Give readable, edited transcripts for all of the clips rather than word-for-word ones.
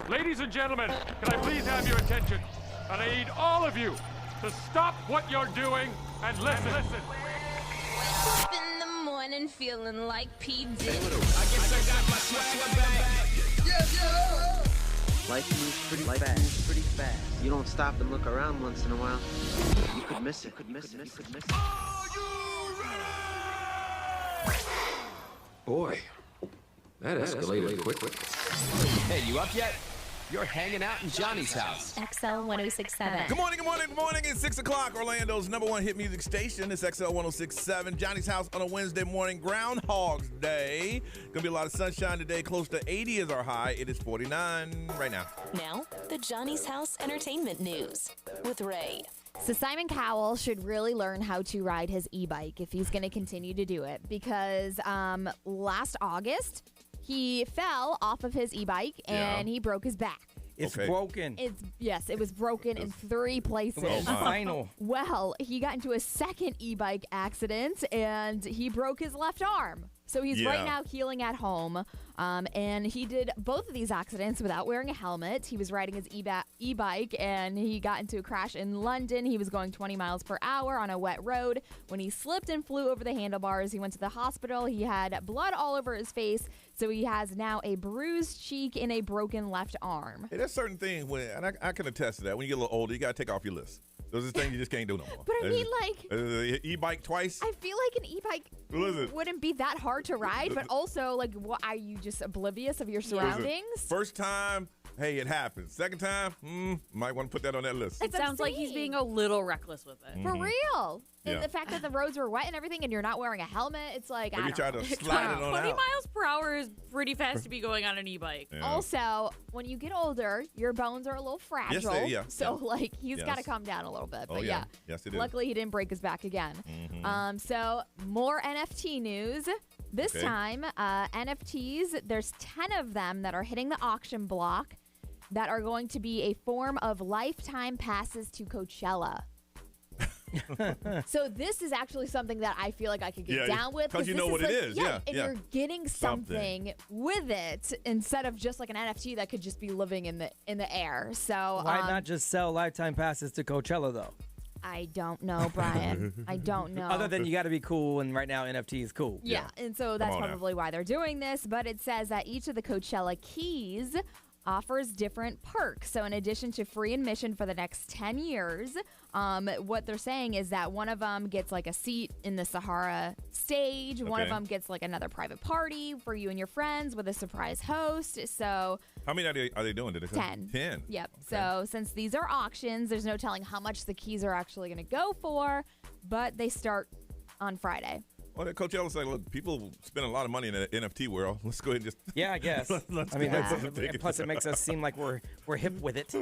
Ladies and gentlemen, can I please have your attention? And I need all of you to stop what you're doing and listen. Up in the morning feeling like P. Diddy. I guess I got my swagger back. Yeah. Life moves pretty fast. You don't stop and look around once in a while, you could miss it. Are you ready? Boy, that escalated quickly. Hey, you up yet? You're hanging out in Johnny's house. XL 1067. Good morning. It's 6 o'clock. Orlando's #1 hit music station. It's XL 1067. Johnny's house on a Wednesday morning. Groundhog's Day. Gonna be a lot of sunshine today. Close to 80 is our high. It is 49 right now. Now, the Johnny's House Entertainment News with Ray. So Simon Cowell should really learn how to ride his e-bike if he's going to continue to do it, because last August he fell off of his e-bike and he broke his back. It's broken. It was broken in 3 places. Final. Well, he got into a second e-bike accident and he broke his left arm. So he's right now healing at home. And he did both of these accidents without wearing a helmet. He was riding his e-bike and he got into a crash in London. He was going 20 miles per hour on a wet road. When he slipped and flew over the handlebars, he went to the hospital. He had blood all over his face. So he has now a bruised cheek and a broken left arm. Hey, there's certain things and I can attest to that. When you get a little older, you got to take off your list. Those are things you just can't do no more. But I mean, like... e-bike twice? I feel like an e-bike wouldn't be that hard to ride, but also, like, what, are you just oblivious of your surroundings? First time, hey, it happens. Second time, might want to put that on that list. It sounds like he's being a little reckless with it. For real. And the fact that the roads were wet and everything and you're not wearing a helmet, it's like, Maybe I don't know. try to slide it on 20 out. miles per hour is pretty fast to be going on an e-bike. Yeah. Also, when you get older, your bones are a little fragile. Yes, so, like, he's got to calm down a little bit. But, Yes, it is. Luckily, he didn't break his back again. So, more NFT news. This time, NFTs, there's 10 of them that are hitting the auction block that are going to be a form of lifetime passes to Coachella. So this is actually something that I feel like I could get down with. Because you know what it is. And you're getting something with it instead of just like an NFT that could just be living in the air. So Why not just sell lifetime passes to Coachella, though? I don't know, Brian. I don't know. Other than you got to be cool, and right now NFT is cool. Yeah, and so that's probably why they're doing this. But it says that each of the Coachella keys offers different perks. So in addition to free admission for the next 10 years, what they're saying is that one of them gets like a seat in the Sahara stage. One of them gets like another private party for you and your friends with a surprise host. So how many are they doing? Did they 10. 10. Yep. Okay. So since these are auctions, there's no telling how much the keys are actually going to go for, but they start on Friday. Well, Coachella's like, look, people spend a lot of money in the NFT world. Let's go ahead and just... Yeah, I guess. Plus it makes us seem like we're hip with it.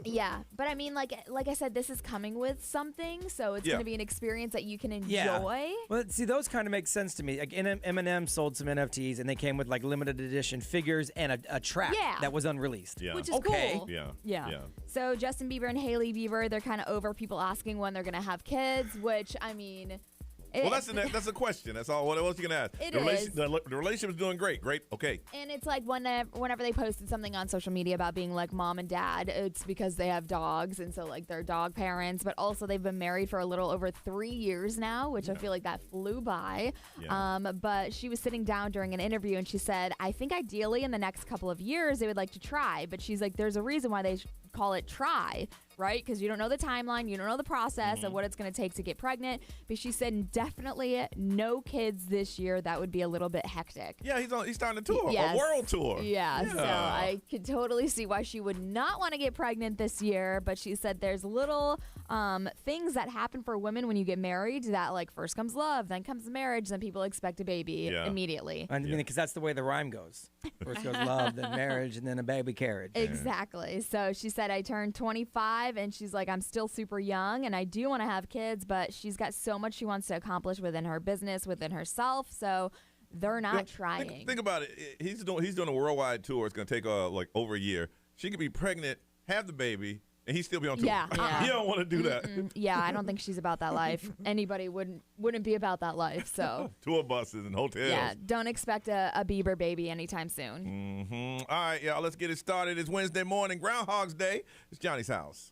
Yeah, but I mean, like I said, this is coming with something, so it's going to be an experience that you can enjoy. Yeah. Well, see, those kind of make sense to me. Like Eminem sold some NFTs, and they came with like limited edition figures and a track that was unreleased. Yeah. Which is cool. Yeah. So Justin Bieber and Hailey Bieber, they're kind of over people asking when they're going to have kids, which, I mean... Well, that's a question. That's all. What else you can ask? The relationship is doing great. Great. Okay. And it's like whenever they posted something on social media about being like mom and dad, it's because they have dogs, and so like they're dog parents. But also they've been married for a little over 3 years now, which I feel like that flew by. Yeah. But she was sitting down during an interview, and she said, "I think ideally in the next couple of years they would like to try." But she's like, "There's a reason why they call it try." Right? Because you don't know the timeline, you don't know the process of what it's going to take to get pregnant. But she said definitely no kids this year. That would be a little bit hectic. Yeah, he's starting a tour, a world tour. Yeah, so I could totally see why she would not want to get pregnant this year. But she said there's little things that happen for women when you get married that like first comes love, then comes marriage, then people expect a baby immediately. I mean, because that's the way the rhyme goes. First goes love, then marriage, and then a baby carriage. Exactly. So she said, I turned 25. And she's like, I'm still super young and I do want to have kids, but she's got so much she wants to accomplish within her business, within herself. So they're not trying. Think about it. He's doing a worldwide tour. It's going to take like over a year. She could be pregnant, have the baby, and he'd still be on tour. Yeah. You don't want to do that. Yeah, I don't think she's about that life. Anybody wouldn't be about that life. So tour buses and hotels. yeah, don't expect a Bieber baby anytime soon. All right, y'all, let's get it started. It's Wednesday morning, Groundhog's Day. It's Johnny's house.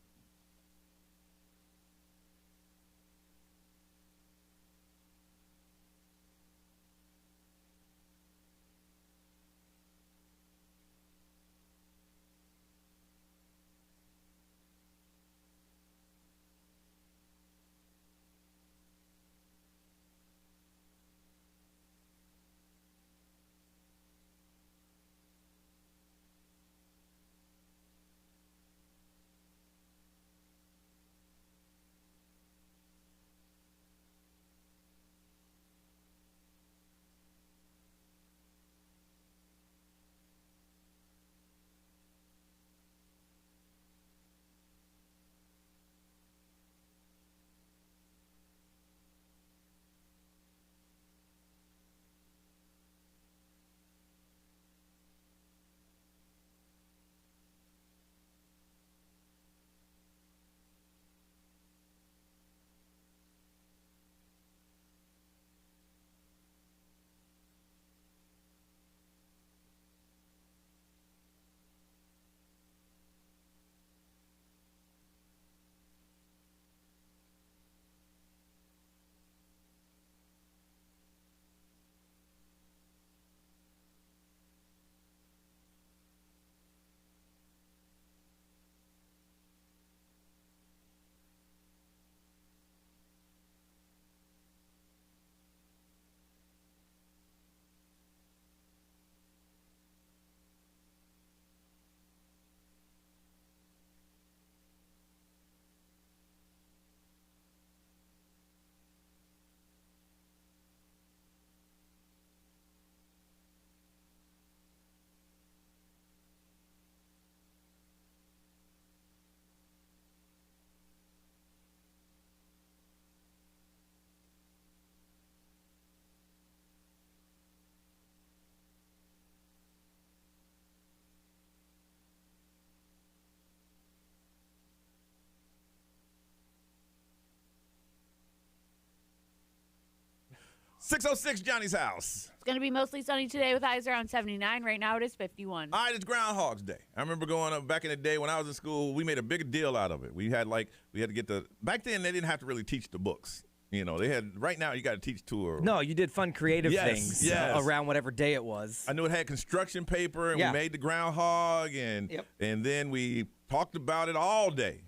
.606 Johnny's house. It's going to be mostly sunny today with highs around 79. Right now it is 51. All right, it's Groundhog's Day. I remember going up back in the day when I was in school, we made a big deal out of it. We had to get back then they didn't have to really teach the books. You know, they had, right now you got to teach tour. No, you did fun creative things around whatever day it was. I knew it had construction paper, and we made the groundhog, and then we talked about it all day.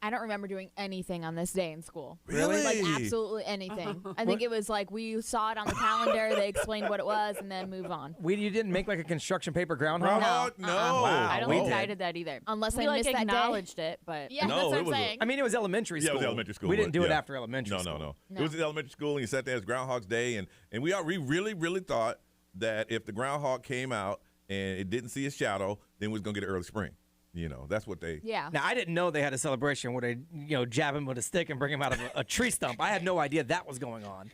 I don't remember doing anything on this day in school. Really? Like absolutely anything. I think it was like we saw it on the calendar, they explained what it was, and then move on. You didn't make like a construction paper groundhog? No. Wow, I don't think I did that either. Unless we I missed that acknowledged it, but yeah, that's what I'm saying. I mean, it was elementary school. Yeah, it was elementary school. We didn't do it after elementary school. No. It was in elementary school, and you sat there as Groundhog's Day, and we really, really thought that if the groundhog came out and it didn't see a shadow, then we was going to get an early spring. You know, that's what they... Yeah. Now, I didn't know they had a celebration where they, jab him with a stick and bring him out of a tree stump. I had no idea that was going on.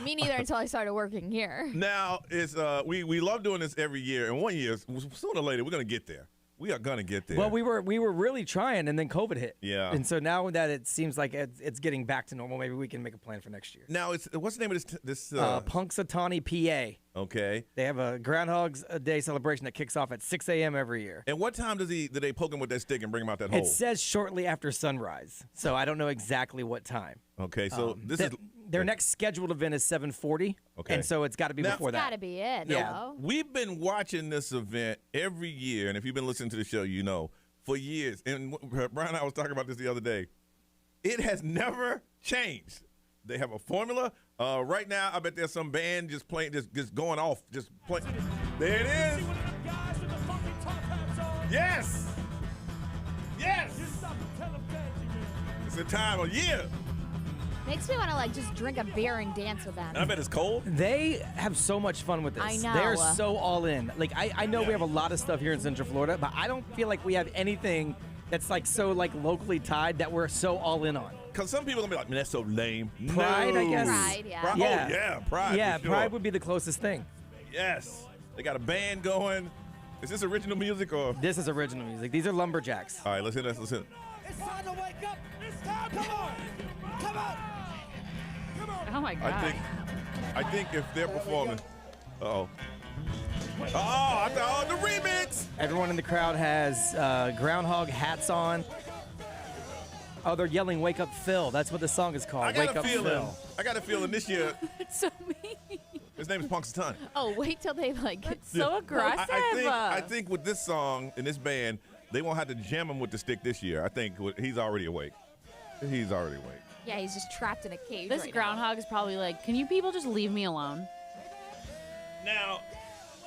Me neither until I started working here. Now, it's we love doing this every year, and one year, sooner or later, we're going to get there. We are going to get there. Well, we were really trying, and then COVID hit. Yeah. And so now that it seems like it's getting back to normal, maybe we can make a plan for next year. Now, what's the name of this? Punxsutawney, PA. Okay. They have a Groundhog's Day celebration that kicks off at 6 a.m. every year. And what time do they poke him with that stick and bring him out that hole? It says shortly after sunrise, so I don't know exactly what time. Okay, so their next scheduled event is 7:40. Okay. And so it's got to be before that. It's got to be it. Yeah. No? We've been watching this event every year, and if you've been listening to the show, you know, for years. And Brian and I was talking about this the other day. It has never changed. They have a formula. Right now, I bet there's some band just playing, just going off, just playing. There it is. Yes. Yes. It's the time of year. Makes me want to just drink a beer and dance with them. And I bet it's cold. They have so much fun with this. I know. They're so all in. I know we have a lot of stuff here in Central Florida, but I don't feel like we have anything that's so locally tied that we're so all in on. Because some people are going to be like, man, that's so lame. Pride, no. I guess. Pride, yeah. Oh, yeah, Pride. Yeah, for sure. Pride would be the closest thing. Yes. They got a band going. Is this original music or? This is original music. These are lumberjacks. All right, let's hear this. Listen. It's time to wake up. It's time. Come on. Come on. Come on. Oh my God. I think if they're performing. Uh-oh. Oh, the remix. Everyone in the crowd has Groundhog hats on. Oh, they're yelling, "Wake up, Phil." That's what the song is called. Wake up, Phil. I got a feeling this year. It's so mean. His name is Punxsutawney. Oh, wait till they like. It's so aggressive. I think with this song and this band, they won't have to jam him with the stick this year. I think he's already awake. He's already awake. Yeah, he's just trapped in a cage. This right groundhog now. is probably like, can you people just leave me alone? Now,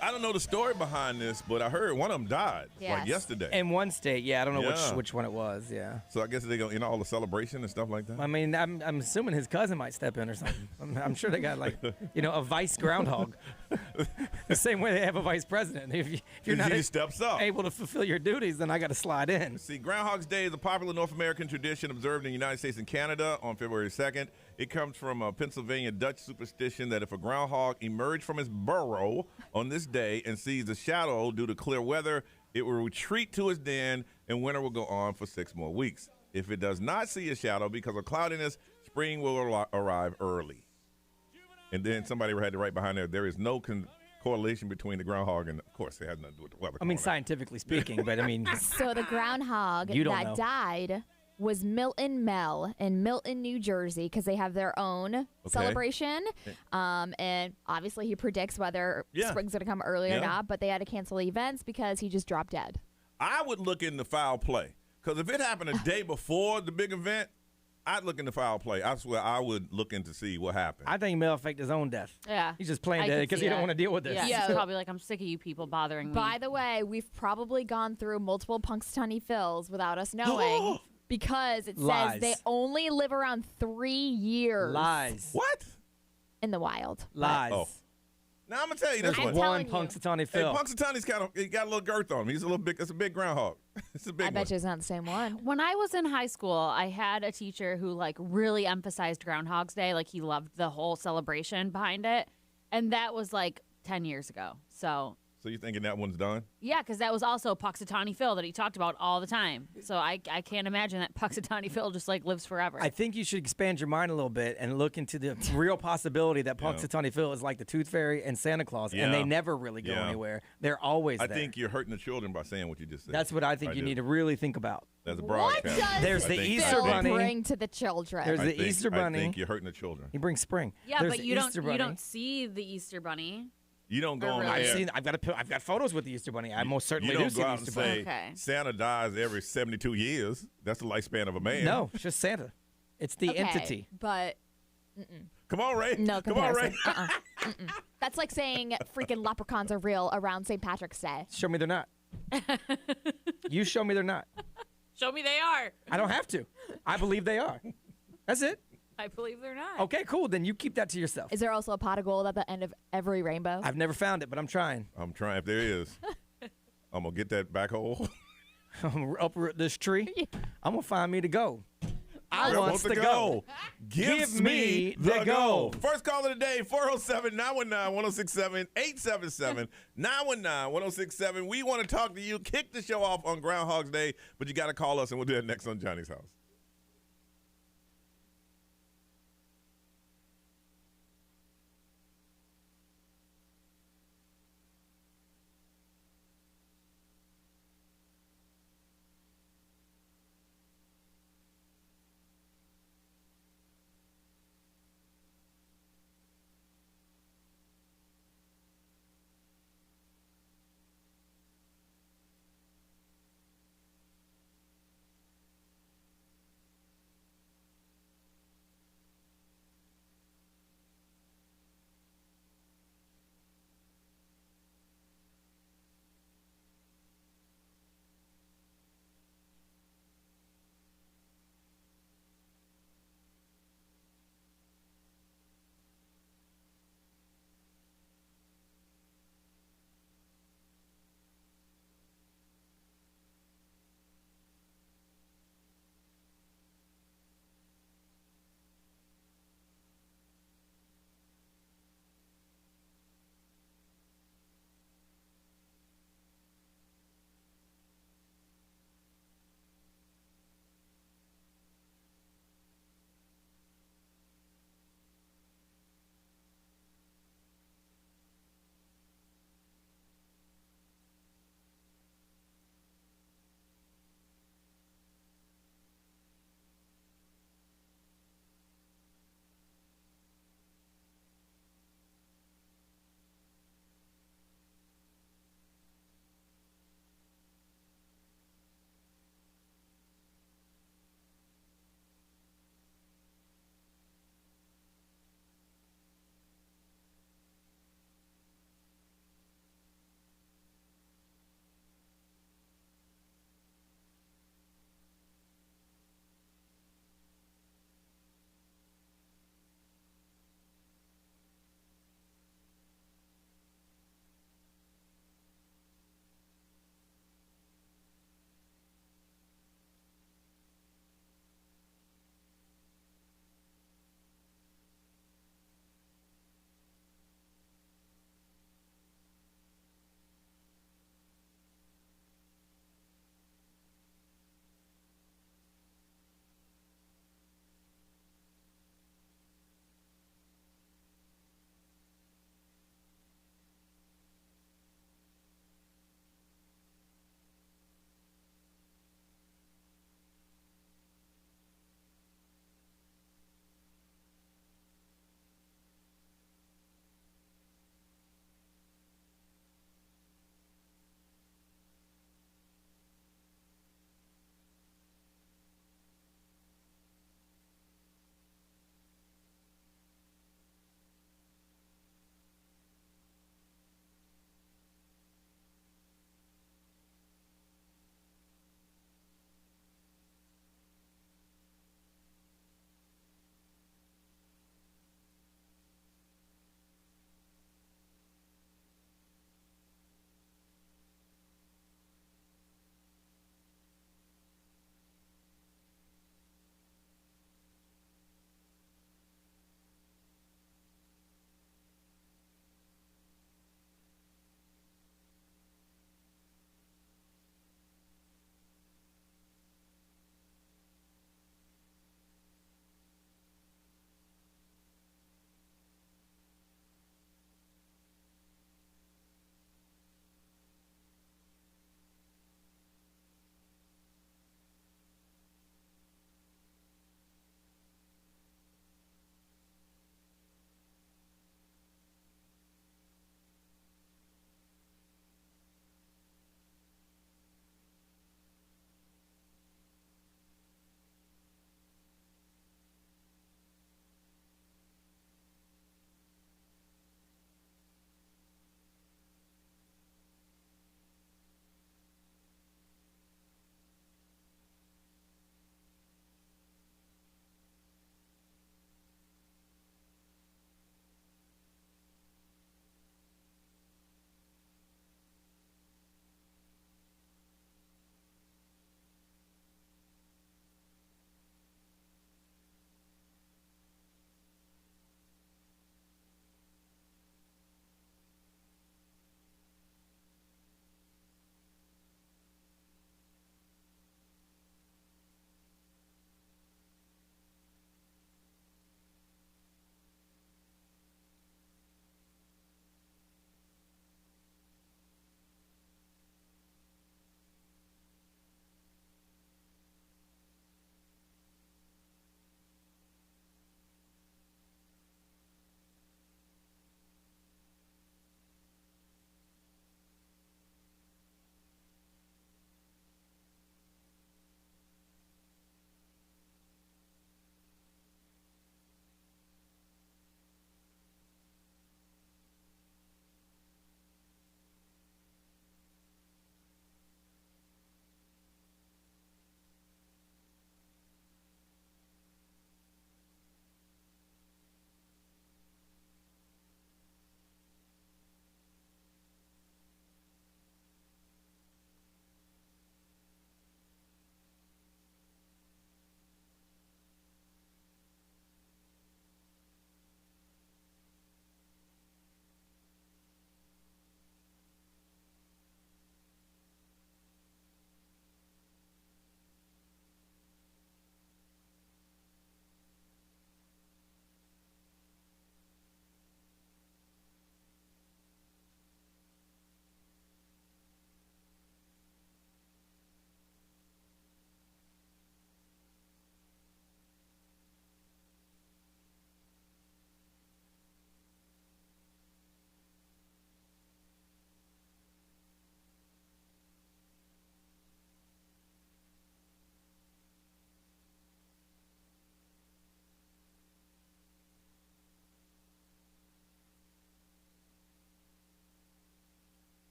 I don't know the story behind this, but I heard one of them died like yesterday. In one state, yeah. I don't know which one it was, yeah. So I guess they go, all the celebration and stuff like that. I mean, I'm assuming his cousin might step in or something. I'm sure they got like, a vice groundhog. The same way they have a vice president. If you're not he steps up. able to fulfill your duties, then I got to slide in. See, Groundhog's Day is a popular North American tradition observed in the United States and Canada on February 2nd. It comes from a Pennsylvania Dutch superstition that if a groundhog emerged from his burrow on this day and sees a shadow due to clear weather, it will retreat to its den and winter will go on for 6 more weeks. If it does not see a shadow because of cloudiness, spring will arrive early. And then somebody had to write behind there is no correlation between the groundhog and, of course, it has nothing to do with the weather. I mean, scientifically speaking, but I mean. So the groundhog that died was Milton Mel in Milton, New Jersey, because they have their own celebration. And obviously he predicts whether spring's going to come early or not, but they had to cancel the events because he just dropped dead. I would look into foul play, because if it happened a day before the big event, I'd look into foul play. I swear I would look in to see what happened. I think Mel faked his own death. Yeah. He's just playing dead because he don't want to deal with this. Yeah, he's probably like, I'm sick of you people bothering me. By the way, we've probably gone through multiple Punxsutawney Phils without us knowing. Because it says they only live around 3 years. Lies. What? In the wild. Lies. Oh. Now, I'm going to tell you this one. One Punxsutawney Phil. Hey, Punxsutawney's he got a little girth on him. He's a little big. It's a big groundhog. It's a big one. I bet you it's not the same one. When I was in high school, I had a teacher who like really emphasized Groundhog's Day. Like he loved the whole celebration behind it. And that was like 10 years ago. So you're thinking that one's done? yeah, because that was also Punxsutawney Phil that he talked about all the time. So I can't imagine that Punxsutawney Phil just like lives forever. I think you should expand your mind a little bit and look into the real possibility that Punxsutawney Phil is like the Tooth Fairy and Santa Claus, and they never really go anywhere. They're always there. I think you're hurting the children by saying what you just said. That's what I think you need to really think about. That's a What broadcast. does There's the Easter Bunny. bring to the children? There's the Easter Bunny. I think you're hurting the children. He brings spring. yeah, There's but the you Easter Bunny. don't see the Easter Bunny. You don't go on really? there. I've got photos with the Easter Bunny. I most certainly You do don't see go the out Easter and Bunny. say Okay. Santa dies every 72 years. That's the lifespan of a man. No, it's just Santa. It's the entity. But Come on, Ray. no Come on, Ray. comparison. That's like saying freaking leprechauns are real around St. Patrick's Day. Show me they're not. You show me they're not. Show me they are. I don't have to. I believe they are. That's it. I believe they're not. Okay, cool. Then you keep that to yourself. Is there also a pot of gold at the end of every rainbow? I've never found it, but I'm trying. I'm trying. If there is, I'm going to get that backhoe. I'm going to uproot this tree. I'm going to find me to go. I want wants to to go. Give me the go. First call of the day, 407-919-1067, 877-919-1067. We want to talk to you. Kick the show off on Groundhog's Day, but you got to call us, and we'll do that next on Johnny's House.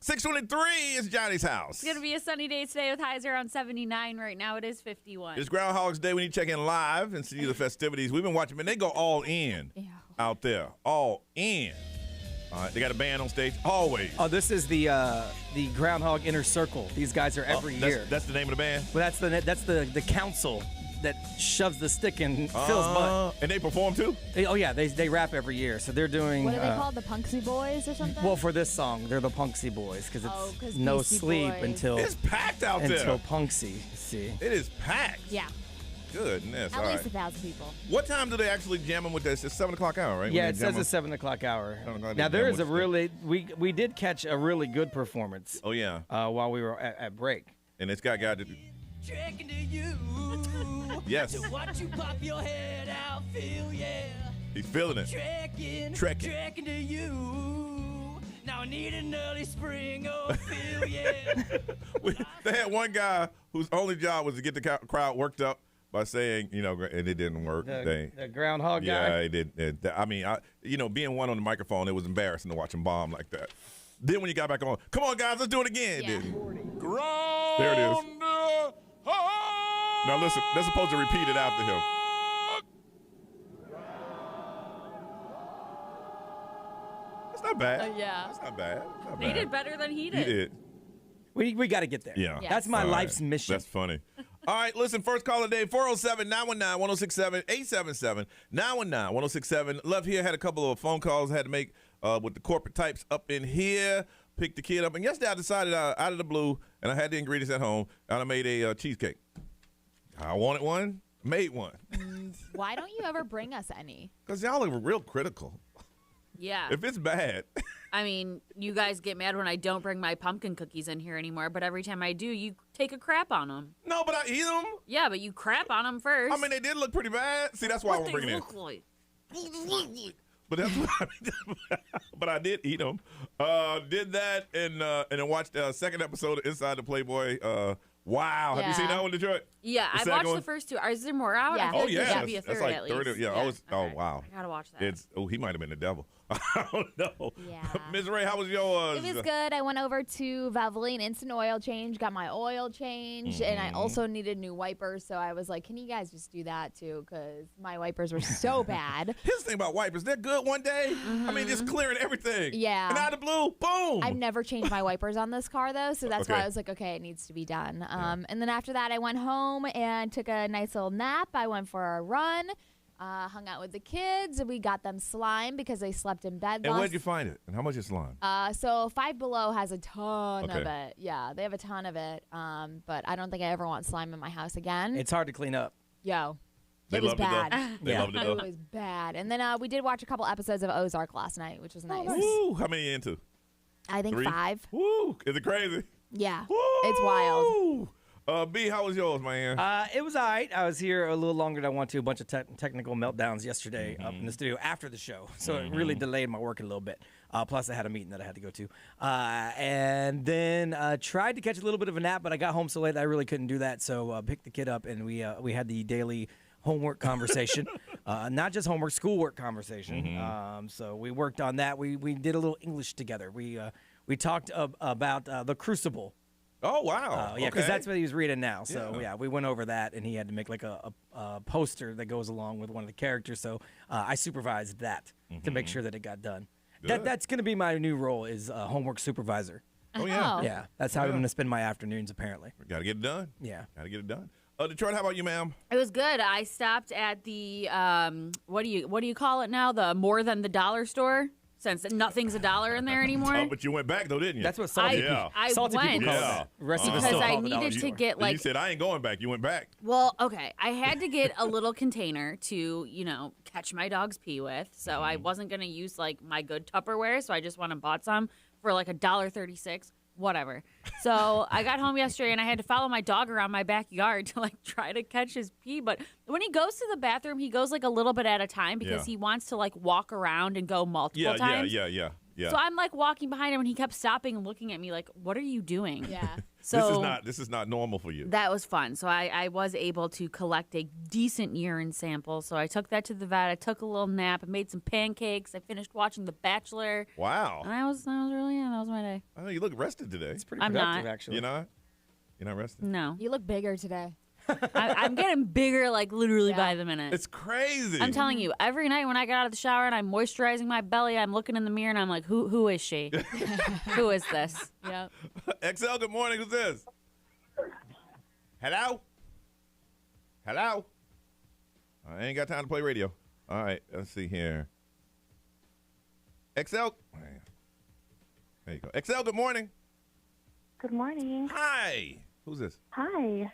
623 is Johnny's house. It's going to be a sunny day today with highs around 79. Right now it is 51. It's Groundhog's Day. We need to check in live and see the festivities. We've been watching, man. They go all in out there. All in. All right, they got a band on stage, always. Oh, this is the Groundhog Inner Circle. These guys are every year. That's the name of the band? Well, that's the council that shoves the stick in Phil's butt. And they perform too? Oh, yeah, they rap every year. So they're doing... What are they called? The Punksy Boys or something? Well, for this song, they're the Punksy Boys because it's no Beastie sleep Boys. until... It's packed out there. Until Punksy, see. It is packed. Yeah. Goodness. At all least right. 1,000 people. What time do they actually jam them with this? It's 7 o'clock hour, right? Yeah, When it they jam says it's 7 o'clock hour. 7 o'clock, Now, they there jam is a with really... We did catch a really good performance. Oh, yeah. While we were at break. And it's got to... Trekking to you. Yes. To watch you pop your head out, feel He's feeling it. Trekking to you. Now I need an early spring, oh, feel They had one guy whose only job was to get the crowd worked up by saying, and it didn't work. The Groundhog guy? Yeah, it did. I mean, being one on the microphone, it was embarrassing to watch him bomb like that. Then when you got back on, come on, guys, let's do it again. Yeah. There it is. Now listen, they're supposed to repeat it after him. That's not bad. Yeah. That's not bad. They did better than he did. He did. We got to get there. Yeah. Yes. That's my All life's right. mission. That's funny. All right, listen, first call of the day, 407-919-1067, 877-919-1067. Left here, had a couple of phone calls I had to make with the corporate types up in here, picked the kid up. And yesterday I decided out of the blue, and I had the ingredients at home, and I made a cheesecake. I wanted one, made one. Why don't you ever bring us any? Because y'all are real critical. Yeah. If it's bad. I mean, you guys get mad when I don't bring my pumpkin cookies in here anymore, but every time I do, you take a crap on them. No, but I eat them. Yeah, but you crap on them first. I mean, they did look pretty bad. See, that's why I won't bring it in. Look like? But that's what but I did eat them. Did that and then watched the second episode of Inside the Playboy. Wow, have you seen that one, Detroit? Yeah, I watched the first two. Is there more out? Yeah. I feel like there yeah, should be a that's third like at least. 30. Yeah, Okay. Wow. I gotta watch that. He might have been the devil. I don't know. Yeah. Ms. Ray, how was yours? It was good. I went over to Valvoline Instant Oil Change, got my oil changed, and I also needed new wipers. So I was like, can you guys just do that too? Because my wipers were so bad. Here's the thing about wipers. They're good one day. I mean, just clearing everything. Yeah. And out of the blue, boom. I've never changed my wipers on this car, though, so that's why Okay. I was like, okay, it needs to be done. And then after that, I went home and took a nice little nap. I went for a run, hung out with the kids. We got them slime because they slept in bed And where'd you find it? And how much is slime? So Five Below has a ton of Okay. it. Yeah, they have a ton of it. But I don't think I ever want slime in my house again. It's hard to clean up. Yo. They It was loved it, though. bad. They loved it, It though. was bad. And then we did watch a couple episodes of Ozark last night, which was nice. Woo, how many are you into? I think 3? 5. Woo, is it crazy? Yeah. Woo! It's wild. B, how was yours, man? It was all right. I was here a little longer than I want to. A bunch of technical meltdowns yesterday up in the studio after the show. So it really delayed my work a little bit. Plus, I had a meeting that I had to go to. And then tried to catch a little bit of a nap, but I got home so late that I really couldn't do that. So picked the kid up, and we had the daily homework conversation. Not just homework, schoolwork conversation. So we worked on that. We did a little English together. We talked about The Crucible. Oh, wow. Yeah, because Okay. that's what he was reading now. So, Yeah. yeah, we went over that, and he had to make like a poster that goes along with one of the characters. So I supervised that to make sure that it got done. Good. That's going to be my new role is homework supervisor. Oh, yeah. Oh. Yeah, that's how I'm going to spend my afternoons, apparently. Got to get it done. Yeah. Got to get it done. Detroit, how about you, ma'am? It was good. I stopped at the what do you call it now? The more than the dollar store. Since nothing's a dollar in there anymore. Oh, but you went back, though, didn't you? That's what salty, Yeah. I salty people went. call it Yeah. that. The rest of us Because still I call it needed $1 to more. get You like said, I ain't going back. You went back. well, okay. I had to get a little container to, catch my dog's pee with. So I wasn't gonna use like my good Tupperware, so I just went and bought some for like $1.36. Whatever. So I got home yesterday and I had to follow my dog around my backyard to like try to catch his pee. But when he goes to the bathroom, he goes like a little bit at a time because Yeah. he wants to like walk around and go multiple times. Yeah. Yeah. So I'm like walking behind him, and he kept stopping and looking at me like, "What are you doing?" Yeah. So this is not normal for you. that was fun. So I was able to collect a decent urine sample. So I took that to the vet. I took a little nap. I made some pancakes. I finished watching The Bachelor. Wow. And that was really that was my day. I know you look rested today. It's pretty I'm productive, not. actually. You're not rested? No, You look bigger today. I'm getting bigger like literally Yeah. by the minute. It's crazy. I'm telling you, every night when I get out of the shower and I'm moisturizing my belly, I'm looking in the mirror and I'm like, who is she? Who is this? Yep. XL, good morning. Who's this? Hello? Hello? I ain't got time to play radio. All right, let's see here. XL? There you go. XL, good morning. Good morning. Hi. Who's this? Hi.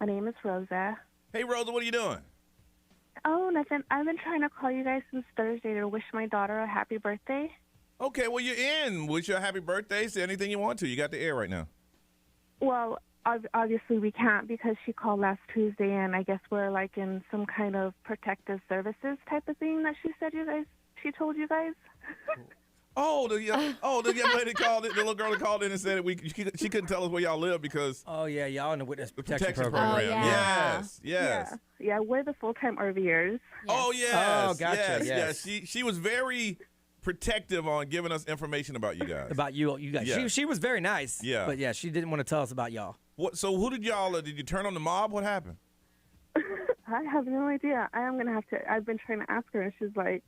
My name is Rosa. Hey, Rosa, what are you doing? Oh, nothing. I've been trying to call you guys since Thursday to wish my daughter a happy birthday. Okay, well, you're in. Wish you a happy birthday. Say anything you want to. You got the air right now. Well, obviously we can't because she called last Tuesday, and I guess we're like in some kind of protective services type of thing that she she told you guys. The young lady called it. The little girl that called in and said she couldn't tell us where y'all live because y'all in the witness protection protection program. program. Oh, yeah. Yes. Yeah, we're the full-time RVers. Oh yes. Oh, gotcha, Yes. yes. She was very protective on giving us information about you guys. About you guys. Yeah. She was very nice. Yeah. But yeah, she didn't want to tell us about y'all. What? So who did y'all? Did you turn on the mob? What happened? I have no idea. I am going to have to. I've been trying to ask her, and she's like,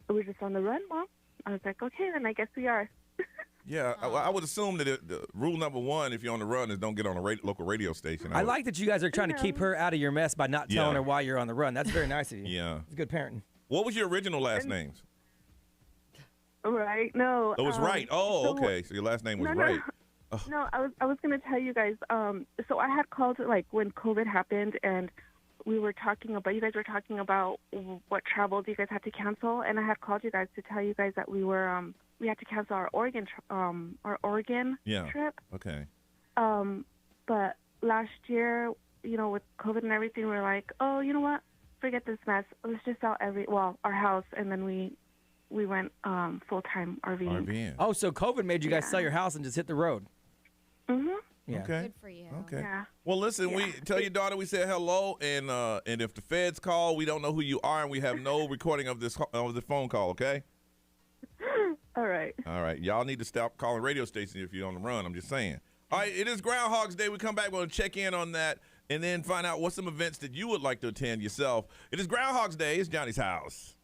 we're just on the run, Mom. I was like, okay, then I guess we are. Yeah, I would assume that the rule number one, if you're on the run, is don't get on a local radio station. I like that you guys are trying to keep her out of your mess by not telling her why you're on the run. That's very nice of you. Yeah. It's good parenting. What was your original last names? Right. No. It was right. Oh, so- okay. So your last name was No, right. No, I was going to tell you guys. So I had called like when COVID happened, and you guys were talking about what travel you guys had to cancel, and I had called you guys to tell you guys that we had to cancel our Oregon trip. Okay. But last year, with COVID and everything, we were like, oh, you know what? Forget this mess. Let's just sell our house, and then we went full-time RVing. RVing. Oh, so COVID made you guys sell your house and just hit the road. Mhm. Yeah. Okay. Good for you. Okay. Yeah. Well, listen, we tell your daughter we said hello, and if the feds call, we don't know who you are, and we have no recording of this phone call. Okay. All right. All right. Y'all need to stop calling radio stations if you're on the run. I'm just saying. All right. It is Groundhog's Day. We come back. We're going to check in on that and then find out what some events that you would like to attend yourself. It is Groundhog's Day. It's Johnny's house.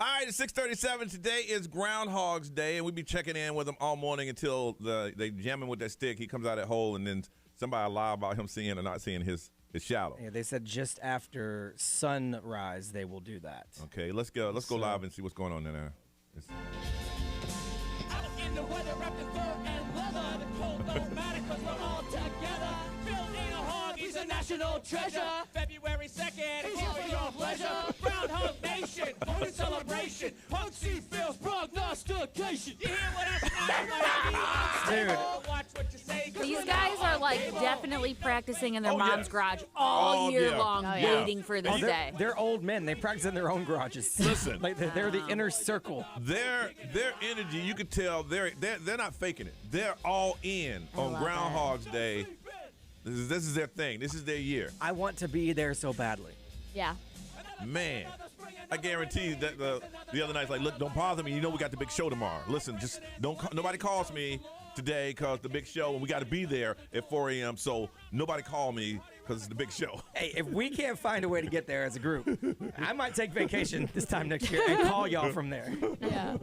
All right, it's 6:37. Today is Groundhog's Day, and we'll be checking in with him all morning until they jam him with that stick. He comes out that hole, and then somebody lie about him seeing or not seeing his shadow. Yeah, they said just after sunrise they will do that. Okay, let's go. Let's go live and see what's going on in there. Out in the weather, wrapped in fur and leather. The cold don't matter 'cause we're all together. Building a hog, he's a national treasure. February 2nd, he's here for your pleasure. Groundhog Nation, holy celebration. Punchy feels prognostication. You hear what I'm saying? Dude. Watch what you say. 'Cause These we're guys not are like unstable. definitely practicing in their Oh, mom's yeah. garage all year yeah. long, Oh, yeah. waiting for this day. They're old men. They practice in their own garages. Listen. Like they're the inner circle. Their energy, you could tell they're not faking it. They're all in on love Groundhog's Day. This is their thing. This is their year. I want to be there so badly. Yeah. Man, I guarantee that the other night's like, look, don't bother me. You know we got the big show tomorrow. Listen, just nobody calls me today because the big show, and we got to be there at 4 a.m. So nobody call me because it's the big show. Hey, if we can't find a way to get there as a group, I might take vacation this time next year and call y'all from there. Yeah.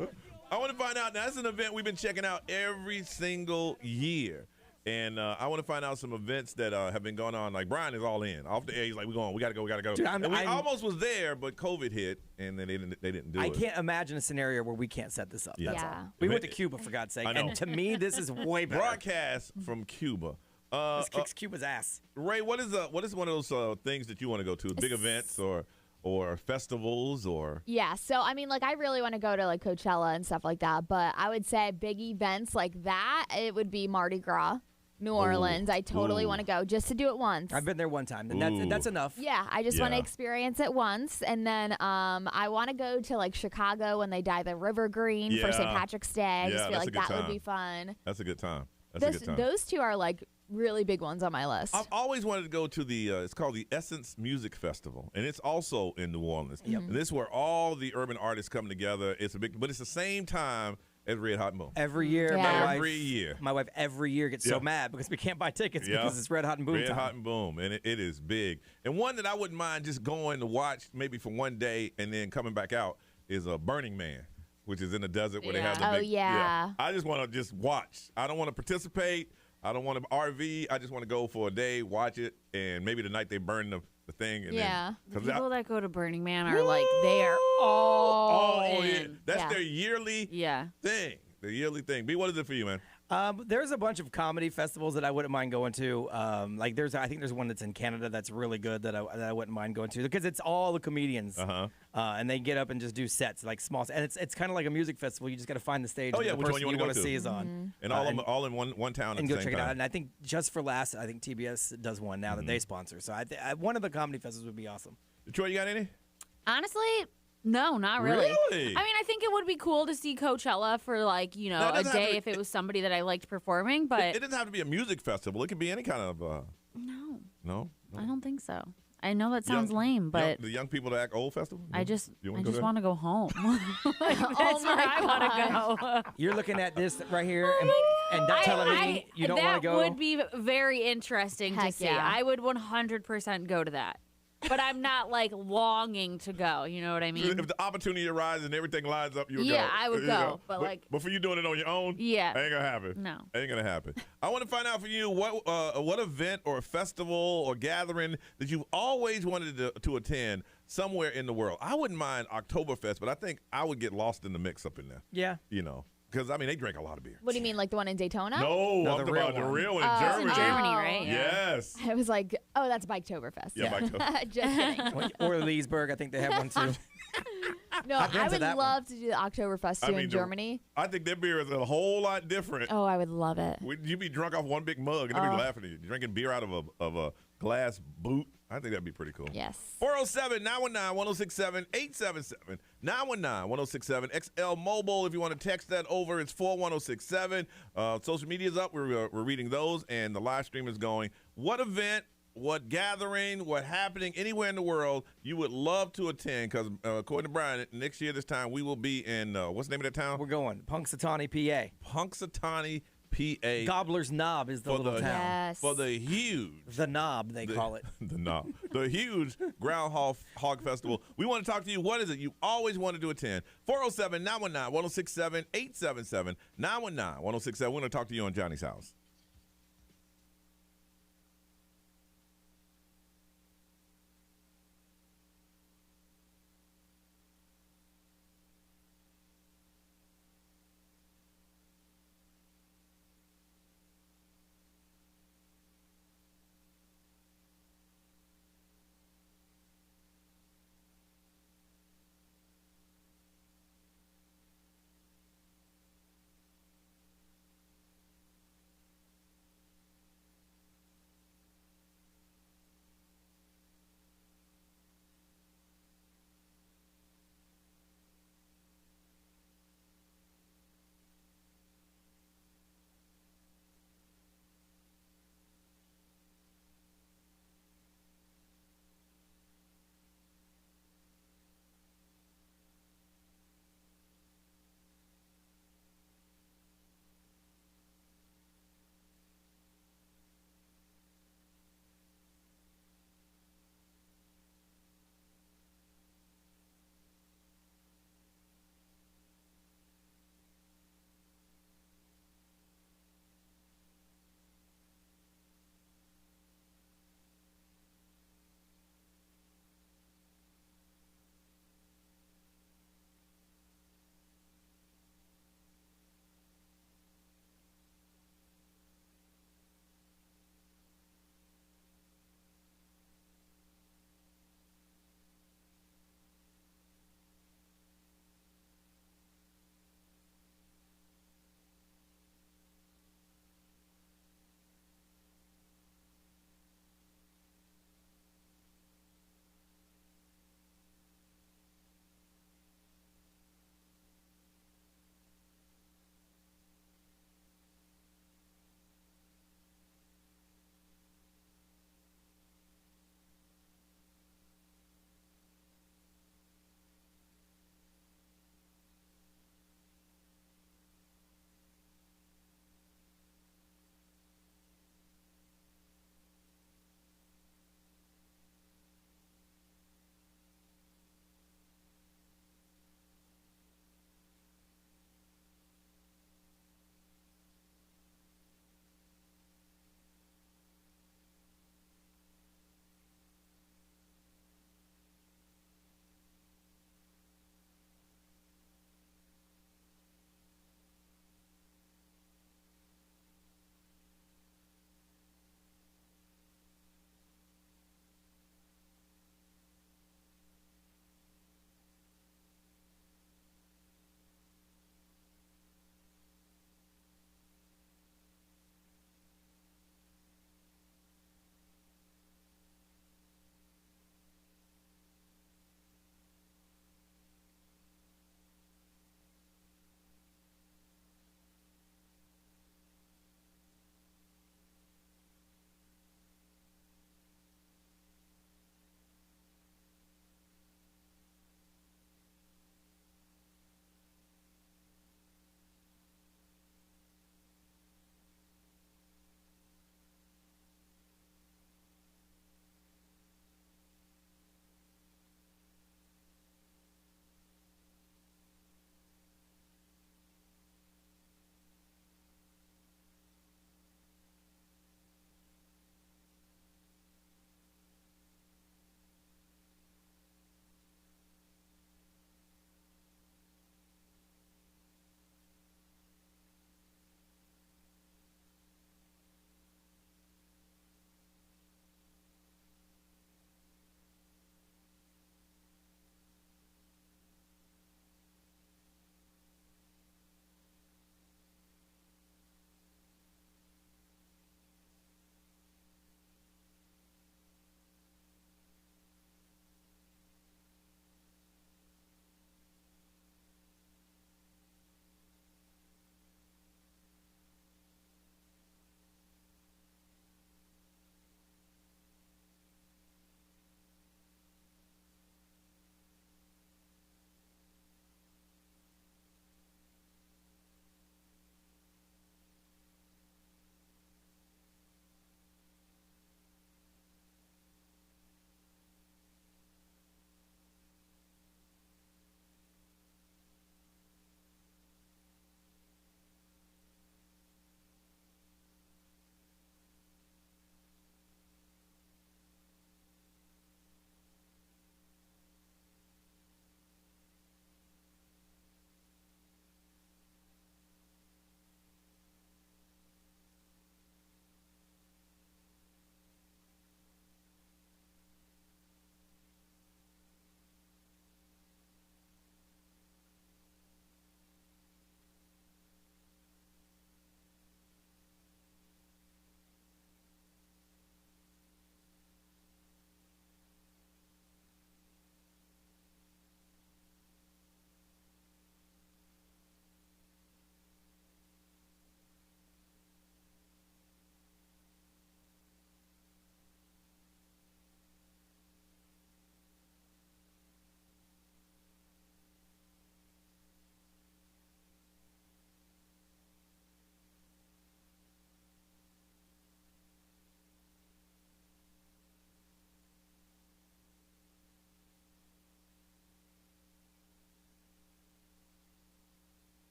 I want to find out. Now, that's an event we've been checking out every single year. And I want to find out some events that have been going on. Like, Brian is all in. Off the air, he's like, we got to go. Dude, and we almost was there, but COVID hit, and then they didn't do it. I can't imagine a scenario where we can't set this up. Yeah. That's Yeah. all. We went to Cuba, for God's sake. I know. And to me, this is way better. Broadcast from Cuba. This kicks Cuba's ass. Ray, what is one of those things that you want to go to? Big events or festivals or? Yeah, so I mean, like, I really want to go to like Coachella and stuff like that, but I would say big events like that, it would be Mardi Gras, New Orleans. I totally want to go just to do it once. I've been there one time, and that's enough. Yeah, I just want to Yeah. experience it once, and then I want to go to like Chicago when they dye the river green for St. Yeah. Patrick's Day. I Yeah, just feel that's like a good that would time. be fun. That's a good time. That's a good time. Those two are like really big ones on my list. I've always wanted to go to the, it's called the Essence Music Festival, and it's also in New Orleans. Yep. And this is where all the urban artists come together. But it's the same time as Red Hot and Boom. Every year, Yeah. Every year. my wife every year gets so mad because we can't buy tickets Yeah. because it's Red Hot and Boom Red time. Hot and Boom, and it is big. And one that I wouldn't mind just going to watch maybe for one day and then coming back out is a Burning Man, which is in the desert where they have the Yeah. big. Oh, yeah. I just want to just watch. I don't want to participate. I don't want to RV. I just want to go for a day, watch it, and maybe the night they burn the thing. And Yeah. The 'cause people that go to Burning Man are like, they are all in. yeah. That's Yeah. their yearly Yeah. thing. The yearly thing. B, what is it for you, man? There's a bunch of comedy festivals that I wouldn't mind going to. I think there's one that's in Canada that's really good that I wouldn't mind going to because it's all the comedians, and they get up and just do sets like small, and it's kind of like a music festival. You just got to find the stage. Oh, yeah, that the which one person you wanna go want to. see is on, And all in one town at and the go same check it out. time. And I think just for last, I think TBS does one now that they sponsor. So one of the comedy festivals would be awesome. Detroit, you got any? Honestly, no, not really. Really? I mean, I think it would be cool to see Coachella for like, No, it a doesn't have day to- if it was somebody that I liked performing, but It doesn't have to be a music festival. It could be any kind of. No. I don't think so. I know that sounds lame, but the young people that act old festival. I just You wanna go there? want to go home. Like, that's where I want to go. You're looking at this right here and not telling me you don't want to go. That would be very interesting to Heck see. yeah. I would 100% go to that. But I'm not like longing to go. You know what I mean? If the opportunity arises and everything lines up, you would go. Yeah, I would You go, know? but, like- for you doing it on your own, Yeah. ain't gonna happen. No. Ain't gonna happen. I want to find out for you what event or festival or gathering that you've always wanted to attend somewhere in the world. I wouldn't mind Oktoberfest, but I think I would get lost in the mix up in there. Yeah. You know, because I mean they drink a lot of beer. What do you mean, like the one in Daytona? No, No, I'm the talking real about the one. real one in Oh, Germany. in Germany, right? Yes. I was like, oh, that's Biketoberfest. Yeah, Biketoberfest. Just kidding. Or Leesburg, I think they have one too. No, I've been I to would that one. love to do the Oktoberfest too in Germany. I think their beer is a whole lot different. Oh, I would love it. You'd be drunk off one big mug and they'd be laughing at you. You're drinking beer out of a glass boot. I think that'd be pretty cool. Yes. 407-919-1067, 919-1067, XL Mobile. If you want to text that over, it's 41067. Social media's up. We're reading those, and the live stream is going. What event, what gathering, what happening anywhere in the world you would love to attend? Because according to Brian, next year this time we will be in, what's the name of that town? We're going Punxsutawney, PA. Punxsutawney, PA. Gobbler's Knob is the little town. Yes. For the huge. The Knob, they call it. The Knob. The huge Groundhog Festival. We want to talk to you. What is it you always wanted to attend? 407-919-1067, 877-919-1067. We're going to talk to you on Johnny's House.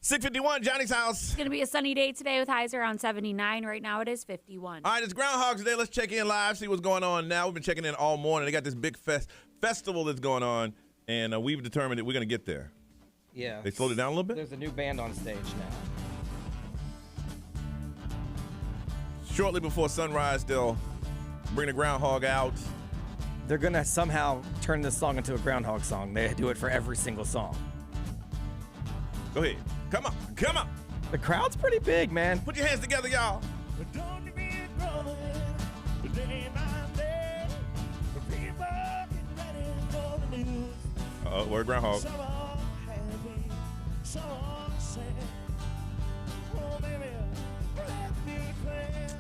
6:51, Johnny's house. It's going to be a sunny day today with highs around 79. Right now it is 51. All right, it's Groundhog Day. Let's check in live, see what's going on now. We've been checking in all morning. They got this big festival that's going on, and we've determined that we're going to get there. Yeah. They slowed it down a little bit? There's a new band on stage now. Shortly before sunrise, they'll bring the Groundhog out. They're going to somehow turn this song into a Groundhog song. They do it for every single song. Go ahead. Come on. Come on. The crowd's pretty big, man. Put your hands together, y'all. Word Groundhog.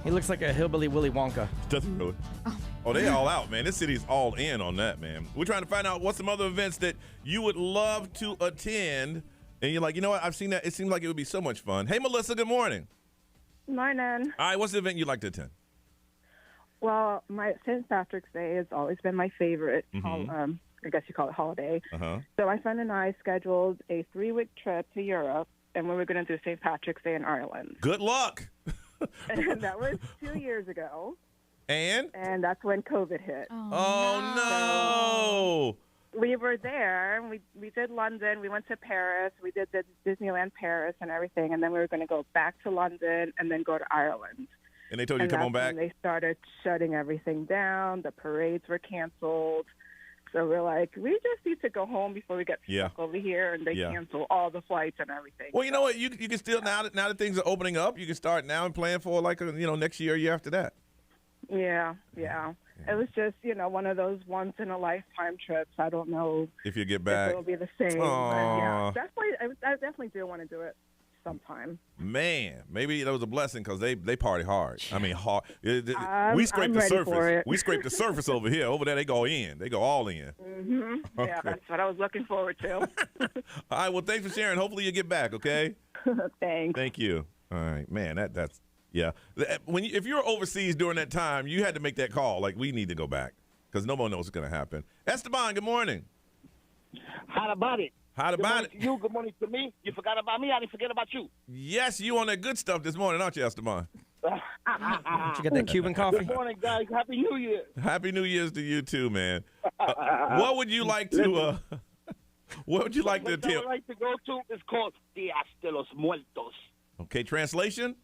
He looks like a hillbilly Willy Wonka. Doesn't really. Oh, they all out, man. This city's all in on that, man. We're trying to find out what's some other events that you would love to attend. And you're like, you know what? I've seen that. It seems like it would be so much fun. Hey, Melissa, good morning. Morning. All right, what's the event you'd like to attend? Well, my St. Patrick's Day has always been my favorite. Mhm. I guess you call it holiday. Uh-huh. So my friend and I scheduled a 3-week trip to Europe, and we were going to do St. Patrick's Day in Ireland. Good luck. And that was 2 years ago. And that's when COVID hit. Oh, no. We were there, and we did London. We went to Paris. We did the Disneyland Paris and everything, and then we were going to go back to London and then go to Ireland. And they told you to come on back? And they started shutting everything down. The parades were canceled. So we're like, we just need to go home before we get stuck over here, and they cancel all the flights and everything. Well, you know what? You can still, now that things are opening up, you can start now and plan for next year or year after that. Yeah. It was just, one of those once-in-a-lifetime trips. I don't know if you get back. If it'll be the same. Aww. But I definitely do want to do it sometime. Man, maybe that was a blessing because they party hard. I mean, hard. We scrape I'm the ready for surface. it. We scrape the surface over here. Over there, they go in. They go all in. Mm-hmm. Okay. Yeah, that's what I was looking forward to. All right. Well, thanks for sharing. Hopefully, you get back. Okay. Thanks. Thank you. All right, man. That's yeah. If you were overseas during that time, you had to make that call. Like, we need to go back because no one knows what's going to happen. Esteban, good morning. How about it? How about it? Good morning to you. Good morning to me. You forgot about me. I didn't forget about you. Yes, you on that good stuff this morning, aren't you, Esteban? Did you get that Cuban coffee? Good morning, guys. Happy New Year. Happy New Year's to you too, man. What would you like to? What would you like to attempt? What I would like to go to is called Días de los Muertos. Okay, translation?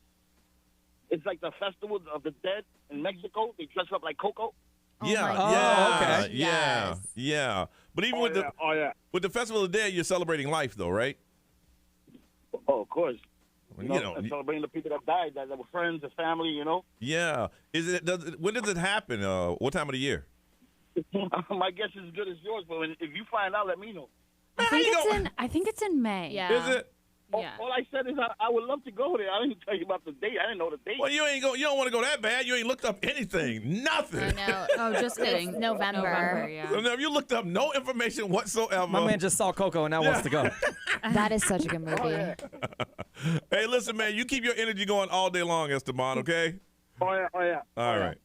It's like the Festival of the Dead in Mexico. They dress up like Coco. Okay. Yes. Yeah. But even with the Festival of the Dead, you're celebrating life, though, right? Oh, of course. And celebrating the people that died, that were friends, the family, Yeah. When does it happen? What time of the year? My guess is as good as yours, but if you find out, let me know. I think it's in May. Yeah. Is it? Yeah. All I said is I would love to go there. I didn't tell you about the date. I didn't know the date. Well, you don't want to go that bad. You ain't looked up anything. Nothing. I know. Oh, just kidding. It's November. Yeah. So now you looked up no information whatsoever. My man just saw Coco and now wants to go. That is such a good movie. Hey, listen, man. You keep your energy going all day long, Esteban, okay? Oh, yeah. All right.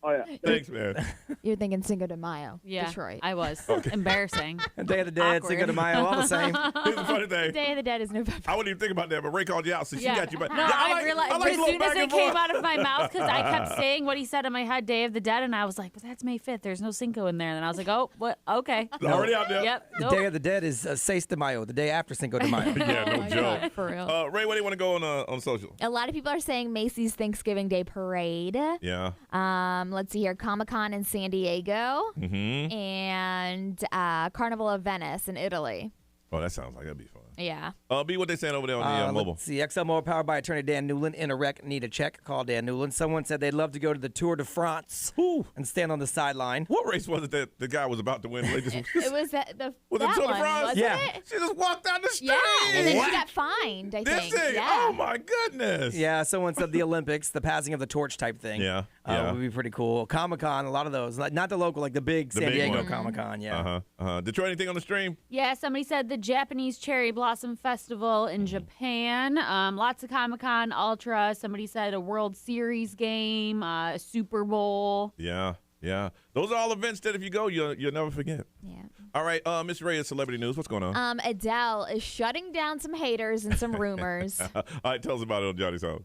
Thanks, man. You're thinking Cinco de Mayo, Yeah, Detroit. I was. Embarrassing. Day of the Dead, Awkward. Cinco de Mayo, all the same. Here's the funny thing. Day of the Dead is November. I wouldn't even think about that, but Ray called you out, so she got you back. No, Yeah, I realized like as little soon as back it and came forth. out of my mouth, because I kept saying what he said in my head, Day of the Dead, and I was like, but that's May 5th. There's no Cinco in there. And then I was like, oh, what? Okay. Already out there. Yep. The Day of the Dead is Seis de Mayo, the day after Cinco de Mayo. Yeah, no joke. God, for real. Ray, where do you want to go on social? A lot of people are saying Macy's Thanksgiving Day Parade. Yeah. Let's see here, Comic-Con in San Diego, and Carnival of Venice in Italy. Oh, that sounds like that'd be fun. Yeah. B, what they saying over there on the mobile? Let's see, XL Motor powered by attorney Dan Newland. In a wreck, need a check. Call Dan Newland. Someone said they'd love to go to the Tour de France and stand on the sideline. What race was it that the guy was about to win? It was the Was it that Tour de one, France? wasn't Yeah. it? She just walked down the street. Yeah, and then What? she got fined, I Did think. she? Yeah. Oh, my goodness. Yeah, someone said the Olympics, the passing of the torch type thing. Yeah. Would be pretty cool. Comic-Con, a lot of those. Not the local, like the big The San big Diego one. Comic-Con, yeah. Detroit, anything on the stream? Yeah, somebody said the Japanese Cherry Blossom Festival in Japan. Lots of Comic-Con, Ultra. Somebody said a World Series game, a Super Bowl. Yeah. Yeah. Those are all events that if you go, you'll never forget. Yeah. All right, Miss Ray is celebrity news. What's going on? Adele is shutting down some haters and some rumors. All right, tell us about it on Johnny's House.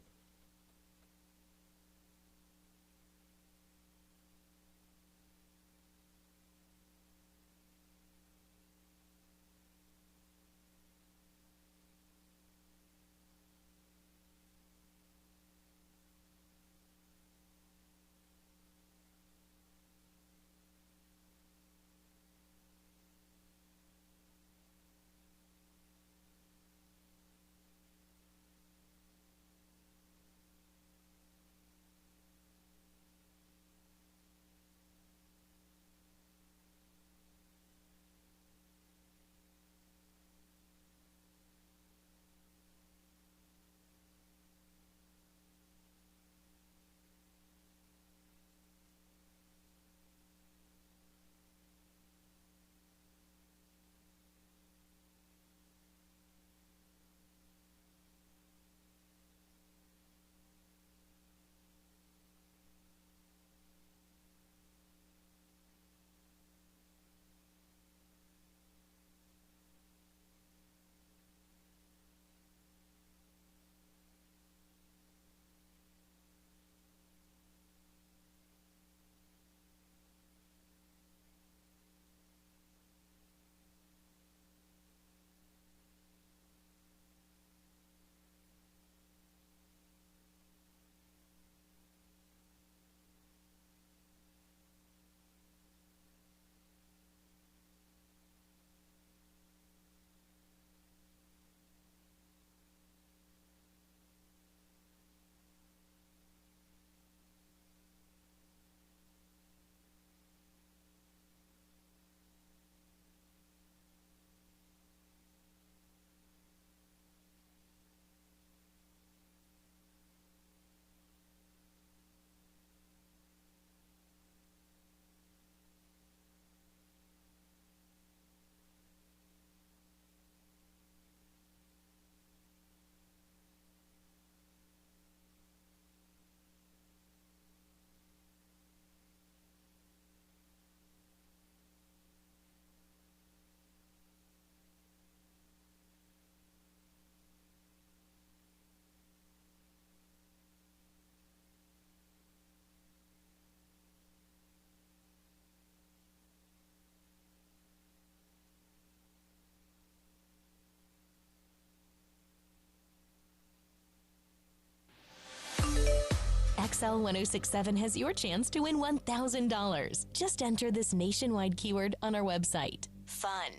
XL 1067 has your chance to win $1,000. Just enter this nationwide keyword on our website. Fun.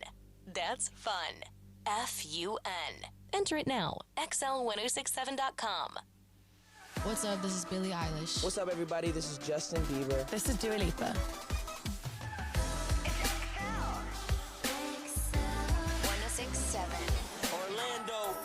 That's fun. F-U-N. Enter it now. XL1067.com. What's up? This is Billie Eilish. What's up, everybody? This is Justin Bieber. This is Dua Lipa. 1067. Orlando.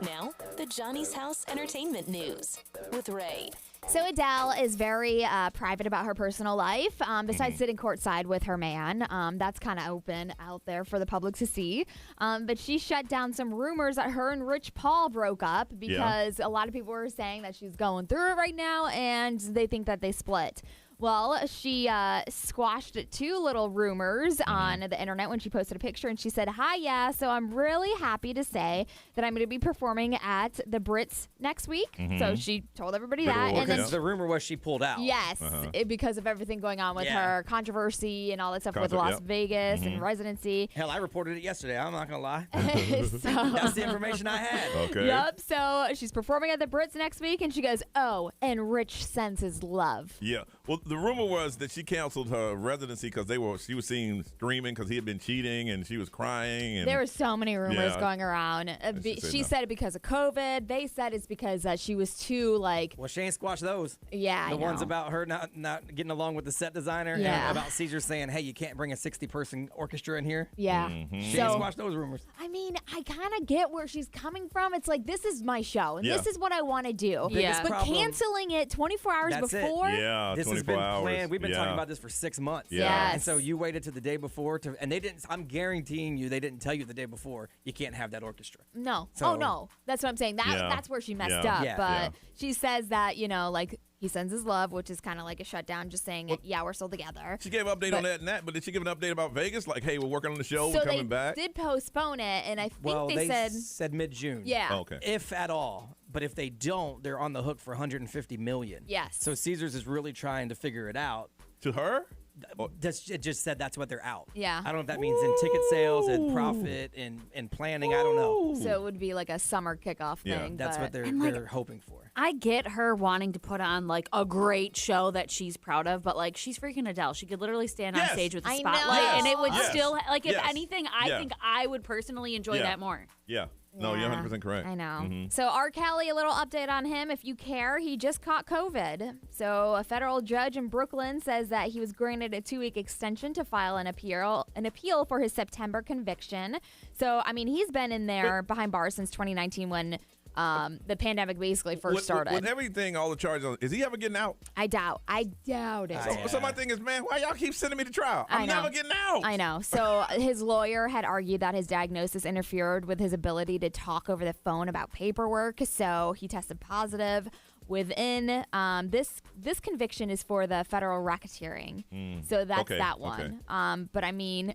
Now, the Johnny's House Entertainment News with Ray. So Adele is very private about her personal life, besides sitting courtside with her man. That's kind of open out there for the public to see. But she shut down some rumors that her and Rich Paul broke up because a lot of people were saying that she's going through it right now, and they think that they split. Well, she squashed two little rumors on the internet when she posted a picture, and she said, "Hi, yeah, so I'm really happy to say that I'm going to be performing at the Brits next week." So she told everybody that. And then the rumor was she pulled out. Yes, because of everything going on with her controversy and all that stuff with Las Vegas and residency. Hell, I reported it yesterday. I'm not going to lie. So, that's the information I had. Okay. Yep, so she's performing at the Brits next week, and she goes, "Oh, and Rich sends his love." Yeah. Well, the rumor was that she canceled her residency because she was seen streaming because he had been cheating, and she was crying. And there were so many rumors going around. She said it because of COVID. They said it's because she was too Well, she ain't squashed those. Yeah, the ones about her not getting along with the set designer. Yeah. And about Caesar saying, "Hey, you can't bring a 60-person orchestra in here." Yeah. She ain't squashed those rumors. I mean, I kind of get where she's coming from. It's like, this is my show, and this is what I want to do. Yeah. But canceling it 24 hours before. Yeah, this 24 has been hours. planned. We've been talking about this for 6 months. Yeah. And so you waited to the day before and they didn't. I'm guaranteeing you, they didn't tell you the day before you can't have that orchestra. No. So, no. That's what I'm saying. That's where she messed up. Yeah. But she says that, He sends his love, which is kind of like a shutdown, just saying, yeah, we're still together. She gave an update on that and that, but did she give an update about Vegas? Like, hey, we're working on the show, So we're coming back? they did postpone it, and I think they said mid-June. Yeah. Oh, okay. If at all. But if they don't, they're on the hook for $150 million. Yes. So Caesars is really trying to figure it out. To her? It just said that's what they're out. Yeah. I don't know if that means in ticket sales and profit and planning. I don't know. So it would be like a summer kickoff thing. That's what And, like, they're hoping for. I get her wanting to put on like a great show that she's proud of, but like she's freaking Adele. She could literally stand on stage with a I spotlight, know. and it would Yes. still like if Yes. anything, I Yeah. think I would personally enjoy Yeah. that more. Yeah. No, you're 100% correct. I know. Mhm. So R. Kelly, a little update on him. If you care, he just caught COVID. So a federal judge in Brooklyn says that he was granted a 2-week extension to file an appeal for his September conviction. So, I mean, he's been in there behind bars since 2019 when the pandemic basically first started. With everything, all the charges, is he ever getting out? I doubt it. So my thing is, man, why y'all keep sending me to trial? I'm never getting out. I know. So his lawyer had argued that his diagnosis interfered with his ability to talk over the phone about paperwork. So he tested positive. Within this conviction is for the federal racketeering. So that's that one. But I mean,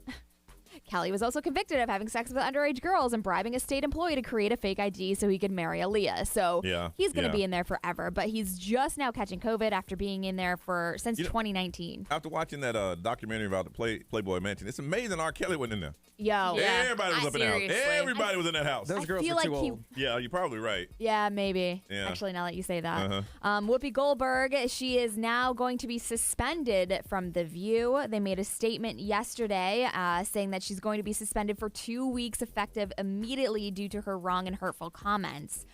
Kelly was also convicted of having sex with underage girls and bribing a state employee to create a fake ID so he could marry Aaliyah. So he's going to be in there forever. But he's just now catching COVID after being in there since 2019. After watching that documentary about the Playboy Mansion, it's amazing R. Kelly went in there. Yo. Everybody was up in the house. Everybody was in that house. Those girls feel were too like he- old. Yeah, you're probably right. Yeah, maybe. Yeah. Actually, now that you say that. Uh-huh. Whoopi Goldberg, she is now going to be suspended from The View. They made a statement yesterday saying that she's going to be suspended for 2 weeks effective immediately due to her wrong and hurtful comments.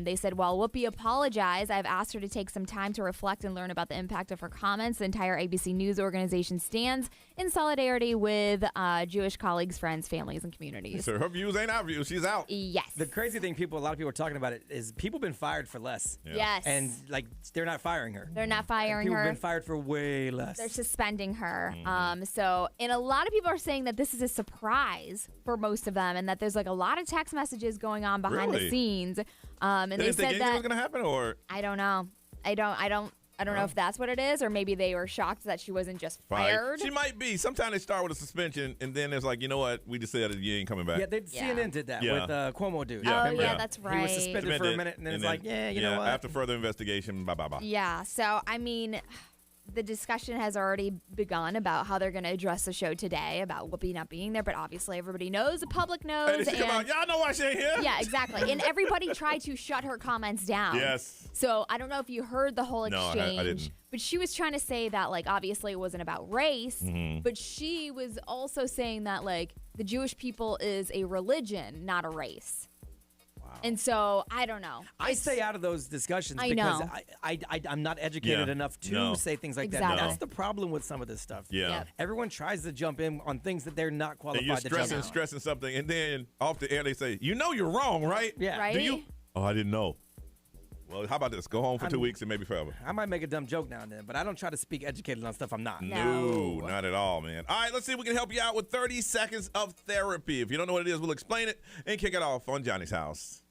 They said, while Whoopi apologized, I've asked her to take some time to reflect and learn about the impact of her comments. The entire ABC News organization stands in solidarity with Jewish colleagues, friends, families, and communities. So her views ain't our views. She's out. Yes. The crazy thing, a lot of people are talking about it, is people been fired for less. Yeah. Yes. And like they're not firing her. They're not firing People her. have been fired for way less. They're suspending her. And a lot of people are saying that this is a surprise for most of them, and that there's like a lot of text messages going on behind the Really? scenes. And they didn't think said anything that was gonna happen, or I don't know. I don't know if that's what it is, or maybe they were shocked that she wasn't just fired. She might be. Sometimes they start with a suspension, and then it's like, you know what? We decided you ain't coming back. Yeah, CNN did that with Cuomo dude. Yeah. Oh, yeah, that's He was right. suspended for a minute, and then it's like, you know what? After further investigation, bye. Yeah. So I mean, the discussion has already begun about how they're going to address the show today about Whoopi not being there, but obviously everybody knows, the public knows. Hey, did she come out? Y'all know why she ain't here? Yeah, exactly. And everybody tried to shut her comments down. Yes. So I don't know if you heard the whole No, exchange. I didn't. But she was trying to say that, like, obviously it wasn't about race, Mhm. but she was also saying that, like, the Jewish people is a religion, not a race. And so I don't know. I stay out of those discussions I because know. I'm not educated Yeah. enough to No. say things like Exactly. that. That's the problem with some of this stuff. Yeah. Yep. Everyone tries to jump in on things that they're not And qualified you're to jump in. stressing something, and then off the air they say, you know you're wrong, right? Yeah. Right? Do you? Oh, I didn't know. Well, how about this? Go home for 2 weeks and maybe forever. I might make a dumb joke now and then, but I don't try to speak educated on stuff I'm not. No, not at all, man. All right, let's see if we can help you out with 30 seconds of therapy. If you don't know what it is, we'll explain it and kick it off on Johnny's House.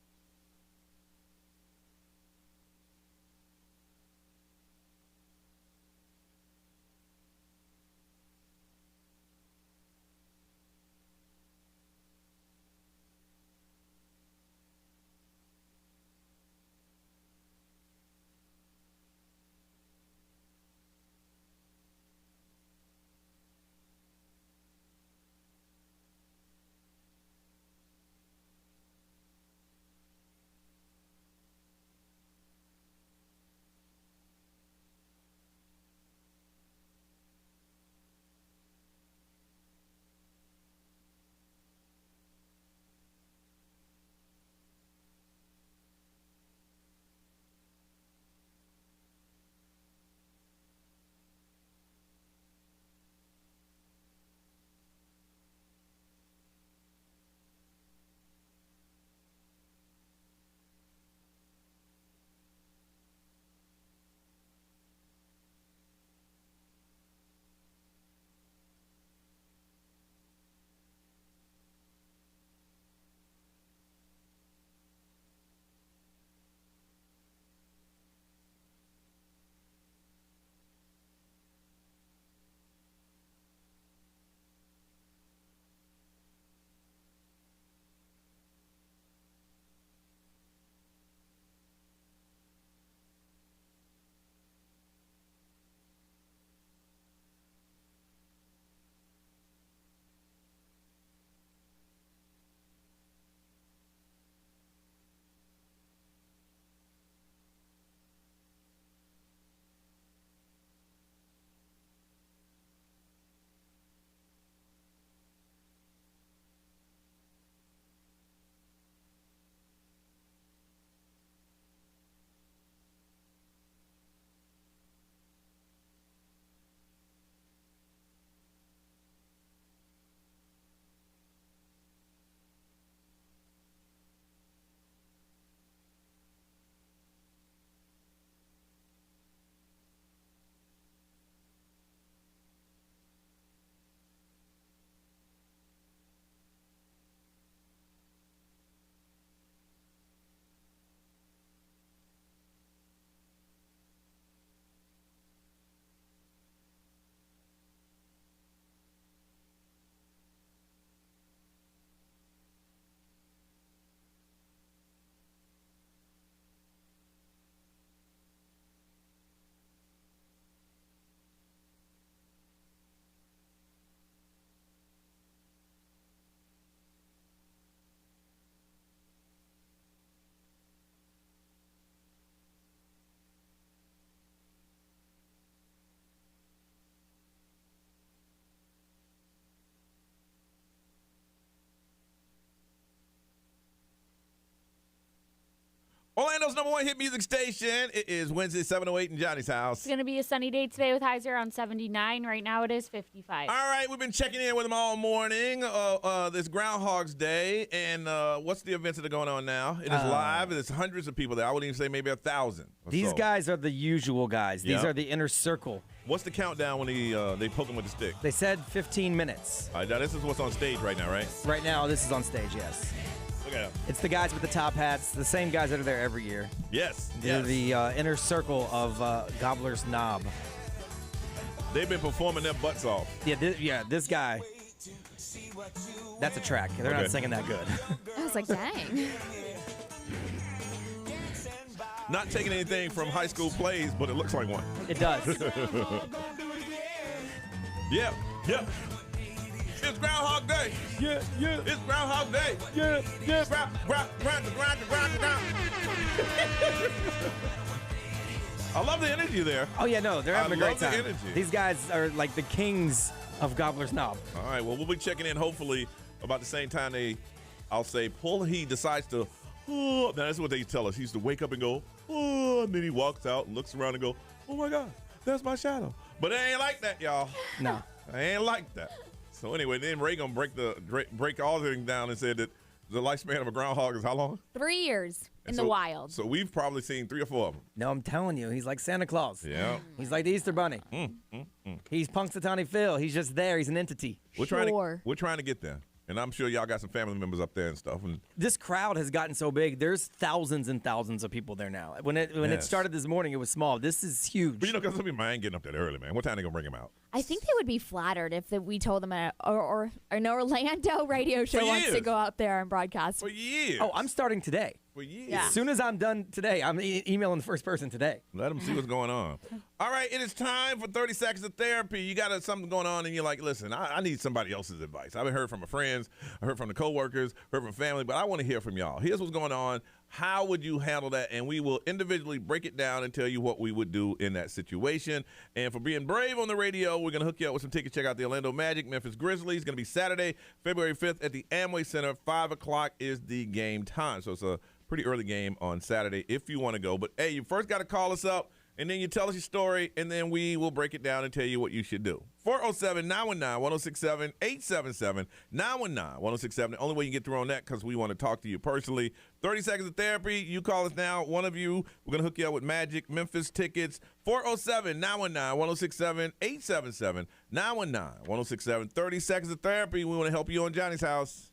Orlando's number one hit music station. It is Wednesday, 7:08 in Johnny's house. It's going to be a sunny day today with highs around 79. Right now it is 55. All right, we've been checking in with them all morning. This Groundhog's Day, and what's the events that are going on now? It is live. There's hundreds of people there. I wouldn't even say maybe 1,000. These guys are the usual guys. These Yeah. are the inner circle. What's the countdown when they poke them with the stick? They said 15 minutes. All right, now this is what's on stage right now, right? Right now, this is on stage, yes. Look at them. It's the guys with the top hats, the same guys that are there every year. Yes. They're the inner circle of Gobbler's Knob. They've been performing their butts off. Yeah, this guy. That's a track. They're not singing that good. I was like, dang. Not taking anything from high school plays, but it looks like one. It does. Yeah. It's Groundhog Day. Yeah. It's Groundhog Day. Yeah. I love the energy there. Oh, yeah, no, they're having a great love time. the energy. These guys are like the kings of Gobbler's Knob. All right, well, we'll be checking in hopefully about the same time he decides to, now that's what they tell us. He used to wake up and go, oh, and then he walks out and looks around and go, oh my God, that's my shadow. But it ain't like that, y'all. No. It ain't like that. So anyway, then Ray gonna break all the things down and said that the lifespan of a groundhog is how long? 3 years in the wild. So we've probably seen 3 or 4 of them. No, I'm telling you, he's like Santa Claus. Yeah. He's like the Easter Bunny. He's Punxsutawney Phil. He's just there. He's an entity. We're trying to get there. And I'm sure y'all got some family members up there and stuff. And this crowd has gotten so big. There's thousands and thousands of people there now. When it started this morning, it was small. This is huge. But because some people ain't getting up that early, man. What time they gonna bring him out? I think they would be flattered if we told them an Orlando radio show wants to go out there and broadcast. For years. Oh, I'm starting today. For years. Yeah. As soon as I'm done today, I'm emailing the first person today. Let them see what's going on. All right, it is time for 30 seconds of therapy. You got something going on and you're like, listen, I need somebody else's advice. I've heard from my friends, I heard from the coworkers, heard from family, but I want to hear from y'all. Here's what's going on. How would you handle that? And we will individually break it down and tell you what we would do in that situation. And for being brave on the radio, we're going to hook you up with some tickets. Check out the Orlando Magic, Memphis Grizzlies. It's going to be Saturday, February 5th at the Amway Center. 5 o'clock is the game time. So it's a pretty early game on Saturday if you want to go. But, hey, you first got to call us up, and then you tell us your story, and then we will break it down and tell you what you should do. 407-919-1067, 877-919-1067. The only way you can get through on that because we want to talk to you personally. 30 seconds of therapy. You call us now. One of you, we're going to hook you up with Magic Memphis tickets. 407-919-1067, 877-919-1067. 30 seconds of therapy. We want to help you on Johnny's house.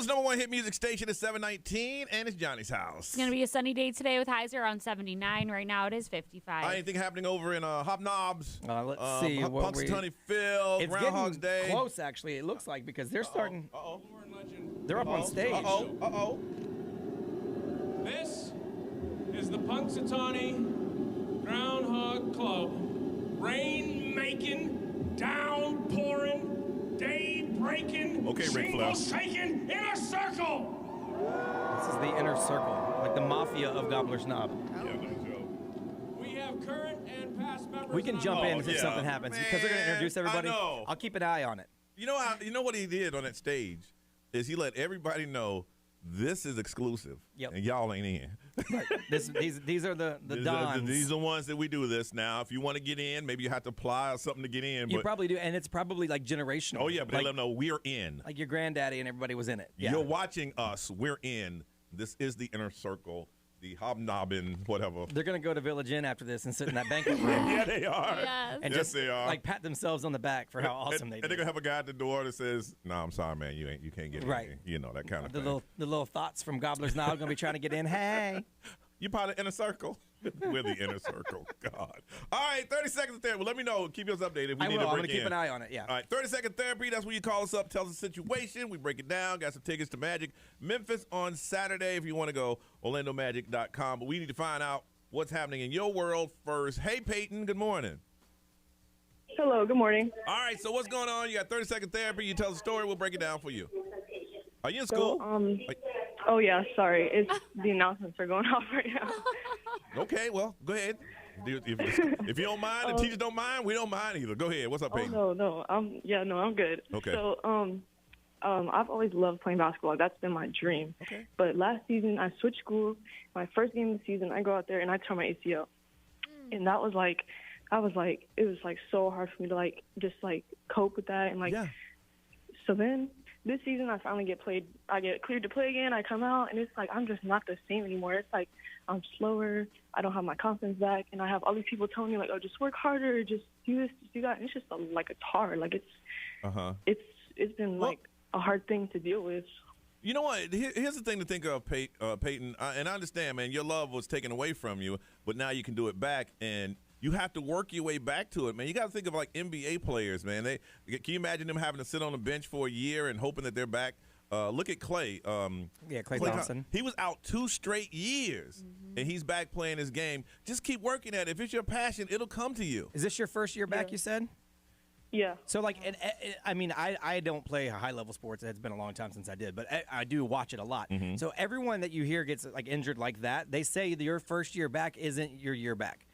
Orlando's #1 hit music station is 719, and it's Johnny's house. It's going to be a sunny day today with highs around 79. Right now it is 55. Anything happening over in Hobnobs? Let's see. Punxsutawney Phil, It's Groundhog's getting Day. close, actually. It looks like because they're starting. They're up on stage. This is the Punxsutawney Groundhog Club. Rain-making, downpouring, day-breaking, Okay, Ric Flair. shaking inner circle. This is the inner circle, like the mafia of Gobbler's Knob. We have current and past members. We can jump in if something happens because they're going to introduce everybody. I know. I'll keep an eye on it. You know what he did on that stage is he let everybody know this is exclusive. Yep. And y'all ain't in. Right. These are the dons. These are the ones that we do this now. If you want to get in, maybe you have to apply or something to get in. You probably do, and it's probably like generational. Oh, yeah, but they let them know we're in. Like your granddaddy and everybody was in it. Yeah. You're watching us. We're in. This is the inner circle, the hobnobbing, whatever. They're going to go to Village Inn after this and sit in that banquet room. Yeah, they are. Yes. And Yes, just they are. like pat themselves on the back for how awesome they And did. they're going to have a guy at the door that says, no, I'm sorry, man. You can't get Right. in. You know, that kind of The thing. little thoughts from Gobbler's Knob going to be trying to get in. Hey. You're part of the inner circle. We're the inner circle. God. All right, 30 seconds of therapy. Well, let me know. Keep us updated if we I need will. to I'm break going to keep in. an eye on it, yeah. All right, 30-second therapy. That's when you call us up, tell us the situation. We break it down. Got some tickets to Magic Memphis on Saturday if you want to go, OrlandoMagic.com. But we need to find out what's happening in your world first. Hey, Peyton, good morning. Hello, good morning. All right, so what's going on? You got 30-second therapy. You tell us a story. We'll break it down for you. Are you in school? Oh yeah, sorry. It's the announcements are going off right now. Okay, well, go ahead. If you don't mind, the teachers don't mind, we don't mind either. Go ahead. What's up, Peyton? No. I'm good. Okay. So, I've always loved playing basketball. That's been my dream. Okay. But last season, I switched schools. My first game of the season, I go out there and I tore my ACL. And that was like, it was like so hard for me to just cope with that. And so then this season I finally get cleared to play again. I come out and it's like, I'm just not the same anymore. It's like, I'm slower. I don't have my confidence back. And I have all these people telling me oh, just work harder, just do this, just do that. And it's just it's hard. It's been a hard thing to deal with. You know what? Here's the thing to think of, Peyton. And I understand, man, your love was taken away from you, but now you can do it back. And you have to work your way back to it, man. You got to think of NBA players, man. Can you imagine them having to sit on the bench for a year and hoping that they're back? Look at Clay. Clay Thompson. He was out 2 straight years, and he's back playing his game. Just keep working at it. If it's your passion, it'll come to you. Is this your first year back, you said? Yeah. So, I don't play high-level sports. It's been a long time since I did, but I do watch it a lot. Mm-hmm. So everyone that you hear gets, injured like that, they say that your first year back isn't your year back.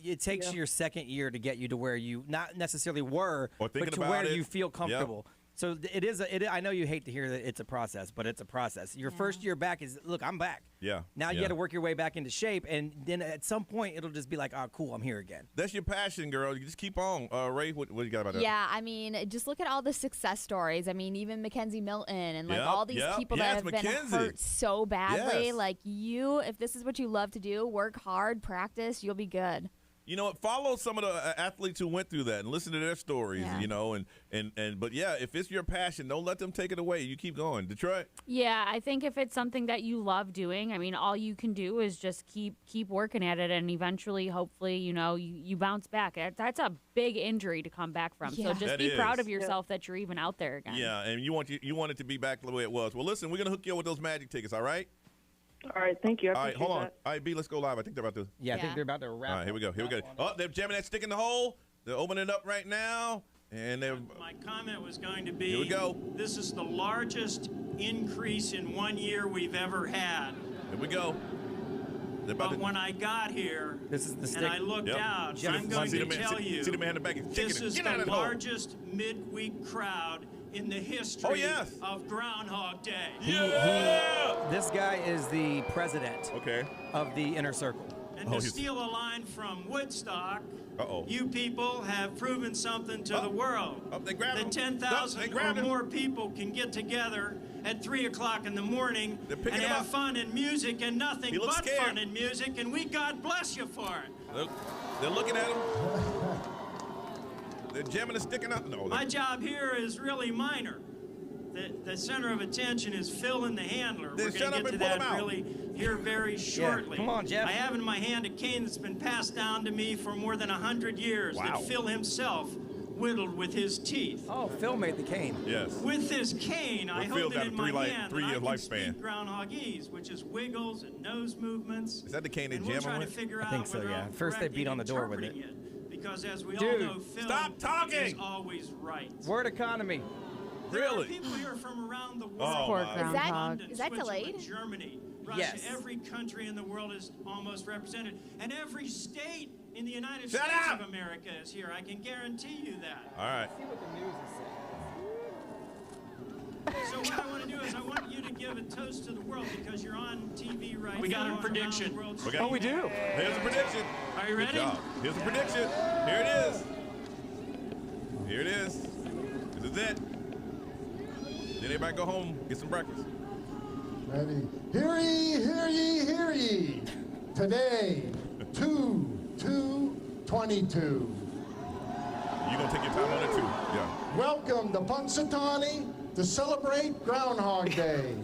It takes your second year to get you to where you not necessarily were, but to where you feel comfortable. Yep. So it is. I know you hate to hear that it's a process, but it's a process. Your first year back is, look, I'm back. Yeah. Now you got to work your way back into shape, and then at some point it'll just be like, oh, cool, I'm here again. That's your passion, girl. You just keep on. Ray, what you got about that? Yeah, I mean, just look at all the success stories. I mean, even Mackenzie Milton and all these people that have been hurt so badly. Yes. If this is what you love to do, work hard, practice, you'll be good. You know, follow some of the athletes who went through that and listen to their stories, but yeah, if it's your passion, don't let them take it away. You keep going. Detroit? Yeah, I think if it's something that you love doing, I mean, all you can do is just keep working at it, and eventually, hopefully, you bounce back. That's a big injury to come back from. So just be proud of yourself that you're even out there again. Yeah, and you want it to be back the way it was. Well, listen, we're going to hook you up with those Magic tickets, all right? All right, thank you. All right, hold on. All right, B, let's go live. I think they're about to. Yeah, I think they're about to wrap. All right, here we go. Oh, they're jamming that stick in the hole. They're opening it up right now. And my comment was going to be, here we go. This is the largest increase in 1 year we've ever had. Here we go. But when I got here, this is the stick. And I looked out, I'm going to tell you, see the man in the back. This is the largest midweek crowd in the history of Groundhog Day. This guy is the president of the Inner Circle. And to steal a line from Woodstock, you people have proven something to the world. That 10,000 or more people can get together at 3 o'clock in the morning and have fun and music and nothing but fun and music, and we God bless you for it. They're looking at him. They're jamming and sticking up. No, my job here is really minor. The center of attention is Phil and the Handler. Then We're shut going up to get and to pull that him out. really here very shortly. Come on, Jeff. I have in my hand a cane that's been passed down to me for more than 100 years Wow. that Phil himself whittled with his teeth. Oh, Phil made the cane. Yes. With this cane, I Well, Phil hold got it a in my hand, and I three-year can lifespan. speak Groundhogese, which is wiggles and nose movements. Is that the cane they And we're jam trying him to with? figure I out think so, whether yeah. I'm First they correct beat in on the door with it. interpreting Because as we Dude, all know, Phil stop talking! is always right. Word economy. There are Really? people here from around the world. Oh, Poor my. Groundhog. London, Is that Switzerland, delayed? Germany, Russia, Yes. every country in the world is almost represented, and every state in the United Shut States up! of America is here. I can guarantee you that. All right. See what the news is saying. So what I want to do is I want you to give a toast to the world because you're on TV right We got now. a prediction. Oh, we do? Here's a prediction. Are you Good ready? job. Here's a prediction. Here it is. Here it is. This is it. Then everybody go home, get some breakfast. Ready? Hear ye, hear ye, hear ye. Today, 2/2/22. You gonna take your time on it too? Yeah. Welcome to Punxsutawney to celebrate Groundhog Day.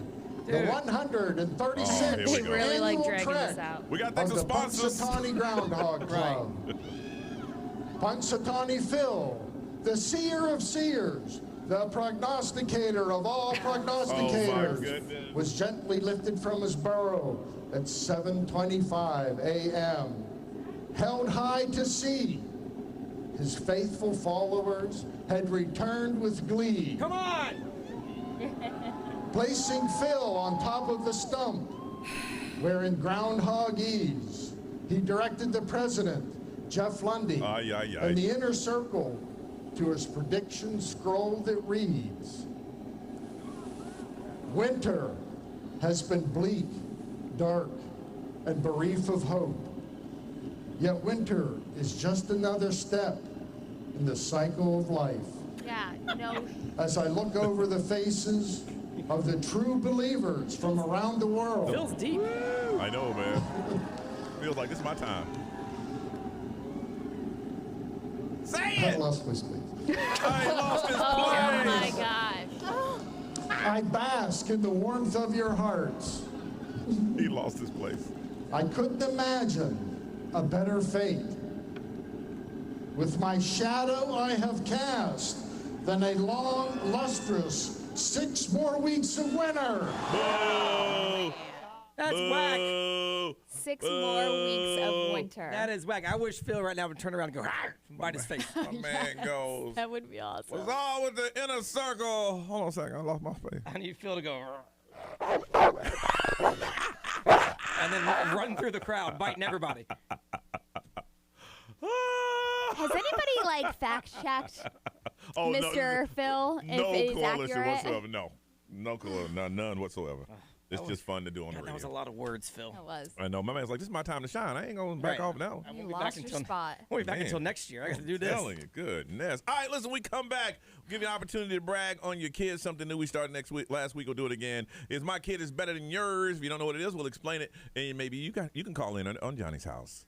The 136th Oh, here we They go. really like annual dragging trek this out. We got to thank of the the sponsors. Punxsutawney Groundhog Club. Punxsutawney Phil, the seer of seers, the prognosticator of all prognosticators, goodness. was gently lifted from his burrow at 7:25 a.m. Held high to sea, his faithful followers had returned with glee. Come on! Placing Phil on top of the stump, where in Groundhogese, he directed the president, Jeff Lundy, Ay, ay, ay. and the inner circle to his prediction scroll that reads, winter has been bleak, dark, and bereft of hope. Yet winter is just another step in the cycle of life. Yeah, no. As I look over the faces of the true believers from around the world, Phil's deep. I know, man. Feels like this is my time. Say I it! lost my space. I lost his Oh place. my gosh. I bask in the warmth of your hearts. He lost his place. I couldn't imagine a better fate. With my shadow I have cast than a long, lustrous 6 more weeks of winter. Boo! That's whack. Boo! 6 more weeks of winter. That is whack. I wish Phil right now would turn around and go, "Arr," and bite his face. My man goes. That would be awesome. Was all with the inner circle. Hold on a second. I lost my face. I need Phil to go, "Arr." and then run through the crowd, biting everybody. Has anybody like fact checked Oh, Mr. Phil No if it is coalition accurate? whatsoever. No. No coalition. None whatsoever. It's just fun to do on the God, that was a radio. lot of words, Phil. It was. I know. My man's like, this is my time to shine. I ain't going to back Right. off now. I You won't be lost back your until spot. won't be back Man. until next year. I got to do I'm this. telling you, goodness. All right, listen, we come back. We'll give you an opportunity to brag on your kids. Something new we started next week. Last week, we'll do it again. Is my kid is better than yours? If you don't know what it is, we'll explain it. And maybe you can call in on Johnny's house.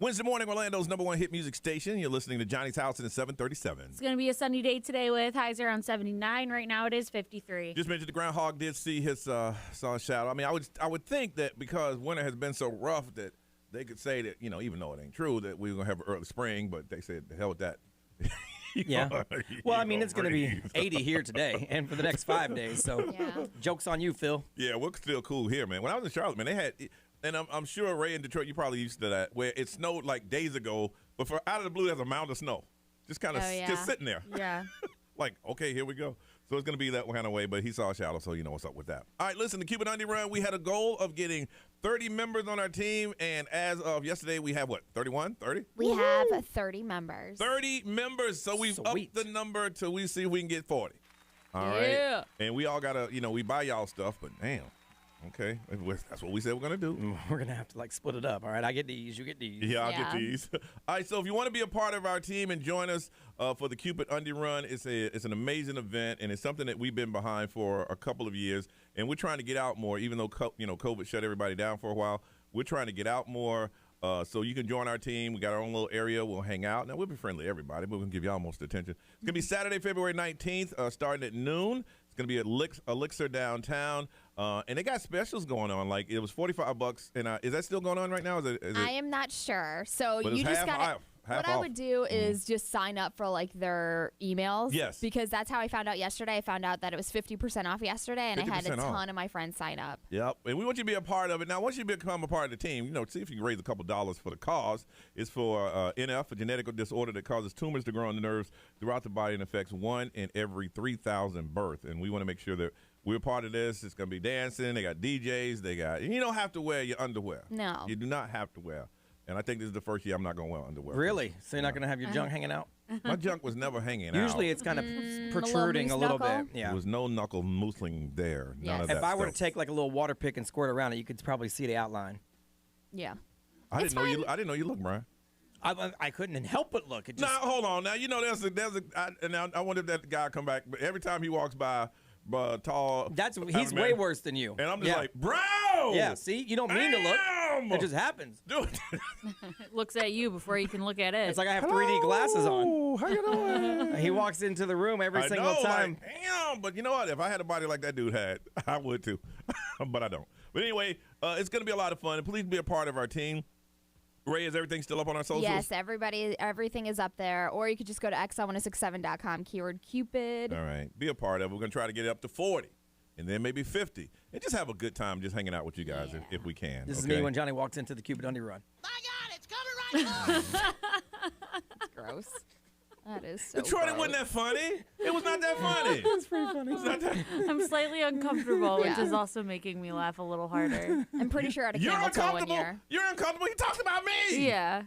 Wednesday morning, Orlando's #1 hit music station. You're listening to Johnny's House in 737. It's going to be a sunny day today with highs around 79. Right now it is 53. Just mentioned the Groundhog did see his sun shadow. I mean, I would think that because winter has been so rough that they could say that, even though it ain't true, that we're going to have an early spring, but they said, the hell with that. Yeah. Well, I mean, it's going to be 80 here today and for the next 5 days. So, joke's on you, Phil. Yeah, we're still cool here, man. When I was in Charlotte, man, they had, and I'm sure Ray in Detroit, you probably used to that, where it snowed like days ago, but for out of the blue, there's a mound of snow, just kind of just sitting there. Yeah. Like, okay, here we go. So it's going to be that kind of way, but he saw a shadow, so you know what's up with that. All right, listen, the Cupid Undie Run, we had a goal of getting 30 members on our team, and as of yesterday, we have what, 31, 30? We have 30 members. 30 members, so we've upped the number till we see if we can get 40. All Yeah. right? And we all got to, we buy y'all stuff, but damn. Okay, that's what we said we're going to do. We're going to have to, split it up. All right, I get these, you get these. Yeah, I'll get these. All right, so if you want to be a part of our team and join us for the Cupid Undie Run, it's an amazing event, and it's something that we've been behind for a couple of years, and we're trying to get out more, even though, COVID shut everybody down for a while. We're trying to get out more, so you can join our team. We got our own little area. We'll hang out. Now, we'll be friendly to everybody, but we'll give you all most attention. It's going to be Saturday, February 19th, starting at noon. It's going to be at Elixir downtown. And they got specials going on. Like, it was $45. And is that still going on right now? Is it? I am not sure. So But you it's just half got to. off. What I would do is just sign up for their emails. Yes. Because that's how I found out yesterday. I found out that it was 50% off yesterday, and I had a 50% off. ton of my friends sign up. Yep, and we want you to be a part of it. Now, once you become a part of the team, see if you can raise a couple dollars for the cause. It's for NF, a genetic disorder that causes tumors to grow on the nerves throughout the body and affects 1 in every 3,000 births. And we want to make sure that we're part of this. It's going to be dancing. They got DJs. You don't have to wear your underwear. No. You do not have to wear. And I think this is the first year I'm not going to wear underwear. Really? So you're not going to have your junk hanging out? My junk was never hanging out. Usually it's kind of protruding a little bit. Yeah. There was no knuckle moosling there. None of that If I were to stuff. take a little water pick and squirt around it, you could probably see the outline. Yeah. I didn't know you looked, Brian. I couldn't help but look. It just, Now, hold on. Now, I wonder if that guy come back, but every time he walks by, tall. He's way worse than you. And I'm just like, bro! Yeah, see? You don't mean to look. It just happens. Dude. Looks at you before you can look at it. It's like I have 3D glasses on. How you doing? He walks into the room every single time. Damn, but you know what? If I had a body like that dude had, I would too. But I don't. But anyway, it's going to be a lot of fun. And please be a part of our team. Ray, is everything still up on our socials? Yes, everything is up there. Or you could just go to xl1067.com, keyword Cupid. All right. Be a part of it. We're going to try to get it up to 40. And then maybe 50. And just have a good time just hanging out with you guys if we can. This is me when Johnny walks into the Cupid Undie Run. It's gross. That is so Detroit, gross. it wasn't that funny. It was not that funny. It was pretty funny. It's not that. I'm slightly uncomfortable, which is also making me laugh a little harder. I'm pretty sure I had a You're camel toe one uncomfortable. year. You're uncomfortable. You talked about me. Yeah.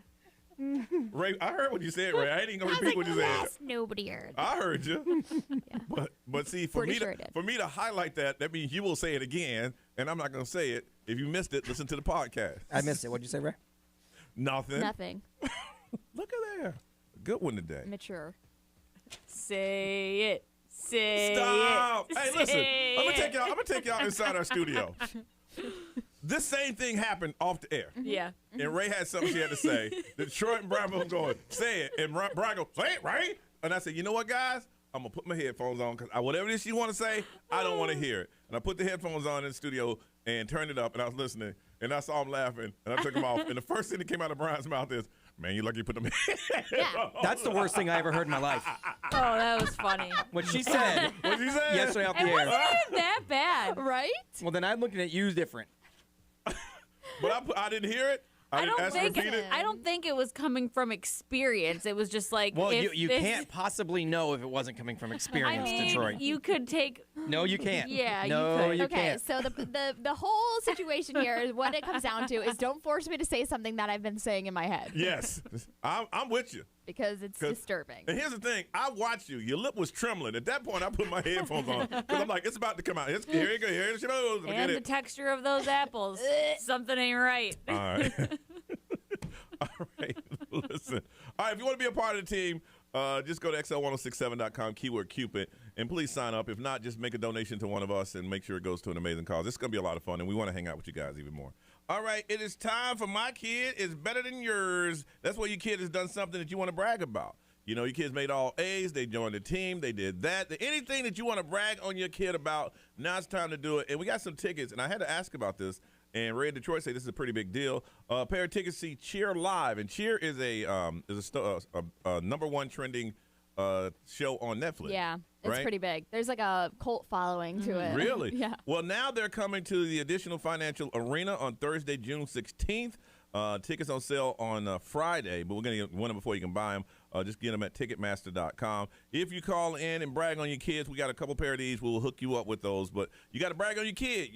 Ray, I heard what you said, Ray. I ain't even gonna repeat what you said. Yes, nobody heard. I heard you. But see, for Pretty me sure I for me to highlight that means you will say it again, and I'm not gonna say it. If you missed it, listen to the podcast. I missed it. What'd you say, Ray? Nothing. Nothing. Look at there. Good one today. Mature. Say it. Say Stop. it. Hey, listen. I'm gonna take y'all inside our studio. This same thing happened off the air. Yeah. And Ray had something she had to say. Detroit and Brian was going, say it. And Brian goes, say it, right? And I said, you know what, guys? I'm going to put my headphones on because whatever it is you want to say, I don't want to hear it. And I put the headphones on in the studio and turned it up, and I was listening. And I saw him laughing, and I took them off. And the first thing that came out of Brian's mouth is, man, you lucky you put them in. That's the worst thing I ever heard in my life. Oh, that was funny. What she said yesterday off the It air. wasn't even that bad. Right? Well, then I'm looking at you different. But I didn't hear it. I don't think it was coming from experience. It was just like, Well, if you this- can't possibly know if it wasn't coming from I experience, mean, Detroit. you could take. No, you can't. Yeah, no, you could. Okay, can't. so the whole situation here is what it comes down to is don't force me to say something that I've been saying in my head. Yes. I'm with you. Because it's disturbing. And here's the thing. I watched you. Your lip was trembling. At that point, I put my headphones on because I'm like, it's about to come out. Here you go. Here it goes. And the texture of those apples. Something ain't right. All right. All right. Listen. All right. If you want to be a part of the team, just go to xl1067.com, keyword Cupid, and please sign up. If not, just make a donation to one of us and make sure it goes to an amazing cause. This is going to be a lot of fun, and we want to hang out with you guys even more. All right, it is time for My Kid is Better Than Yours. That's where your kid has done something that you want to brag about. You know, your kids made all A's, they joined the team, they did that. Anything that you want to brag on your kid about, now it's time to do it. And we got some tickets, and I had to ask about this. And Ray in Detroit say this is a pretty big deal. A pair of tickets to see Cheer live, and Cheer is a number one trending show on Netflix. Yeah, it's right? pretty big. There's like a cult following to it. Really? Yeah. Well, now they're coming to the Additional Financial Arena on Thursday, June 16th. Tickets on sale on Friday, but we're going to win them before you can buy them. Just get them at Ticketmaster.com. If you call in and brag on your kids, we got a couple pair of these. We'll hook you up with those. But you got to brag on your kid.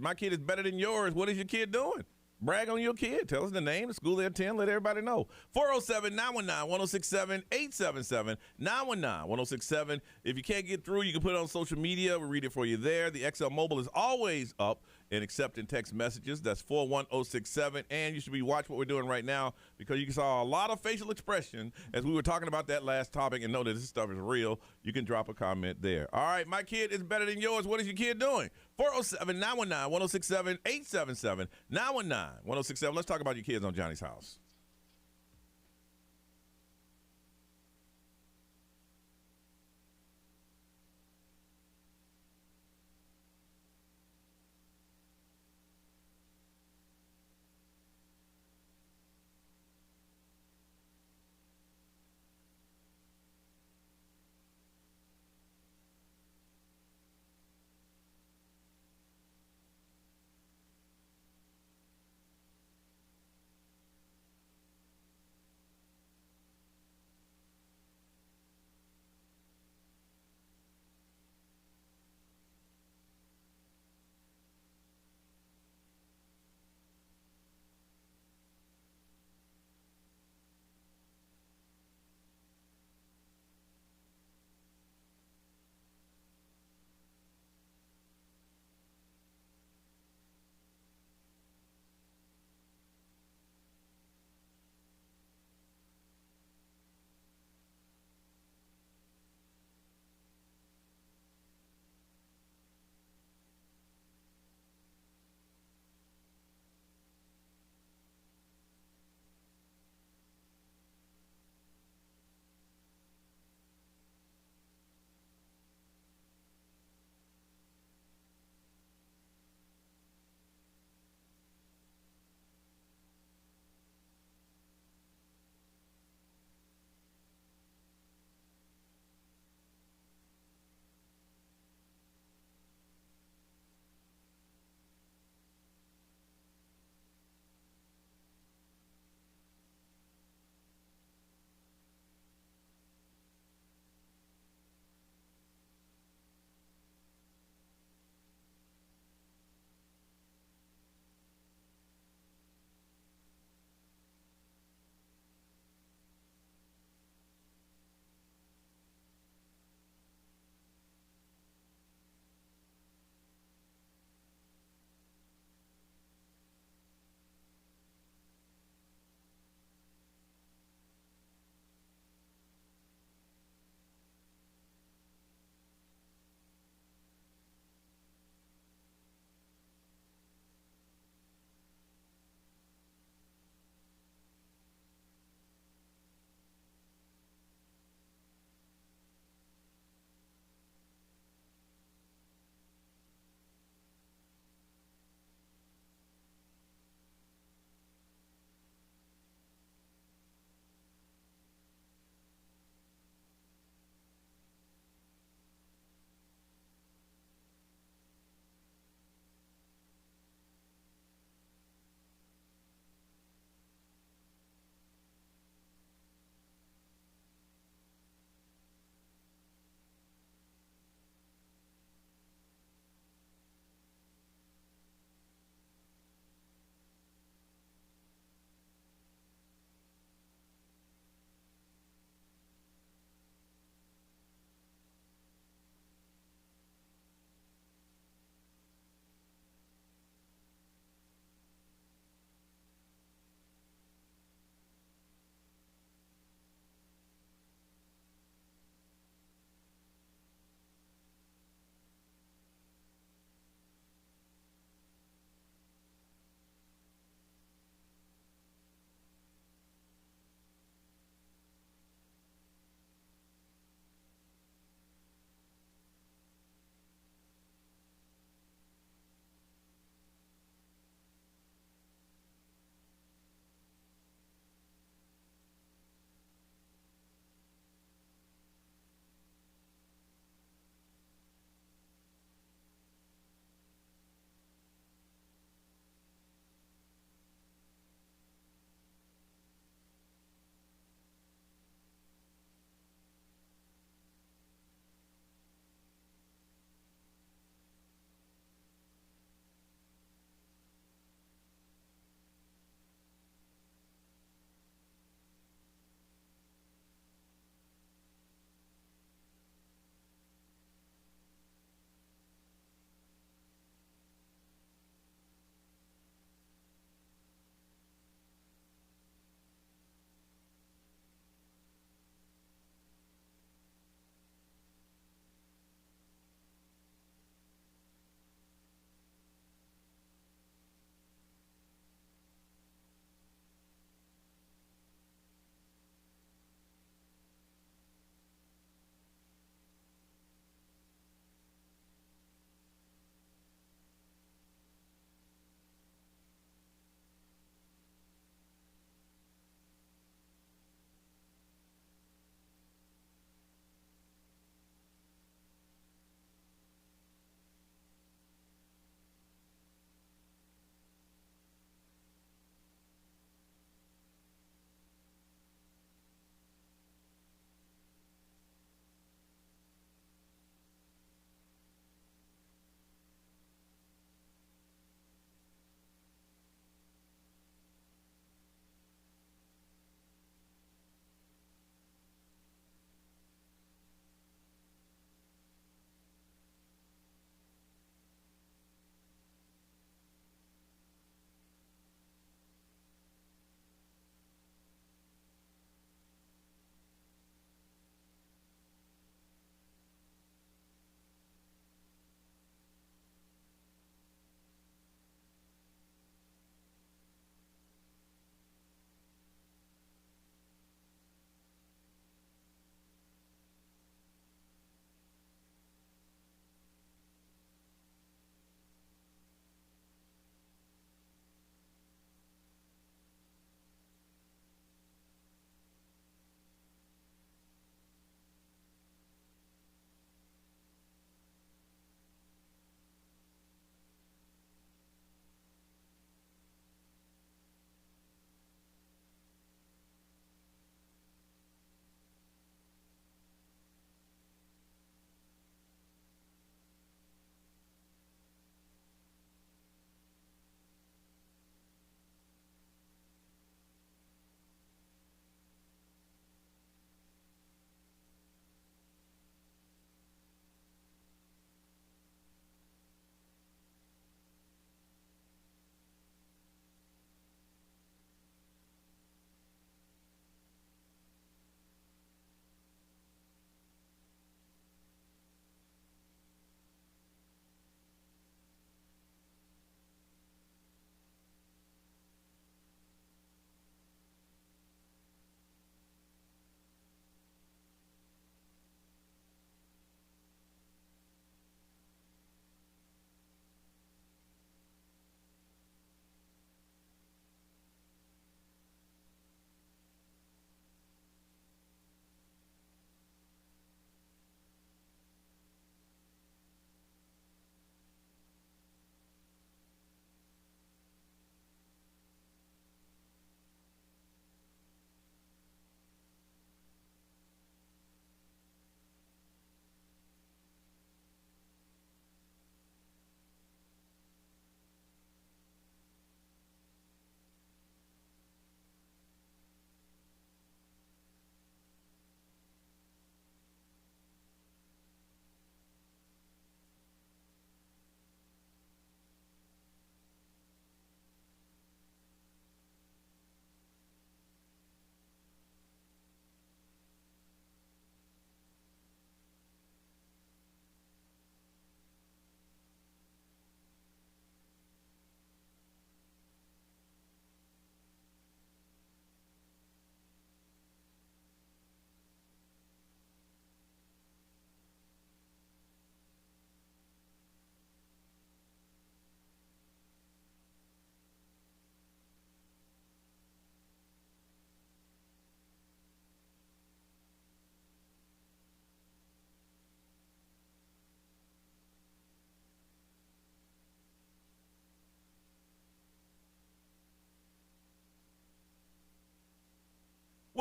My kid is better than yours. What is your kid doing? Brag on your kid. Tell us the name, the school they attend. Let everybody know. 407-919-1067, 877-919-1067. If you can't get through, you can put it on social media. We'll read it for you there. The XL Mobile is always up and accepting text messages. That's 41067. And you should be watching what we're doing right now because you saw a lot of facial expression as we were talking about that last topic and know that this stuff is real. You can drop a comment there. All right, my kid is better than yours. What is your kid doing? 407-919-1067, 877-919-1067. Let's talk about your kids on Johnny's House.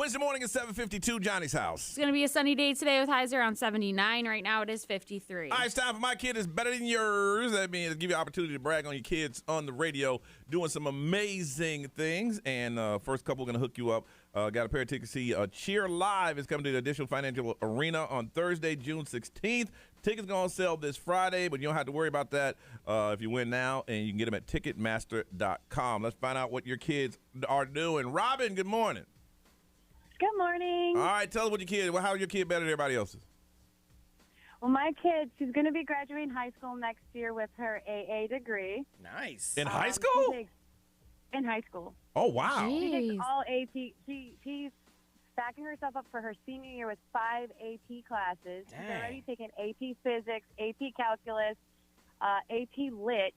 Wednesday morning at 7:52, Johnny's house. It's going to be a sunny day today with highs around 79. Right now it is 53. All right, it's time for My Kid is Better Than Yours. That means give you an opportunity to brag on your kids on the radio, doing some amazing things. And first couple going to hook you up. Got a pair of tickets to see Cheer Live is coming to the Additional Financial Arena on Thursday, June 16th. Tickets going to sell this Friday, but you don't have to worry about that if you win now, and you can get them at Ticketmaster.com. Let's find out what your kids are doing. Robin, good morning. Good morning. All right, tell us what your kid, how's your kid better than everybody else's? Well, my kid, she's going to be graduating high school next year with her AA degree. Nice. In high school? In high school. Oh, wow. She takes all AP. She's stacking herself up for her senior year with 5 AP classes. She's already taken AP Physics, AP Calculus, AP Lit.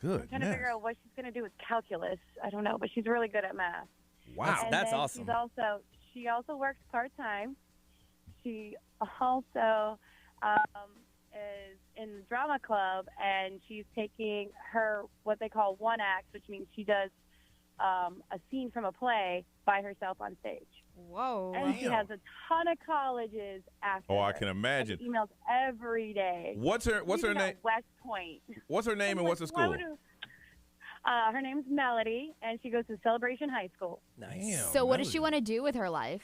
Good. I'm trying to figure out what she's going to do with calculus. I don't know, but she's really good at math. Wow. And That's then awesome. She also works part-time. She also is in the drama club, and she's taking her what they call one act, which means she does a scene from a play by herself on stage. Whoa. And she has a ton of colleges after. Oh, I her. can imagine. She emails every day. What's her name? West Point. What's her name and what's the school? Her name's Melody, and she goes to Celebration High School. Nice. So what does she want to do with her life?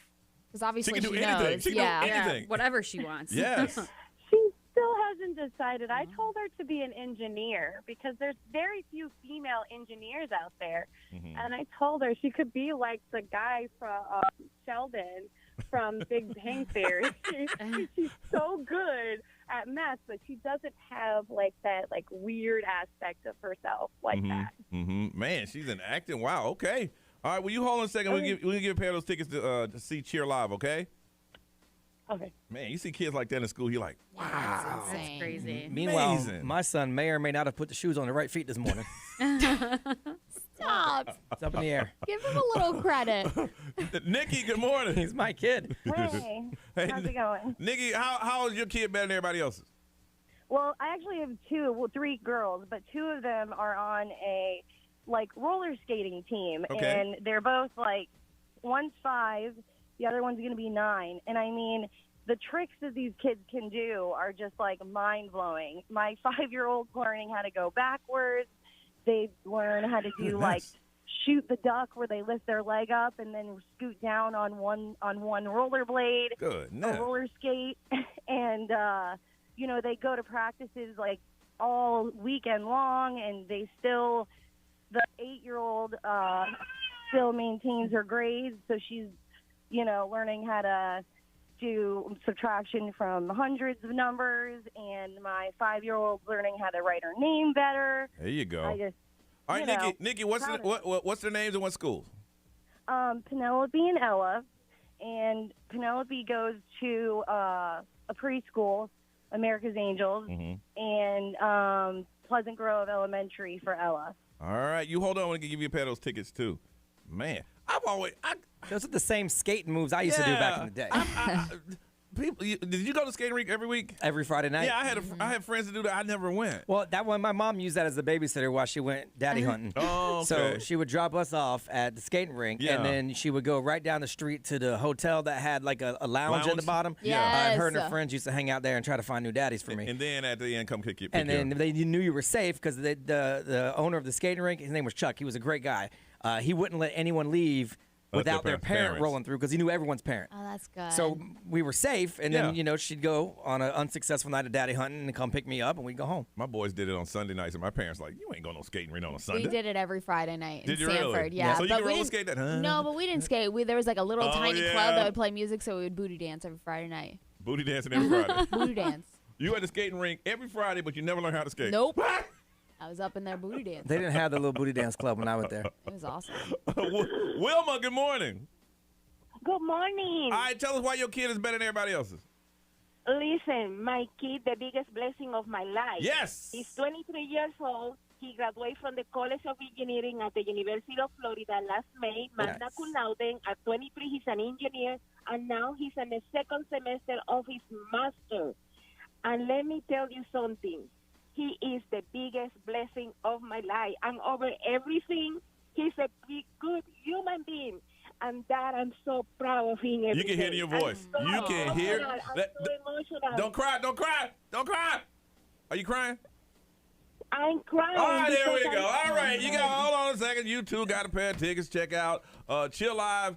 Because obviously She can do knows. anything. She can do Yeah, anything. whatever she wants. Yes. She still hasn't decided. I told her to be an engineer because there's very few female engineers out there. Mm-hmm. And I told her she could be like the guy from Sheldon from Big Bang Theory. She's so good at math, but she doesn't have like that like weird aspect of herself like that. Mm-hmm. Man, she's in acting. Wow. Okay. All right. Will you hold on a second? We'll give a pair of those tickets to see Cheer Live. Okay. Okay. Man, you see kids like that in school, you're like, wow. That's crazy. Meanwhile, Amazing. my son may or may not have put the shoes on the right feet this morning. Stop. It's up in the air. Give him a little credit. Nikki, good morning. He's my kid. Hey, how's it going? Nikki, how is your kid better than everybody else's? Well, I actually have three girls, but two of them are on a roller skating team, Okay. and they're both one's 5, the other one's going to be 9, and I mean the tricks that these kids can do are just mind blowing. My 5-year-old's learning how to go backwards. They learn how to do shoot the duck, where they lift their leg up and then scoot down on one rollerblade. Good. A roller skate, and they go to practices all weekend long, and the 8-year-old still maintains her grades, so she's learning how to do subtraction from hundreds of numbers, and my 5-year-old's learning how to write her name better. There you go. I just, all right, Nikki, what's their names and what schools? Penelope and Ella, and Penelope goes to a preschool, America's Angels, and Pleasant Grove Elementary for Ella. All right, you hold on. I'm going to give you a pair of those tickets, too. Man, those are the same skating moves I used to do back in the day. Did you go to skating rink every week? Every Friday night. Yeah, I had friends that do that. I never went. Well, that one, my mom used that as a babysitter while she went daddy hunting. Oh, okay. So she would drop us off at the skating rink, and then she would go right down the street to the hotel that had a lounge at the bottom. Yes. And her and her friends used to hang out there and try to find new daddies for me. And then at the end, come pick you. And then they knew you were safe because the owner of the skating rink, his name was Chuck. He was a great guy. He wouldn't let anyone leave without their parent rolling through because he knew everyone's parent. Oh, that's good. So we were safe, and then she'd go on an unsuccessful night of daddy hunting and come pick me up, and we'd go home. My boys did it on Sunday nights, and my parents like, you ain't going no skating rink on a Sunday. We did it every Friday night in Did you Sanford. really? Yeah. So you but can we roller didn't- skate that? No, but we didn't skate. There was a little tiny club that would play music, so we would booty dance every Friday night. Booty dancing every Friday. Booty dance. You at the skating rink every Friday, but you never learned how to skate. Nope. I was up in there booty dancing. They didn't have the little booty dance club when I went there. It was awesome. Wilma, good morning. Good morning. All right, tell us why your kid is better than everybody else's. Listen, my kid, the biggest blessing of my life. Yes. He's 23 years old. He graduated from the College of Engineering at the University of Florida last May, magna cum laude. At 23, he's an engineer, and now he's in the second semester of his master. And let me tell you something. He is the biggest blessing of my life. And over everything, he's a big, good human being. And Dad, I'm so proud of him. You can hear it in your voice. You can hear. I'm so emotional. Don't cry. Don't cry. Don't cry. Are you crying? I'm crying. All right, there we because go. All right, you got. Hold on a second. You two got a pair of tickets. Check out Chill Live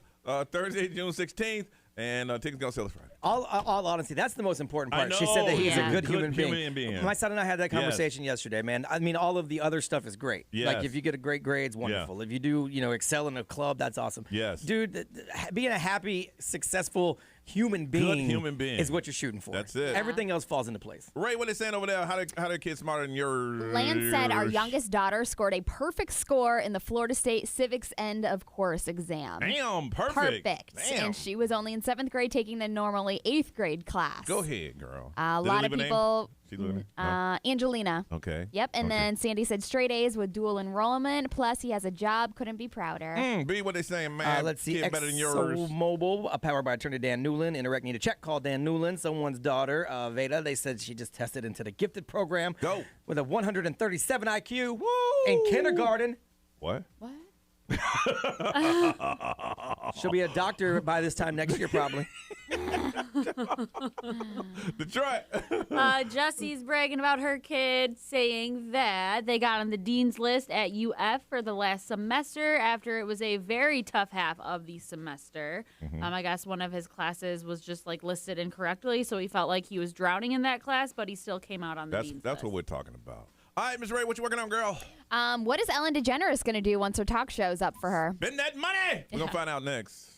Thursday, June 16th, and tickets gonna sell this Friday. All honesty, that's the most important part. I She said that he's know. a good Good human being. My son and I had that conversation yesterday, man. I mean, all of the other stuff is great. Yes. Like if you get a great grades, wonderful. If you do, excel in a club, that's awesome. Yes. Dude, being a happy, successful human being, is what you're shooting for. That's it. Everything else falls into place. Ray, what they saying over there? How their kids smarter than yours? Lance said our youngest daughter scored a perfect score in the Florida State Civics end of course exam. Damn, perfect. Damn. And she was only in 7th grade taking the normally 8th grade class. Go ahead, girl. A Did they lot of leave a name? people. She leave a name? No. Angelina. Okay. Yep. And then Sandy said straight A's with dual enrollment. Plus, he has a job. Couldn't be prouder. B, what they saying, man? Let's see. Kid better than yours. Mobile, powered by attorney Dan Newland. Interact need a check. Call Dan Newland. Someone's daughter, Veda. They said she just tested into the gifted program. Go. With a 137 IQ. Woo! In kindergarten. What? What? She'll be a doctor by this time next year, probably. Detroit. Jesse's bragging about her kid, saying that they got on the dean's list at UF for the last semester after it was a very tough half of the semester. I guess one of his classes was just like listed incorrectly, so he felt like he was drowning in that class, but he still came out on the dean's list. That's what we're talking about. All right, Ms. Ray, what you working on, girl? What is Ellen DeGeneres going to do once her talk show's up for her? Spend that money. We're going to find out next.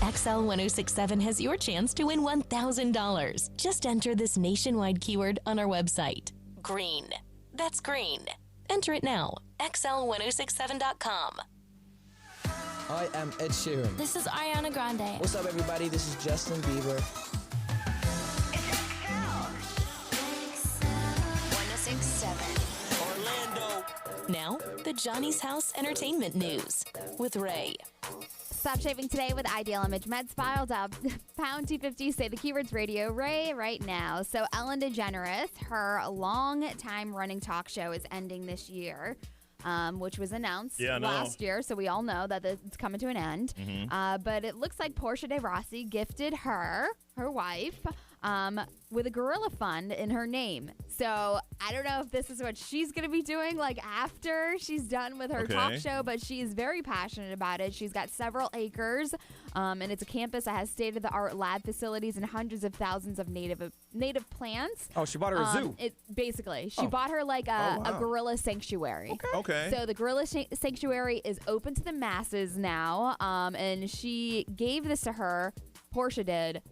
XL 1067 has your chance to win $1,000. Just enter this nationwide keyword on our website. Green. That's green. Enter it now. XL1067.com. I am Ed Sheeran. This is Ariana Grande. What's up, everybody? This is Justin Bieber. 1067. Orlando. Now, the Johnny's House Entertainment News with Ray. Stop shaving today with Ideal Image Med Spa. Up pound 250. Say the keywords Radio Ray right now. So Ellen DeGeneres, her long-time running talk show is ending this year, which was announced last year. So we all know that it's coming to an end. But it looks like Portia de Rossi gifted her her wife, with a gorilla fund in her name. So I don't know if this is what she's going to be doing like after she's done with her talk show, but she's very passionate about it. She's got several acres, and it's a campus that has state-of-the-art lab facilities and hundreds of thousands of native plants. Oh, she bought her a zoo. She bought her like a gorilla sanctuary. Okay. So the gorilla sanctuary is open to the masses now, and she gave this to her. Portia did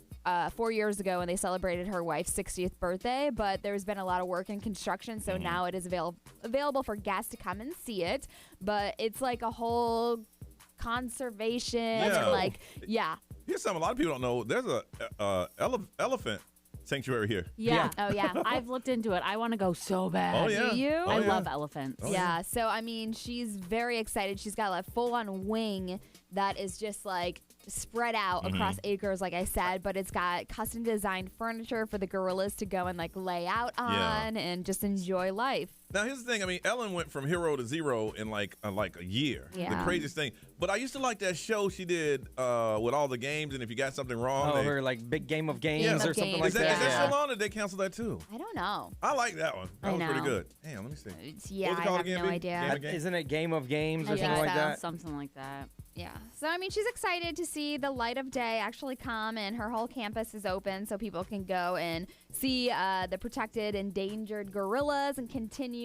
4 years ago when they celebrated her wife's 60th birthday, but there's been a lot of work and construction, so now it is available for guests to come and see it. But it's like a whole conservation and like, Here's something a lot of people don't know. There's a elephant sanctuary here. Yeah. Oh, yeah. I've looked into it. I want to go so bad. Oh, yeah. Do you? I love elephants. Oh, yeah. So, I mean, she's very excited. She's got a full-on wing that is just like spread out across acres, like I said, but it's got custom designed furniture for the gorillas to go and like lay out on and just enjoy life. Now, here's the thing. I mean, Ellen went from hero to zero in like a year. Yeah. The craziest thing. But I used to like that show she did with all the games, and if you got something wrong. Her like big game of games or something like that. Is that still on, or did they cancel that too? I don't know. I like that one. That was pretty know. good. Damn, let me see. Yeah, What was it I called have again, no B? idea. Game of Games? Isn't it Game of Games or I something think like so. that? Something like that. Yeah. So, I mean, she's excited to see the light of day actually come, and her whole campus is open so people can go and see the protected endangered gorillas and continue,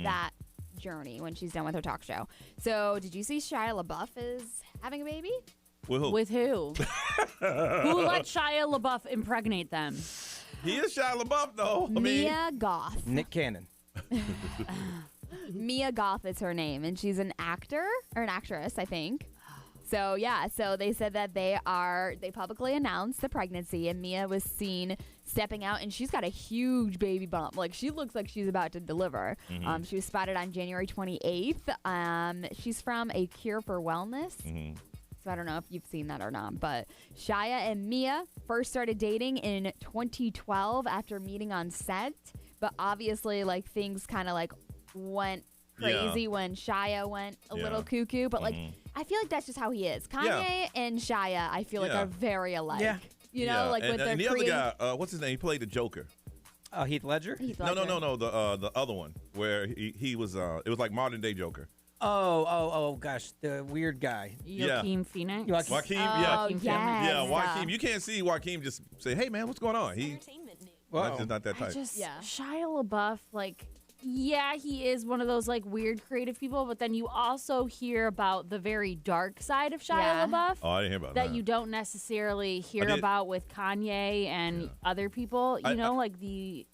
that journey when she's done with her talk show. So, did you see Shia LaBeouf is having a baby? With who? With who? Who let Shia LaBeouf impregnate them? He is Shia LaBeouf, though. Mia Goth. Nick Cannon. Mia Goth is her name, and she's an actor or an actress, I think. So, yeah, so they said that they publicly announced the pregnancy, and Mia was seen stepping out, and she's got a huge baby bump. Like, she looks like she's about to deliver. She was spotted on January 28th. She's from A Cure for Wellness. So I don't know if you've seen that or not, but Shia and Mia first started dating in 2012 after meeting on set, but obviously, like, things kind of, like, went crazy when Shia went a little cuckoo, but like I feel like that's just how he is. Kanye and Shia, I feel like are very alike. Yeah. You know, like with their and the other guy, what's his name? He played the Joker. Heath Ledger? No. The other one where he was. It was like modern day Joker. Oh, gosh, the weird guy. Joaquin Phoenix. Joaquin, Joaquin. You can't see Joaquin just say, "Hey, man, what's going on?" That's just not that type. Shia LaBeouf, like. Yeah, he is one of those like weird creative people, but then you also hear about the very dark side of Shia LaBeouf. Oh, I didn't hear about that. That you don't necessarily hear about with Kanye and other people. You know, like the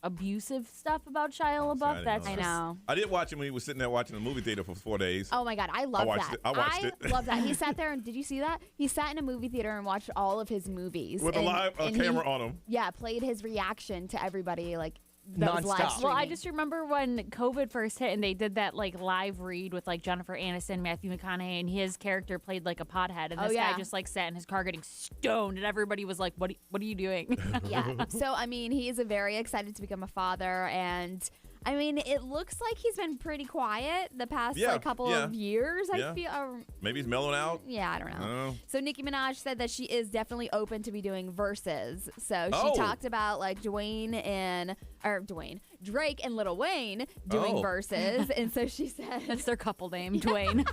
abusive stuff about Shia LaBeouf. I know. I did watch him when he was sitting there watching the movie theater for 4 days. Oh my God, I love that. I watched it. love that. He sat there and did you see that? He sat in a movie theater and watched all of his movies with a live camera on him. Yeah, played his reaction to everybody like. That was live streaming. Well, I just remember when COVID first hit and they did that like live read with like Jennifer Aniston, Matthew McConaughey, and his character played like a pothead, and this guy just like sat in his car getting stoned, and everybody was like, "What are you doing?" Yeah. So I mean, he is very excited to become a father, and I mean, it looks like he's been pretty quiet the past couple of years. I feel maybe he's mellowing out. Yeah, I don't know. So Nicki Minaj said that she is definitely open to be doing verses. So she talked about like Drake and Lil Wayne doing verses, and so she said that's their couple name, Dwayne.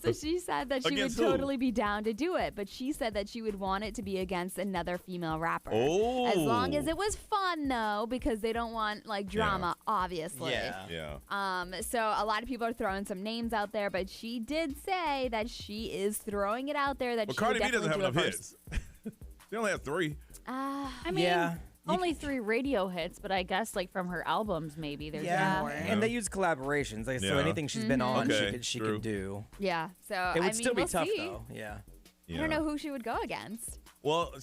So she said that she would totally be down to do it, but she said that she would want it to be against another female rapper. As long as it was fun, though, because they don't want like drama, obviously. Yeah. So a lot of people are throwing some names out there, but she did say that she is throwing it out there that she Cardi would B doesn't have definitely enough hits. She only has 3. I mean, only 3 radio hits, but I guess like from her albums, maybe there's more. And they use collaborations, like, so anything she's been on, she could do. Yeah, so it would still be we'll tough see. though. Yeah. I don't know who she would go against. Well,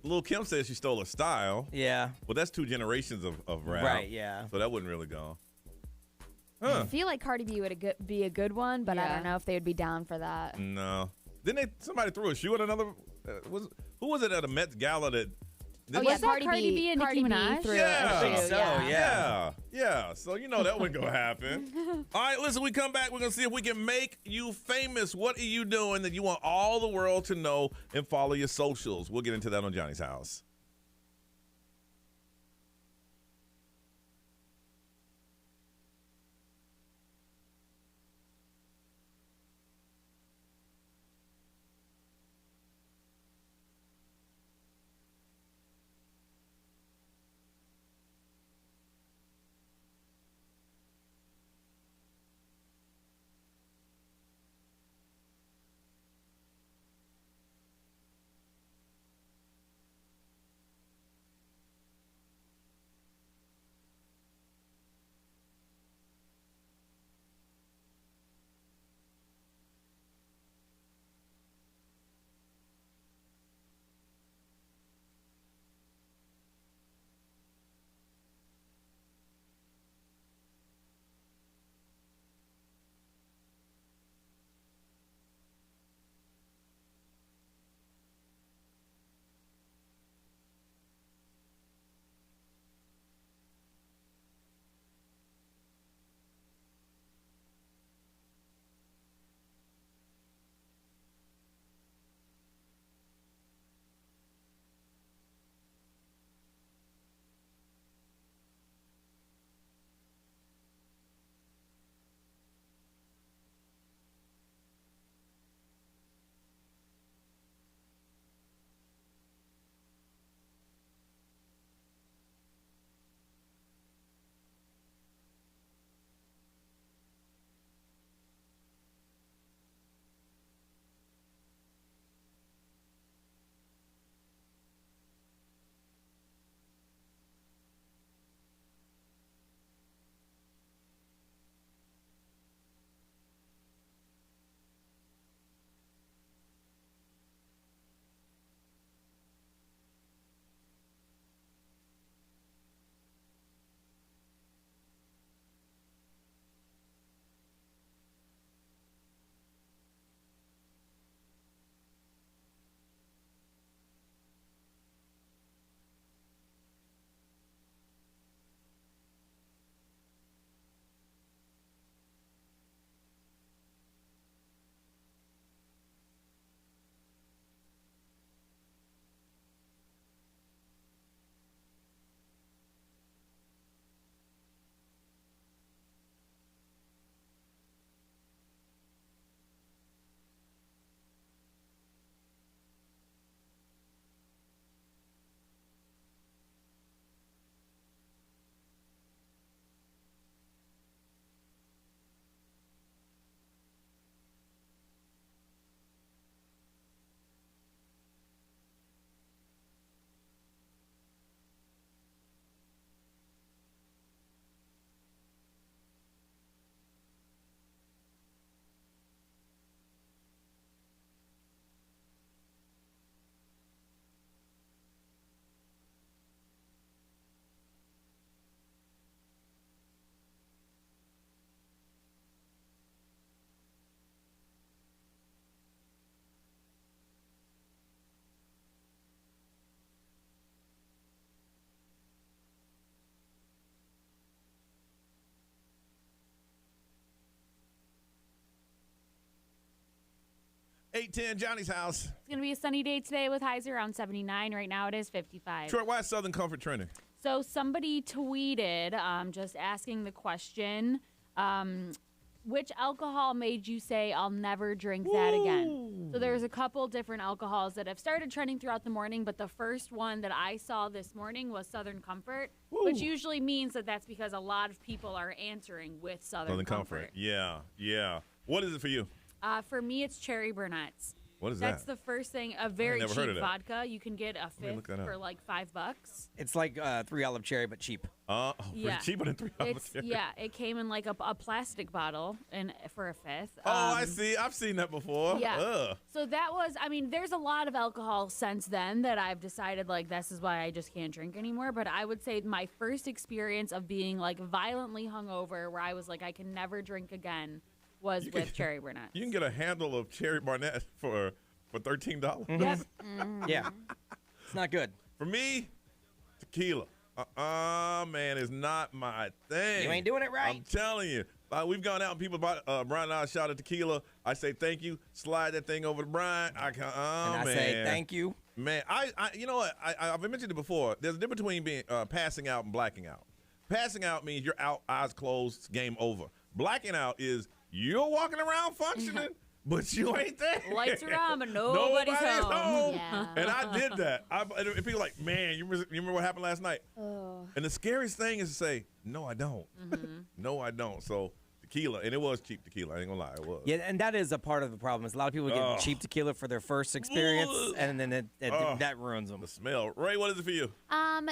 Lil Kim says she stole a style. Yeah. Well, that's 2 generations of rap. Right. Yeah. So that wouldn't really go. I feel like Cardi B would be a good one, but I don't know if they would be down for that. No. Didn't somebody threw a shoe at another? Who was it at a Met Gala that Oh, yeah, Cardi B and Nicki Minaj. Yeah. I think so, Yeah. So you know that wasn't gonna happen. All right, listen, we come back, we're gonna see if we can make you famous. What are you doing that you want all the world to know and follow your socials? We'll get into that on Johnny's House. $810 Johnny's House. It's going to be a sunny day today with highs around 79. Right now it is 55. Troy, why is Southern Comfort trending? So somebody tweeted just asking the question, which alcohol made you say, I'll never drink that again? So there's a couple different alcohols that have started trending throughout the morning, but the first one that I saw this morning was Southern Comfort, which usually means that that's because a lot of people are answering with Southern Comfort. Yeah. What is it for you? For me, it's cherry burnett's. What is that? That's the first thing. A very never heard cheap of that. vodka. You can get a fifth for like $5. It's like 3 olive cherry, but cheap. Yeah. Cheaper than 3 olive cherry. Yeah, it came in like a plastic bottle and for a fifth. I see. I've seen that before. Yeah. Ugh. So that was, I mean, there's a lot of alcohol since then that I've decided like this is why I just can't drink anymore. But I would say my first experience of being like violently hungover where I was like, I can never drink again was with cherry burnett's. You can get a handle of cherry barnett for $13. Mm-hmm. Yeah. It's not good. For me, Tequila. Man, it's not my thing. You ain't doing it right. I'm telling you. We've gone out and people bought Brian and I a shot of tequila. I say thank you. Slide that thing over to Brian. I say thank you. Man, you know what? I've mentioned it before. There's a difference between being passing out and blacking out. Passing out means you're out, eyes closed, game over. Blacking out is you're walking around functioning, but you ain't there. Lights are on, but nobody's home. Yeah. And I did that. And people are like, man, you remember what happened last night? Oh. And the scariest thing is to say, no, I don't. No, I don't. So tequila, and it was cheap tequila. I ain't gonna lie, it was. Yeah, and that is a part of the problem. Is a lot of people get cheap tequila for their first experience, and then that ruins them. The smell. Ray, what is it for you?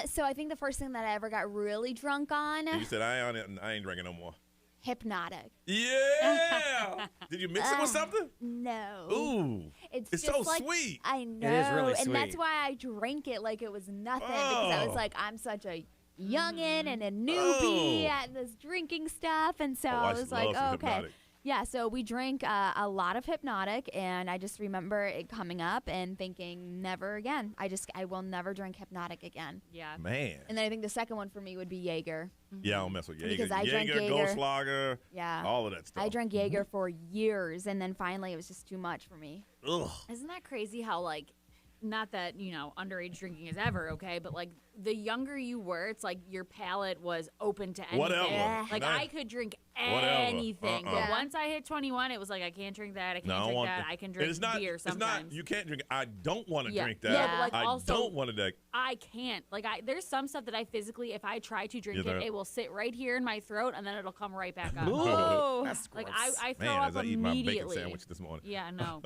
So I think the first thing that I ever got really drunk on, You said I ain't drinking no more. Hypnotic. Yeah. Did you mix it with something? No. Ooh. It's just so like, sweet. I know. It is really and sweet. that's why I drank it like it was nothing because I was like, I'm such a youngin' and a newbie at this drinking stuff. And so I was like, oh, okay. Hypnotic. Yeah, so we drank a lot of Hypnotic, and I just remember it coming up and thinking, never again. I will never drink Hypnotic again. Yeah. Man. And then I think the second one for me would be Jaeger. Yeah, I don't mess with Jaeger. Because I drank Jaeger. Goldschlager, all of that stuff. I drank Jaeger for years, and then finally it was just too much for me. Ugh. Isn't that crazy how, like, not that, underage drinking is ever okay, but, like, the younger you were, it's like your palate was open to anything. Whatever. Like, I could drink anything. But once I hit 21, it was like, I can't drink that. I can't drink that. I can drink beer sometimes. You can't drink it. I don't want to drink that. Yeah, but, like, I also, don't want to drink. I can't. Like, there's some stuff that I physically, if I try to drink it will sit right here in my throat, and then it'll come right back up. Ooh. That's like, gross. I throw Man, up as I eat my bacon immediately. sandwich this morning. Yeah, no.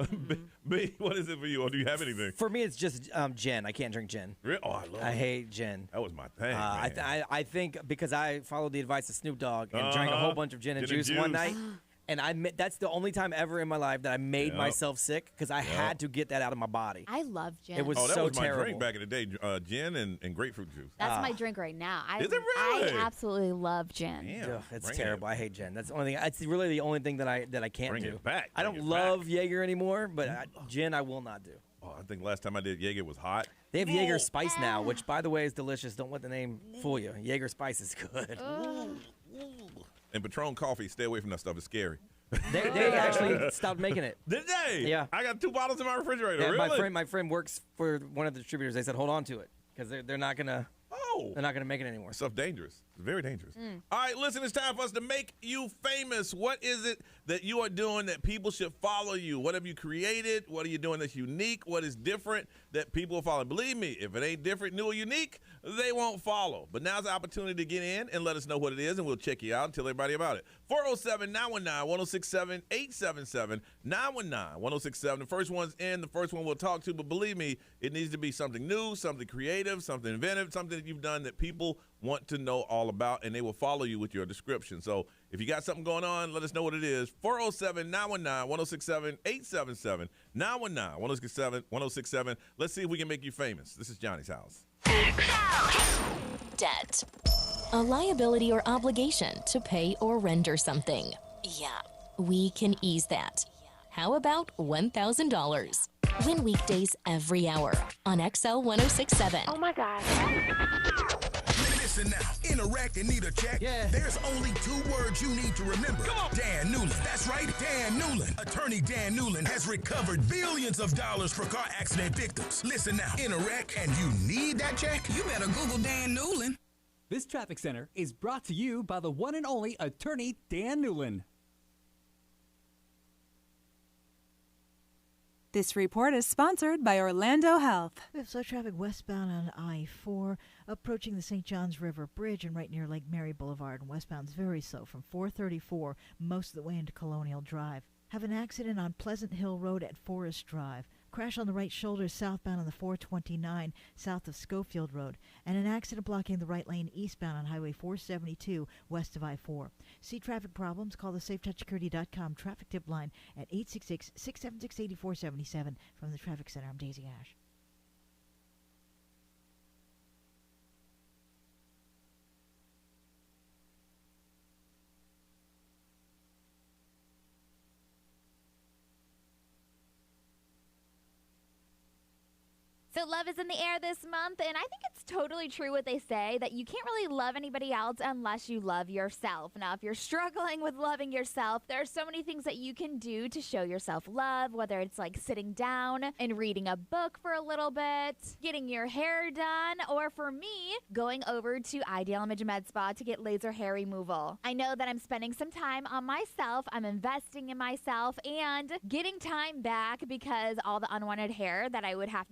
B, what is it for you? Or do you have anything? For me, it's just gin. I can't drink gin. Really? Oh, I love it. I hate gin. That was my thing. I think because I followed the advice of Snoop Dogg and drank a whole bunch of gin and juice one night. And that's the only time ever in my life that I made myself sick because I had to get that out of my body. I love gin. It was that so was my terrible. drink back in the day, gin and grapefruit juice. That's my drink right now. Is it really? I absolutely love gin. Damn, Ugh, it's terrible. I hate gin. That's the only thing. It's really the only thing that I can't Bring do. it back. I don't love Jaeger anymore, but gin I will not do. Oh, I think last time I did Jaeger was hot. They have Jaeger Spice now, which, by the way, is delicious. Don't let the name fool you. Jaeger Spice is good. And Patron coffee, stay away from that stuff. It's scary. They actually stopped making it. Did they? Yeah. I got 2 bottles in my refrigerator. Yeah, really? my friend works for one of the distributors. They said, hold on to it because they're not gonna. They're not gonna make it anymore. Stuff dangerous. It's very dangerous. All right, listen, it's time for us to make you famous. What is it that you are doing that people should follow you? What have you created? What are you doing that's unique? What is different that people will follow? Believe me, if it ain't different, new, or unique, they won't follow. But now's the opportunity to get in and let us know what it is, and we'll check you out and tell everybody about it. 407-919-1067, 877-919-1067. The first one's in, the first one we'll talk to, but believe me, it needs to be something new, something creative, something inventive, something that you've done that people want to know all about, and they will follow you with your description. So if you got something going on, let us know what it is. 407-919-1067, 877-919-1067. Let's see if we can make you famous. This is Johnny's house. Debt. A liability or obligation to pay or render something. Yeah, we can ease that. How about $1,000? Win weekdays every hour on XL 1067. Oh my God. Listen now, in Iraq and need a check? Yeah. There's only 2 words you need to remember. Dan Newland. That's right, Dan Newland. Attorney Dan Newland has recovered billions of dollars for car accident victims. Listen now, in Iraq and you need that check? You better Google Dan Newland. This traffic center is brought to you by the one and only Attorney Dan Newland. This report is sponsored by Orlando Health. We have slow traffic westbound on I-4, approaching the St. Johns River Bridge and right near Lake Mary Boulevard. And westbound is very slow from 434 most of the way into Colonial Drive. Have an accident on Pleasant Hill Road at Forest Drive. Crash on the right shoulder southbound on the 429 south of Schofield Road. And an accident blocking the right lane eastbound on Highway 472 west of I-4. See traffic problems? Call the SafeTouchSecurity.com traffic tip line at 866-676-8477. From the Traffic Center, I'm Daisy Ash. So love is in the air this month, and I think it's totally true what they say, that you can't really love anybody else unless you love yourself. Now, if you're struggling with loving yourself, there are so many things that you can do to show yourself love, whether it's like sitting down and reading a book for a little bit, getting your hair done, or for me, going over to Ideal Image Med Spa to get laser hair removal. I know that I'm spending some time on myself, I'm investing in myself, and getting time back because all the unwanted hair that I would have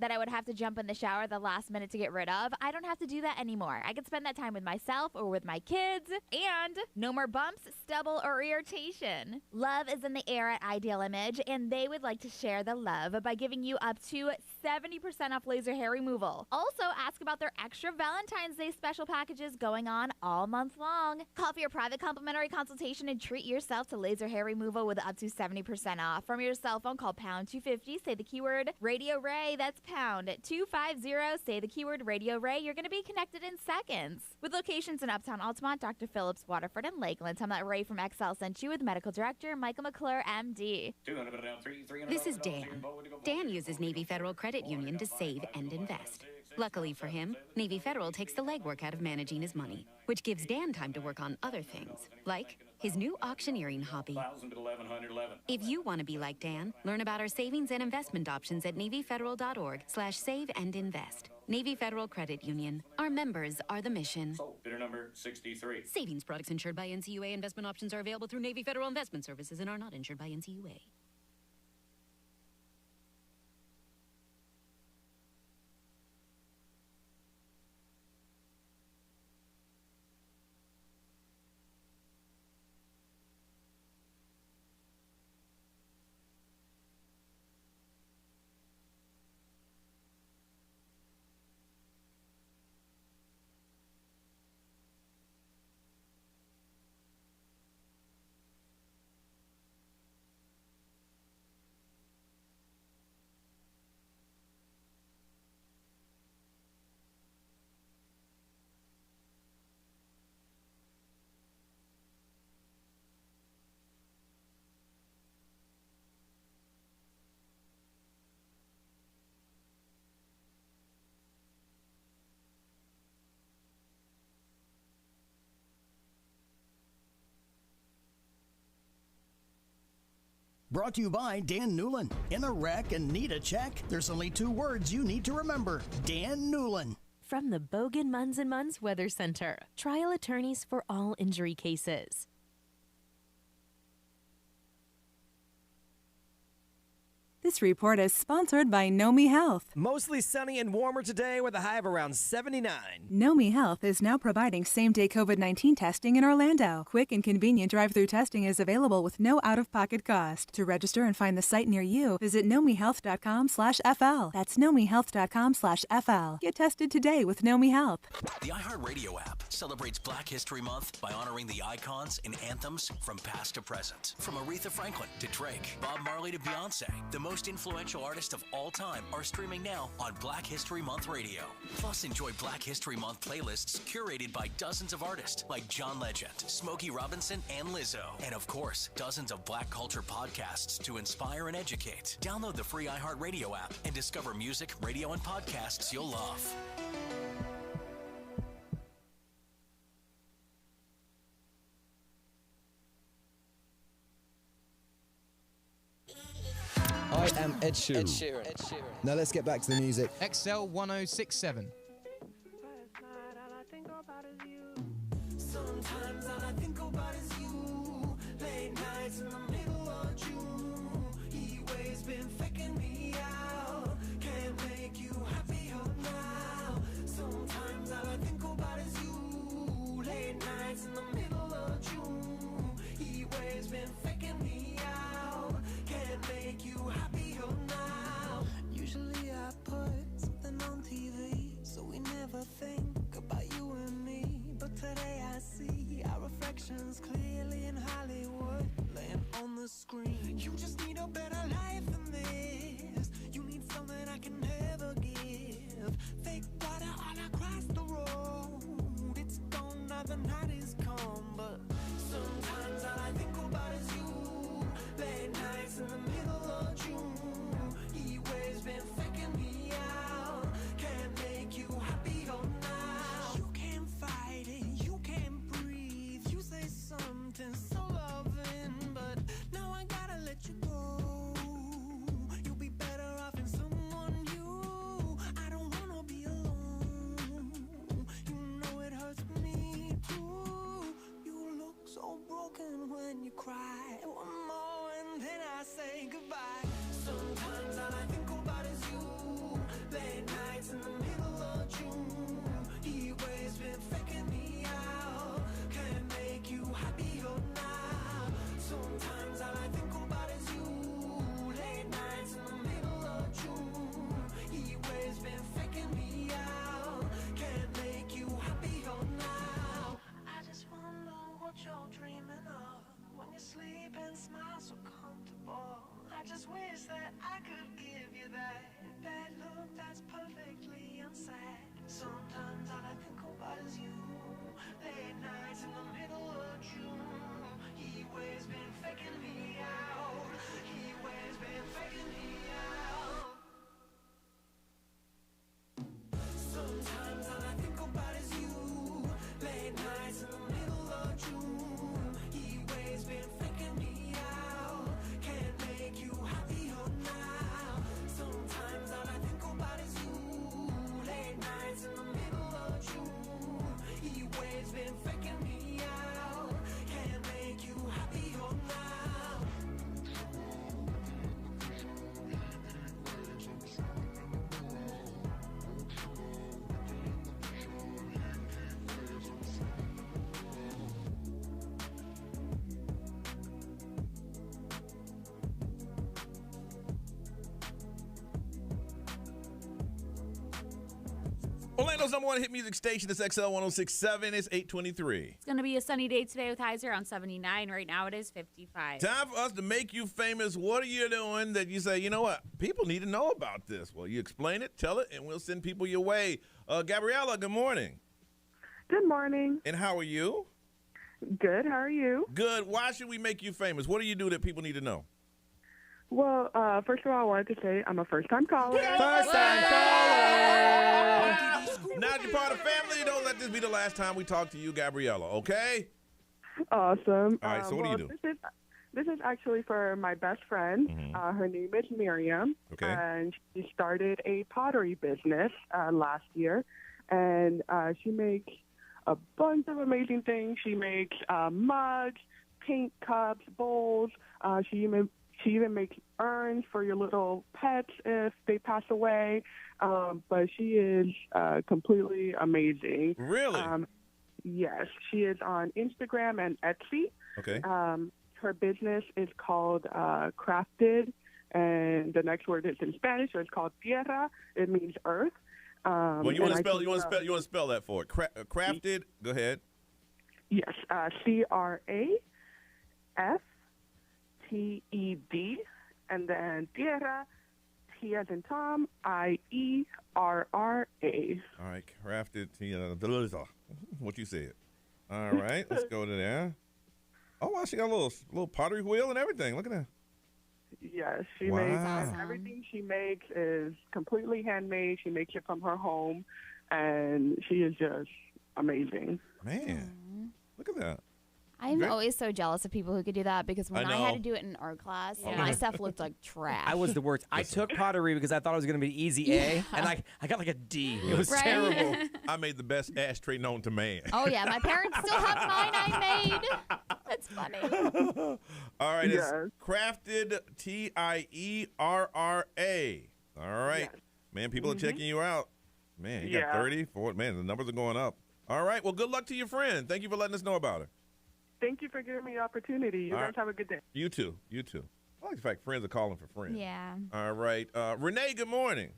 to jump in the shower the last minute to get rid of, I don't have to do that anymore. I can spend that time with myself or with my kids, and no more bumps, stubble, or irritation. Love is in the air at Ideal Image, and they would like to share the love by giving you up to 70% off laser hair removal. Also, ask about their extra Valentine's Day special packages going on all month long. Call for your private complimentary consultation and treat yourself to laser hair removal with up to 70% off. From your cell phone, call pound 250, say the keyword Radio Ray. That's pound 250, say the keyword Radio Ray. You're going to be connected in seconds. With locations in Uptown Altamont, Dr. Phillips, Waterford, and Lakeland. Tell them that Ray from XL sent you with Medical Director Michael McClure, MD. This is Dan. Dan uses Navy Federal Credit Union to save and invest. Luckily for him, Navy Federal takes the legwork out of managing his money, which gives Dan time to work on other things, like his new auctioneering hobby. If you want to be like Dan, learn about our savings and investment options at NavyFederal.org/save and invest. Navy Federal Credit Union. Our members are the mission. Bidder number 63. Savings products insured by NCUA. Investment options are available through Navy Federal Investment Services and are not insured by NCUA. Brought to you by Dan Newlin. In a wreck and need a check? There's only 2 words you need to remember. Dan Newlin. From the Bogan Munz & Munz Weather Center, trial attorneys for all injury cases. This report is sponsored by Nomi Health. Mostly sunny and warmer today with a high of around 79. Nomi Health is now providing same-day COVID-19 testing in Orlando. Quick and convenient drive-through testing is available with no out-of-pocket cost. To register and find the site near you, visit nomihealth.com/FL. That's nomihealth.com/FL. Get tested today with Nomi Health. The iHeartRadio app celebrates Black History Month by honoring the icons and anthems from past to present. From Aretha Franklin to Drake, Bob Marley to Beyonce, the most influential artists of all time are streaming now on Black History Month Radio. Plus, enjoy Black History Month playlists curated by dozens of artists like John Legend, Smokey Robinson, and Lizzo. And of course, dozens of Black culture podcasts to inspire and educate. Download the free iHeartRadio app and discover music, radio, and podcasts you'll love. I am Ed Sheeran. Now let's get back to the music. XL 1067. Sometimes all I think about is you. Late nights in the middle of June. He always been faking me out. Can't make you happier now. Sometimes all I think about is you. Late nights in the middle of June. He always been faking me out. Can't make you happier now. Usually I put something on TV, so we never think about you and me. But today I see our reflections clearly in Hollywood, laying on the screen. You just need a better life than this. Orlando's number one hit music station is XL 106.7. It's 8:23. It's going to be a sunny day today with highs around 79. Right now it is 55. Time for us to make you famous. What are you doing that you say, you know what, people need to know about this? Well, you explain it, tell it, and we'll send people your way. Gabriella, good morning. Good morning. And how are you? Good. How are you? Good. Why should we make you famous? What do you do that people need to know? Well, first of all, I wanted to say I'm a first-time caller. First-time caller. Now that you're part of the family, don't let this be the last time we talk to you, Gabriella, okay? Awesome. All right, so what do you do? This is actually for my best friend. Her name is Miriam. Okay. And she started a pottery business last year. And she makes a bunch of amazing things. She makes mugs, pink cups, bowls. She even makes urns for your little pets if they pass away. But she is completely amazing. Really? Yes. She is on Instagram and Etsy. Okay. Her business is called Crafted, and the next word is in Spanish, so it's called Tierra. It means earth. Well, you want to spell that for it? Crafted. Go ahead. Yes. CRAFTED, and then Tierra. T as in Tom. IERRA. All right. Crafted. What you said. All right. Let's go to there. Oh, wow, she got a little pottery wheel and everything. Look at that. Yes, she makes everything she makes is completely handmade. She makes it from her home, and she is just amazing. Man, look at that. I'm always so jealous of people who could do that because when I had to do it in art class, my stuff looked like trash. I was the worst. I took pottery because I thought it was going to be easy A, and I got like a D. It was terrible. I made the best ashtray known to man. Oh, yeah. My parents still have mine I made. That's funny. All right. It's Crafted, TIERRA. All right. Yes. Man, people are checking you out. Man, you got 30, 40. Man, the numbers are going up. All right. Well, good luck to your friend. Thank you for letting us know about her. Thank you for giving me the opportunity. You guys have a good day. You too. You too. I like the fact friends are calling for friends. Yeah. All right. Renee, good morning.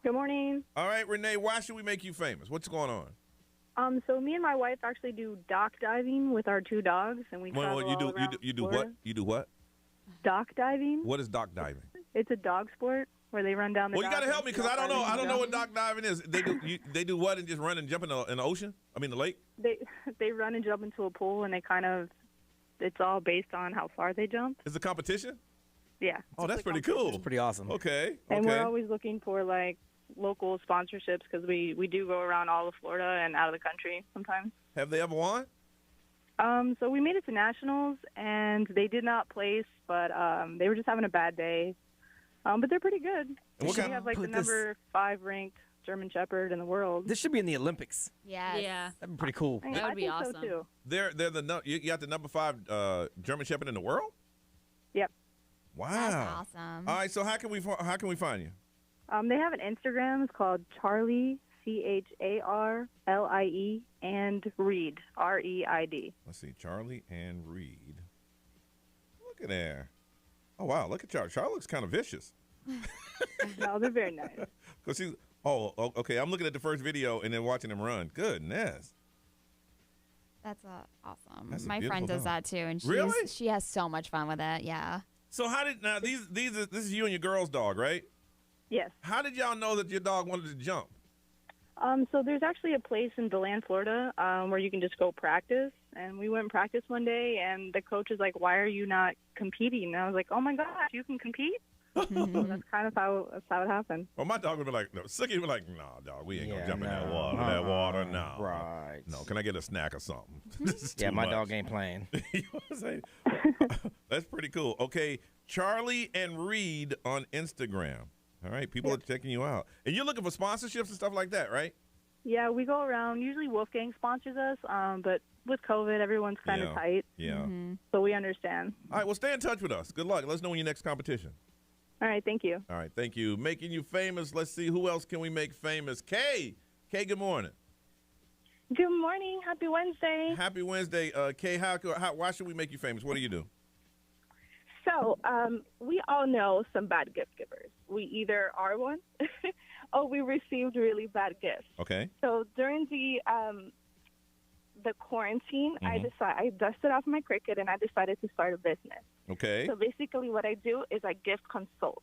Good morning. All right, Renee, why should we make you famous? What's going on? So me and my wife actually do dock diving with our two dogs, and we travel you do all around you do Florida. what? You do what? Dock diving. What is dock diving? It's a dog sport where they run down the. Well, you dock got to help me because I don't know. I don't know what dock. dock diving is. They do what and just run and jump in the ocean? I mean the lake? They run and jump into a pool, and it's all based on how far they jump. Is it competition? Yeah. Oh, that's pretty cool. That's pretty awesome. Okay. And we're always looking for like local sponsorships because we do go around all of Florida and out of the country sometimes. Have they ever won? So we made it to nationals, and they did not place, but they were just having a bad day. But they're pretty good. We have like the number 5 ranked German Shepherd in the world. This should be in the Olympics. Yes. Yeah. That'd be pretty cool. That would be awesome. So too. They're you got the number 5 German Shepherd in the world? Yep. Wow. That's awesome. All right, so how can we find you? They have an Instagram. It's called Charlie CHARLIE and Reed REID. Let's see, Charlie and Reed. Look at there. Oh wow, look at Charlie. Charlie looks kind of vicious. No, they're very nice. Cause she's okay. I'm looking at the first video and then watching him run. Goodness. That's awesome. That's a My friend beautiful does dog. that too, and Really? she has so much fun with it. Yeah. So how did this is you and your girl's dog, right? Yes. How did y'all know that your dog wanted to jump? So there's actually a place in DeLand, Florida, where you can just go practice. And we went and practiced one day, and the coach is like, "Why are you not competing?" And I was like, "Oh my gosh, you can compete!" So that's kind of how it happened. Well, my dog would be like, no, Sookie would be like, "Nah, dog, we ain't gonna jump in that water. That water, no. Right. No, can I get a snack or something?" Yeah, my dog ain't playing. You know what I'm saying? That's pretty cool. Okay, Charlie and Reed on Instagram. All right, people are checking you out. And you're looking for sponsorships and stuff like that, right? Yeah, we go around. Usually Wolfgang sponsors us, but with COVID, everyone's kind of tight. Yeah. So we understand. All right, well, stay in touch with us. Good luck. Let us know when your next competition. All right, thank you. All right, thank you. Making you famous. Let's see, who else can we make famous? Kay, good morning. Good morning. Happy Wednesday. Happy Wednesday. Kay, why should we make you famous? What do you do? So So we all know some bad gift givers. We either are one or we received really bad gifts. Okay. So during the quarantine, I dusted off my Cricut and I decided to start a business. Okay. So basically what I do is I gift consult.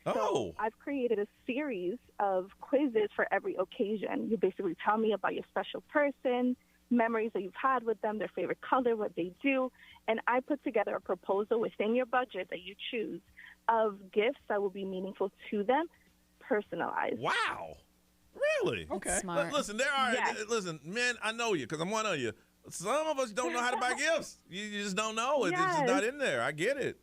So I've created a series of quizzes for every occasion. You basically tell me about your special person, memories that you've had with them, their favorite color, what they do, and I put together a proposal within your budget that you choose of gifts that will be meaningful to them, personalized. Wow. Really? Okay. Smart. Listen, listen, men, I know you because I'm one of you. Some of us don't know how to buy gifts. You just don't know. It's just not in there. I get it.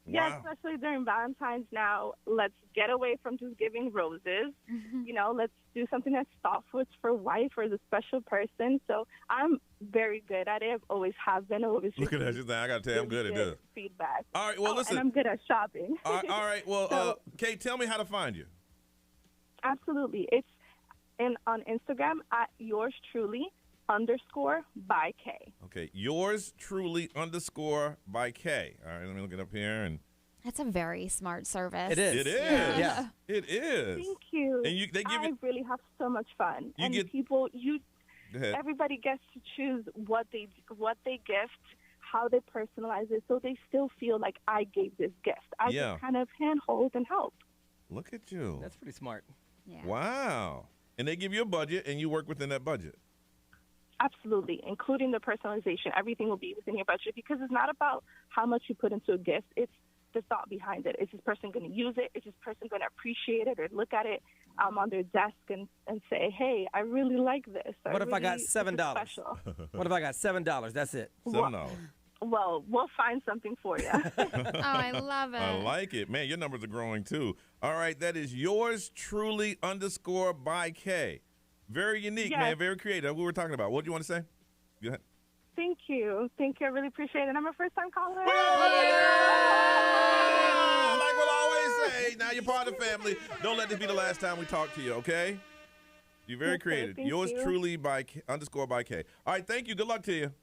Yeah, Wow. especially during Valentine's now. Let's get away from just giving roses. You know, let's do something that's thoughtful. It's for wife or the special person. So I'm very good at it. Always have been. Always. Look at that. She's like, I got to tell you, I'm good at this. Feedback. All right, well, listen. And I'm good at shopping. All right, well, Kate, tell me how to find you. Absolutely. It's on Instagram at yours truly _by K. Okay, yours truly _by K. All right, let me look it up here. And That's a very smart service. It is. It is. Yeah. It is. Thank you. And they give I really have so much fun. You And get- people, Go ahead. everybody gets to choose what they gift, how they personalize it, so they still feel like I gave this gift. I Yeah. just kind of handhold and help. Look at you. That's pretty smart. Yeah. Wow. And they give you a budget, and you work within that budget. Absolutely, including the personalization. Everything will be within your budget because it's not about how much you put into a gift. It's the thought behind it. Is this person going to use it? Is this person going to appreciate it or look at it on their desk and say, hey, I really like this. What if I got this is $7? special." What if I got $7? That's it. $7. Well, we'll find something for you. I love it. I like it. Man, your numbers are growing too. All right, that is yours truly _by K. Very unique, Yes. man. Very creative. What we were talking about. What do you want to say? Go ahead. Thank you. Thank you. I really appreciate it. I'm a first-time caller. Like we'll always say, now you're part of the family. Don't let this be the last time we talk to you, okay? You're very Yes, sir. creative. Thank Yours you. truly _by K. All right, thank you. Good luck to you.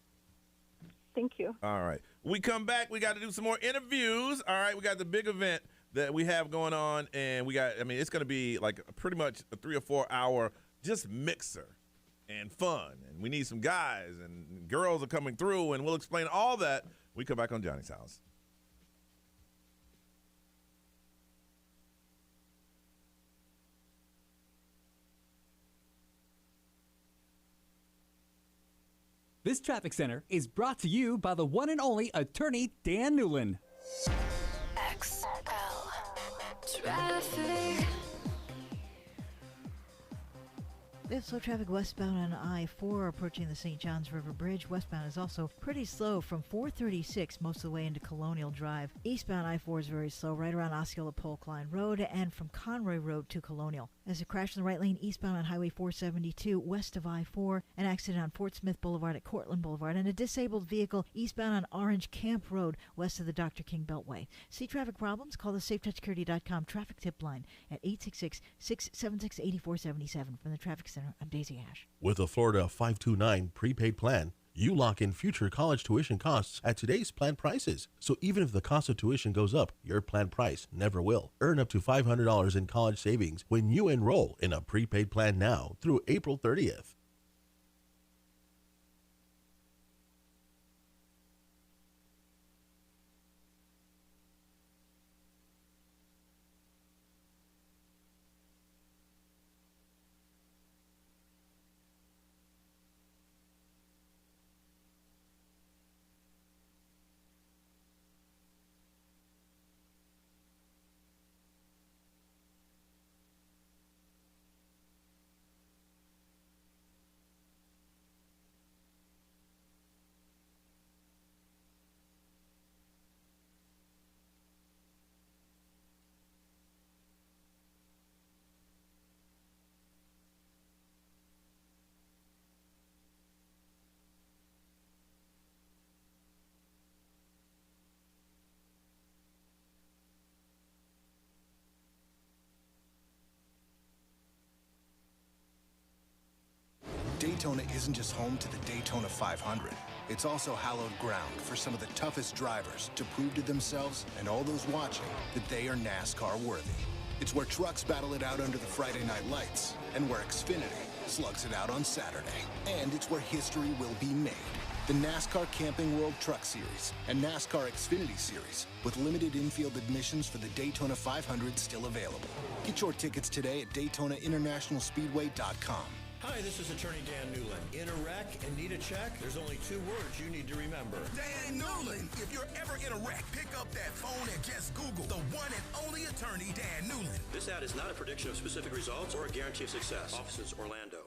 Thank you. All right. We come back. We got to do some more interviews. All right. We got the big event that we have going on, and it's going to be like pretty much a 3 or 4 hour just mixer and fun. And we need some guys and girls are coming through, and we'll explain all that when we come back on Johnny's House. This traffic center is brought to you by the one and only attorney Dan Newland. XL Traffic. We have slow traffic westbound on I-4 approaching the St. Johns River Bridge. Westbound is also pretty slow from 436 most of the way into Colonial Drive. Eastbound I-4 is very slow right around Osceola Polkline Road and from Conroy Road to Colonial. As a crash in the right lane eastbound on Highway 472 west of I-4, an accident on Fort Smith Boulevard at Cortland Boulevard, and a disabled vehicle eastbound on Orange Camp Road west of the Dr. King Beltway. See traffic problems? Call the SafeTouchSecurity.com traffic tip line at 866-676-8477 from the Traffic Center. I'm Daisy Ash. With a Florida 529 prepaid plan, you lock in future college tuition costs at today's plan prices. So even if the cost of tuition goes up, your plan price never will. Earn up to $500 in college savings when you enroll in a prepaid plan now through April 30th. Daytona isn't just home to the Daytona 500. it's also hallowed ground for some of the toughest drivers to prove to themselves and all those watching that they are NASCAR worthy. It's where trucks battle it out under the Friday night lights, and where Xfinity slugs it out on Saturday. And it's where history will be made. The NASCAR Camping World Truck Series and NASCAR Xfinity Series, with limited infield admissions for the Daytona 500 still available. Get your tickets today at DaytonaInternationalSpeedway.com. Hi, this is attorney Dan Newland. In a wreck and need a check? There's only 2 words you need to remember. Dan Newland. If you're ever in a wreck, pick up that phone and just Google the one and only attorney, Dan Newland. This ad is not a prediction of specific results or a guarantee of success. Offices, Orlando.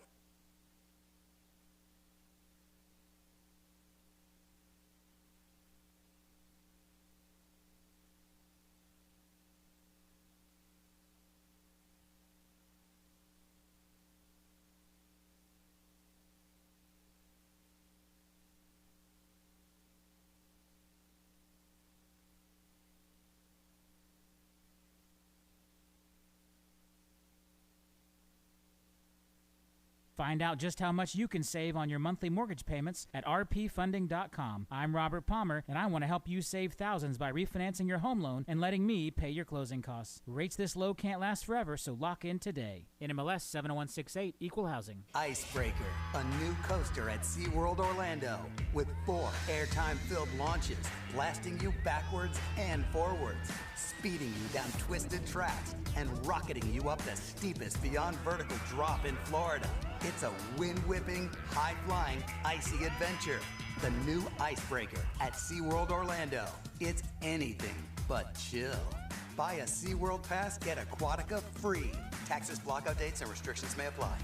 Find out just how much you can save on your monthly mortgage payments at rpfunding.com. I'm Robert Palmer, and I want to help you save thousands by refinancing your home loan and letting me pay your closing costs. Rates this low can't last forever, so lock in today. NMLS 70168, Equal Housing. Icebreaker, a new coaster at SeaWorld Orlando with 4 airtime-filled launches, blasting you backwards and forwards, speeding you down twisted tracks, and rocketing you up the steepest beyond vertical drop in Florida. It's a wind-whipping, high-flying, icy adventure. The new Icebreaker at SeaWorld Orlando. It's anything but chill. Buy a SeaWorld Pass, get Aquatica free. Taxes, blockout dates, and restrictions may apply.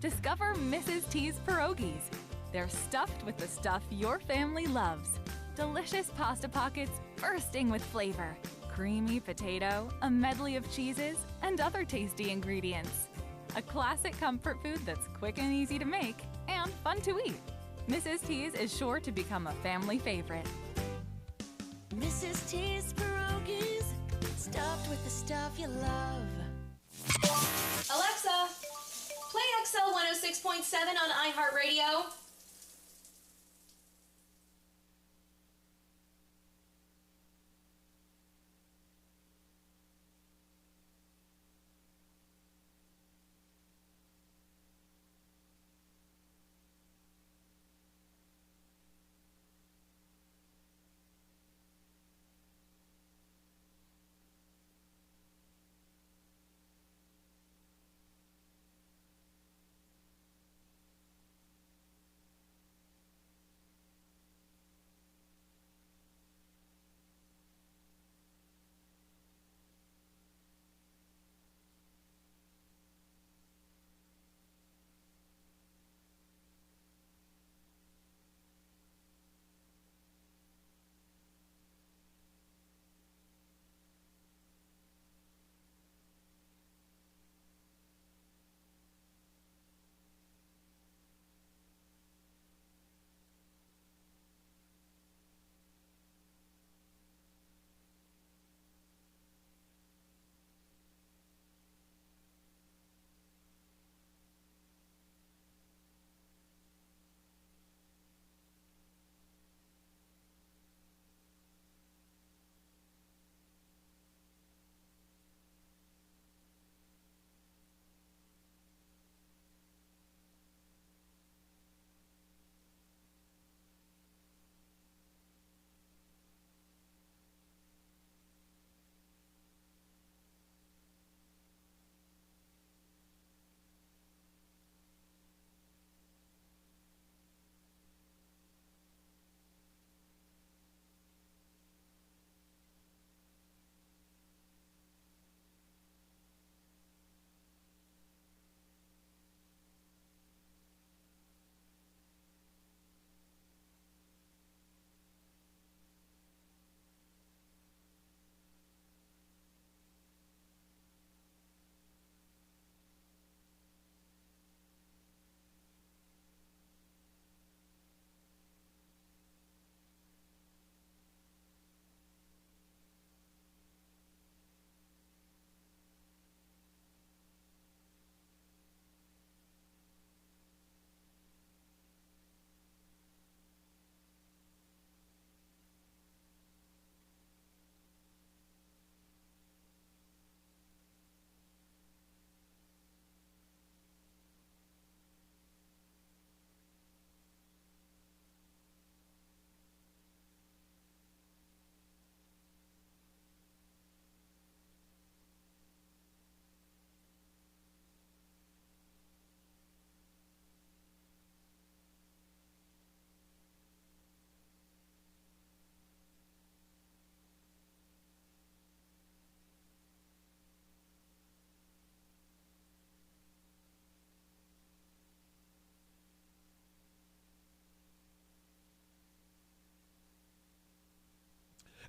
Discover Mrs. T's pierogies. They're stuffed with the stuff your family loves. Delicious pasta pockets bursting with flavor. Creamy potato, a medley of cheeses, and other tasty ingredients. A classic comfort food that's quick and easy to make and fun to eat. Mrs. T's is sure to become a family favorite. Mrs. T's pierogies, stuffed with the stuff you love. Alexa, play XL 106.7 on iHeartRadio.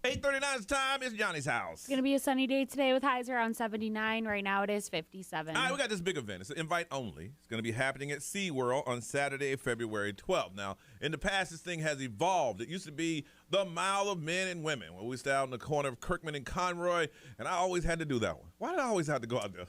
8:39 is time. It's Johnny's house. It's going to be a sunny day today with highs around 79. Right now it is 57. All right, we got this big event. It's an invite only. It's going to be happening at SeaWorld on Saturday, February 12th. Now, in the past, this thing has evolved. It used to be the Mile of Men and Women, where we stayed out in the corner of Kirkman and Conroy, and I always had to do that one. Why did I always have to go out there?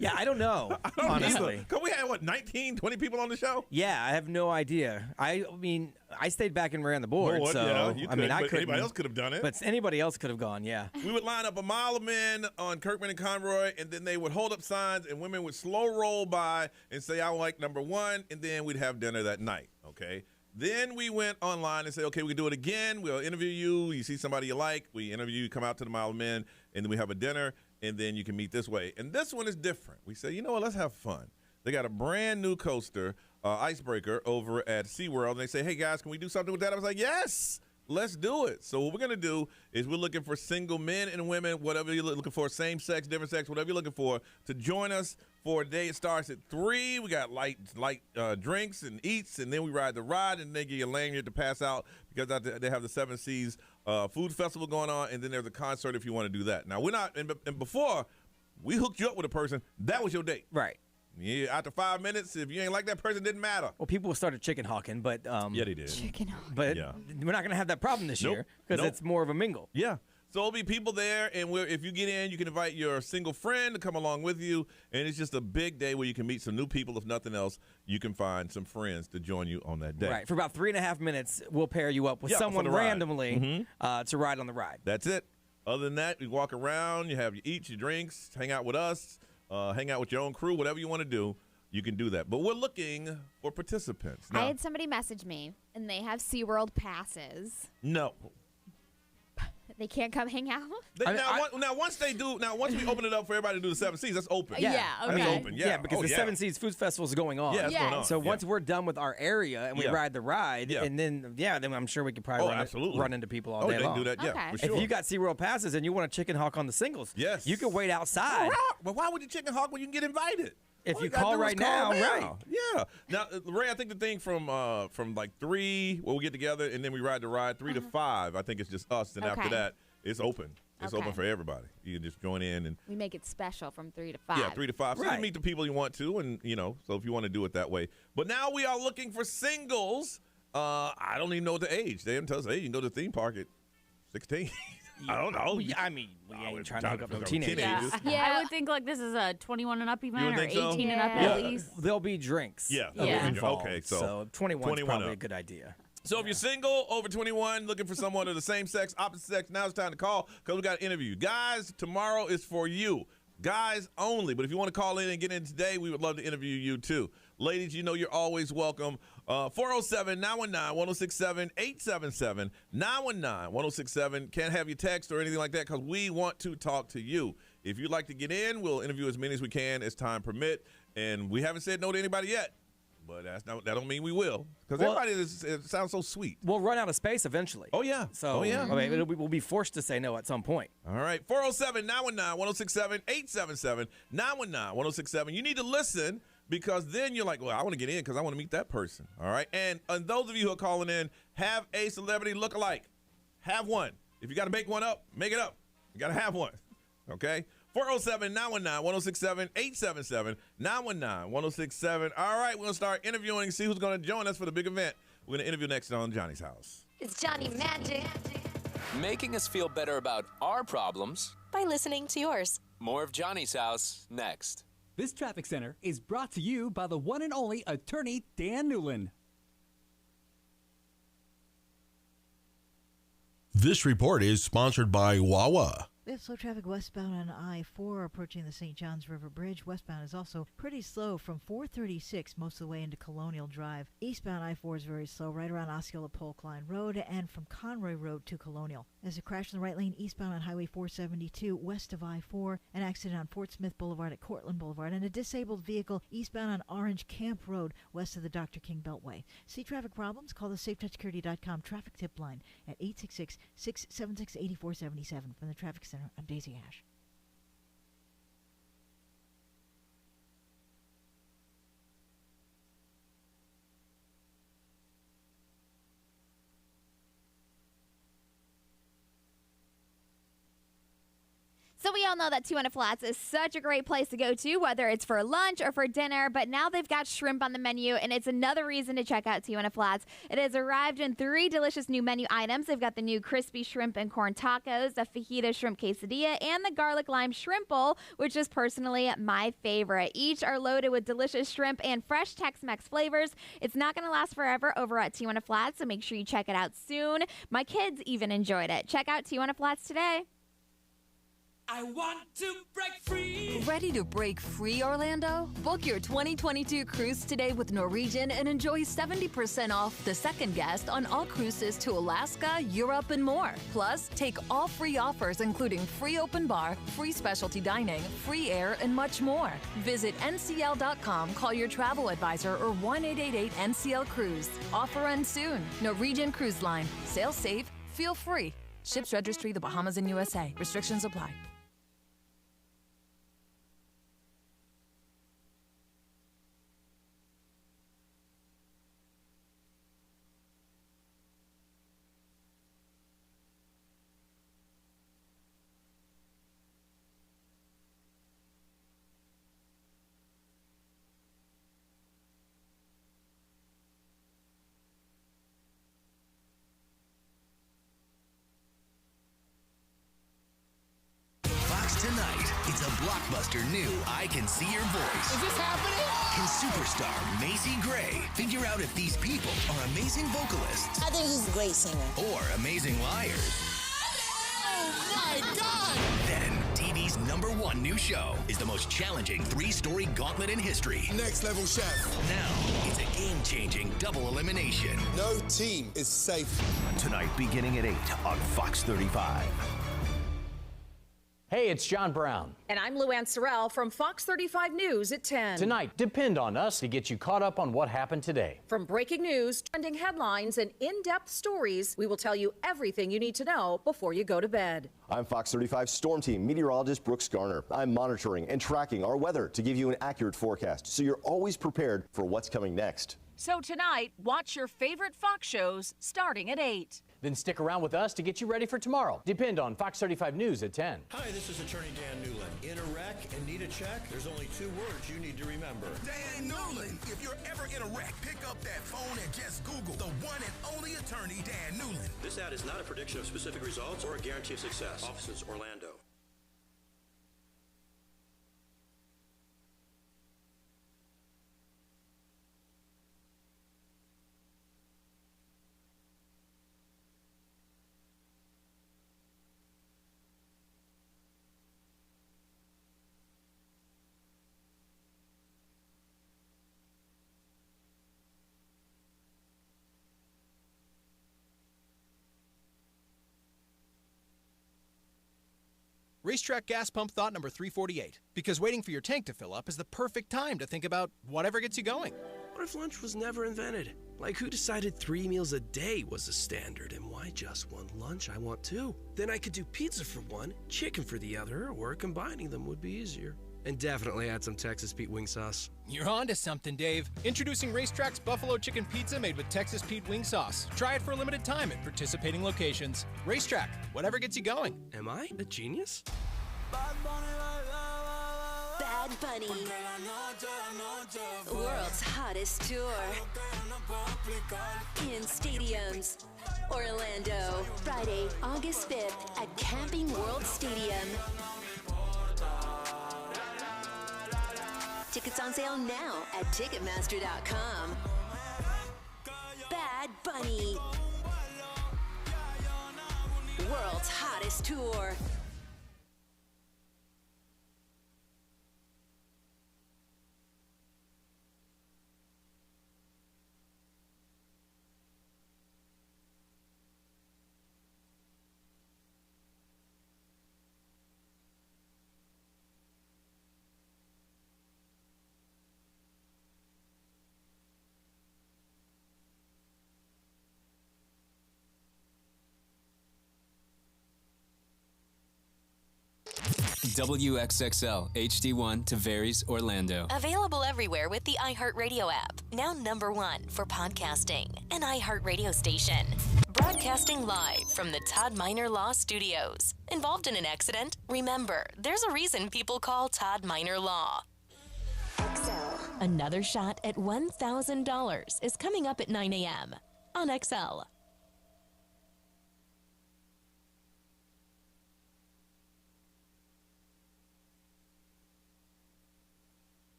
Yeah, I don't know, honestly. Because we had, 19, 20 people on the show? Yeah, I have no idea. I mean, I stayed back and ran the board, Board, so yeah, you I mean, could, I but couldn't. anybody else could have done it. But anybody else could have gone, yeah. We would line up a mile of men on Kirkman and Conroy, and then they would hold up signs, and women would slow roll by and say, I like number one, and then we'd have dinner that night, okay? Then we went online and said, okay, we can do it again. We'll interview you. You see somebody you like. We interview you, come out to the Mile of Men, and then we have a dinner, and then you can meet this way. And this one is different. We say, you know what, let's have fun. They got a brand new coaster, icebreaker, over at SeaWorld, and they say, hey, guys, can we do something with that? I was like, yes. Let's do it. So what we're going to do is we're looking for single men and women, whatever you're looking for, same sex, different sex, whatever you're looking for, to join us for a day. It starts at 3. We got light drinks and eats, and then we ride the ride, and they give you a lanyard to pass out because they have the Seven Seas Food Festival going on, and then there's a concert if you want to do that. Now, we're not, and before we hooked you up with a person, that was your date. Right. Yeah, after 5 minutes, if you ain't like that person, it didn't matter. Well, people started chicken hawking, but yeah, they did. Chicken hawking. But Yeah. we're not going to have that problem this year because it's more of a mingle. Yeah. So there'll be people there, and if you get in, you can invite your single friend to come along with you, and it's just a big day where you can meet some new people. If nothing else, you can find some friends to join you on that day. Right. For about 3.5 minutes, we'll pair you up with Yeah, someone for the ride. randomly to ride on the ride. That's it. Other than that, you walk around, you have your eats, your drinks, hang out with us, hang out with your own crew, whatever you want to do. You can do that. But we're looking for participants. I had somebody message me, and they have SeaWorld passes. No. They can't come hang out? Once we open it up for everybody to do the Seven Seas, that's open. Yeah, okay. That's open. Yeah, because the Seven Seas Food Festival is going on. Yeah, it's going on. So once we're done with our area and we ride the ride, and then I'm sure we could probably run into people all day they long. can do that, yeah, for sure. If you got SeaWorld passes and you want to chicken hawk on the singles, you can wait outside. But why would you chicken hawk when you can get invited? If you call right now, right? Yeah. Now, Ray, I think the thing from like 3, where we get together and then we ride the ride, 3 to 5. I think it's just us, and after that, it's open. It's open for everybody. You can just join in and we make it special from 3 to 5. Yeah, 3 to 5. So you can meet the people you want to, and so if you want to do it that way. But now we are looking for singles. I don't even know the age. They didn't tell us, hey, you can go to the theme park at 16. I don't know. I mean, we ain't trying to hook up no teenagers. I would think like this is a 21 and up event or 18 and up Yeah. at least. There'll be drinks. Involved. Okay, so 21 is probably up. a good idea. So if you're single, over 21, looking for someone of the same sex, opposite sex, now's the time to call because we got an interview. Guys, tomorrow is for you. Guys only. But if you want to call in and get in today, we would love to interview you too. Ladies, you know you're always welcome. 407-919-1067, 877-919-1067. Can't have your text or anything like that because we want to talk to you. If you'd like to get in, we'll interview as many as we can as time permit. And we haven't said no to anybody yet. But that don't mean we will, because everybody it sounds so sweet. We'll run out of space eventually. Oh, yeah. So I mean, we'll be forced to say no at some point. All right. 407-919-1067, 877-919-1067. You need to listen because then you're like, well, I want to get in because I want to meet that person. All right. And those of you who are calling in, have a celebrity lookalike. Have one. If you got to make one up, make it up. You got to have one. Okay. 407-919-1067, 877-919-1067. All right, we're going to start interviewing and see who's going to join us for the big event. We're going to interview next on Johnny's House. It's Johnny Magic. Making us feel better about our problems By listening to yours. More of Johnny's House next. This traffic center is brought to you by the one and only attorney Dan Newland. This report is sponsored by Wawa. We have slow traffic westbound on I-4 approaching the St. Johns River Bridge. Westbound is also pretty slow from 436 most of the way into Colonial Drive. Eastbound I-4 is very slow right around Osceola Polk Line Road and from Conroy Road to Colonial. There's a crash in the right lane eastbound on Highway 472 west of I-4, an accident on Fort Smith Boulevard at Cortland Boulevard, and a disabled vehicle eastbound on Orange Camp Road west of the Dr. King Beltway. See traffic problems? Call the SafeTouchSecurity.com traffic tip line at 866-676-8477 from the Traffic Center. I'm Daisy Ash. So we all know that Tijuana Flats is such a great place to go to, whether it's for lunch or for dinner, but now they've got shrimp on the menu, and it's another reason to check out Tijuana Flats. It has arrived in 3 delicious new menu items. They've got the new crispy shrimp and corn tacos, the fajita shrimp quesadilla, and the garlic lime shrimp bowl, which is personally my favorite. Each are loaded with delicious shrimp and fresh Tex-Mex flavors. It's not going to last forever over at Tijuana Flats, so make sure you check it out soon. My kids even enjoyed it. Check out Tijuana Flats today. I want to break free. Ready to break free, Orlando? Book your 2022 cruise today with Norwegian and enjoy 70% off the second guest on all cruises to Alaska, Europe, and more. Plus, take all free offers including free open bar, free specialty dining, free air, and much more. Visit ncl.com, call your travel advisor, or 1-888-NCL-CRUISE. Offer ends soon. Norwegian Cruise Line. Sail safe, feel free. Ships registry the Bahamas and USA. Restrictions apply. Tonight, it's a blockbuster new I Can See Your Voice. Is this happening? Can superstar Macy Gray figure out if these people are amazing vocalists? I think he's a great singer. Or amazing liars? Oh my God! Then, TV's #1 new show is the most challenging 3-story gauntlet in history. Next level chef. Now, it's a game-changing double elimination. No team is safe. Tonight, beginning at 8 on Fox 35. Hey, it's John Brown. And I'm Luann Sorrell from Fox 35 News at 10. Tonight, depend on us to get you caught up on what happened today. From breaking news, trending headlines, and in-depth stories, we will tell you everything you need to know before you go to bed. I'm Fox 35 Storm Team meteorologist Brooks Garner. I'm monitoring and tracking our weather to give you an accurate forecast, so you're always prepared for what's coming next. So tonight, watch your favorite Fox shows starting at 8. Then stick around with us to get you ready for tomorrow. Depend on Fox 35 News at 10. Hi, this is Attorney Dan Newland. In a wreck and need a check? There's only 2 words you need to remember. Dan Newland. If you're ever in a wreck, pick up that phone and just Google the one and only attorney, Dan Newland. This ad is not a prediction of specific results or a guarantee of success. Offices, Orlando. Racetrack gas pump thought number 348. Because waiting for your tank to fill up is the perfect time to think about whatever gets you going. What if lunch was never invented? Like, who decided 3 meals a day was the standard, and why just one lunch? I want 2. Then I could do pizza for one, chicken for the other, or combining them would be easier. And definitely add some Texas Pete wing sauce. You're on to something, Dave. Introducing Racetrack's Buffalo Chicken Pizza made with Texas Pete wing sauce. Try it for a limited time at participating locations. Racetrack, whatever gets you going. Am I a genius? Bad Bunny. World's hottest tour. In stadiums. Orlando, Friday, August 5th at Camping World Stadium. Tickets on sale now at Ticketmaster.com. Bad Bunny. World's hottest tour. WXXL HD1 to Varies, Orlando. Available everywhere with the iHeartRadio app. Now #1 for podcasting. An iHeartRadio station. Brought Broadcasting live from the Todd Minor Law Studios. Involved in an accident? Remember, there's a reason people call Todd Minor Law. Another shot at $1,000 is coming up at 9 a.m. on XL.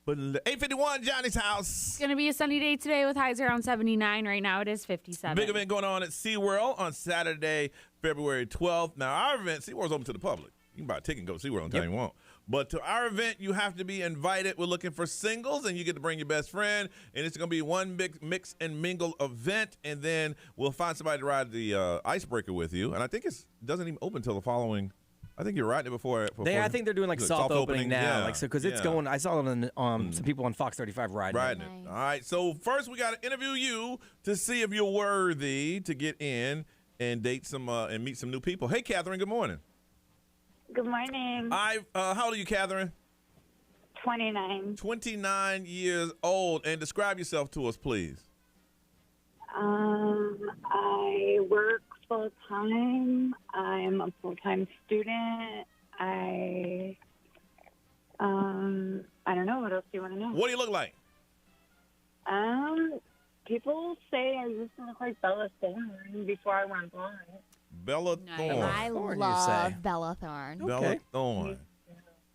But 8:51, Johnny's house. It's going to be a sunny day today with highs around 79. Right now it is 57. Big event going on at SeaWorld on Saturday, February 12th. Now, our event, SeaWorld's open to the public. You can buy a ticket and go to SeaWorld anytime you want. But to our event, you have to be invited. We're looking for singles, and you get to bring your best friend. And it's going to be one big mix and mingle event. And then we'll find somebody to ride the icebreaker with you. And I think it doesn't even open until the following. I think you're riding it before. I think they're doing like soft opening now, yeah, like so because it's going. I saw it on some people on Fox 35 riding it. Nice. All right. So first, we got to interview you to see if you're worthy to get in and date some and meet some new people. Hey, Catherine. Good morning. Good morning. How old are you, Catherine? 29. 29 years old. And describe yourself to us, please. I work full-time. I'm a full-time student. I don't know. What else do you want to know? What do you look like? People say I used to look like Bella Thorne before I went blind. Bella Thorne. I love Bella Thorne. Bella Thorne.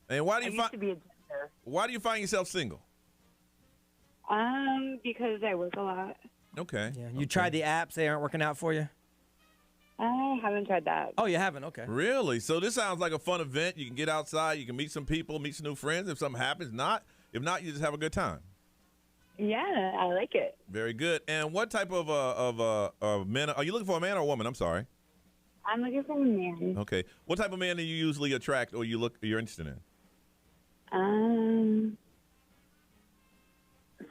And why do you used to be a dancer. Why do you find yourself single? Because I work a lot. Okay. Yeah. You tried the apps; they aren't working out for you. I haven't tried that. Oh, you haven't? Okay. Really? So this sounds like a fun event. You can get outside. You can meet some people, meet some new friends. If something happens, if not, you just have a good time. Yeah, I like it. Very good. And what type of men are you looking for? A man or a woman? I'm sorry. I'm looking for a man. Okay. What type of man do you usually attract or you're interested in?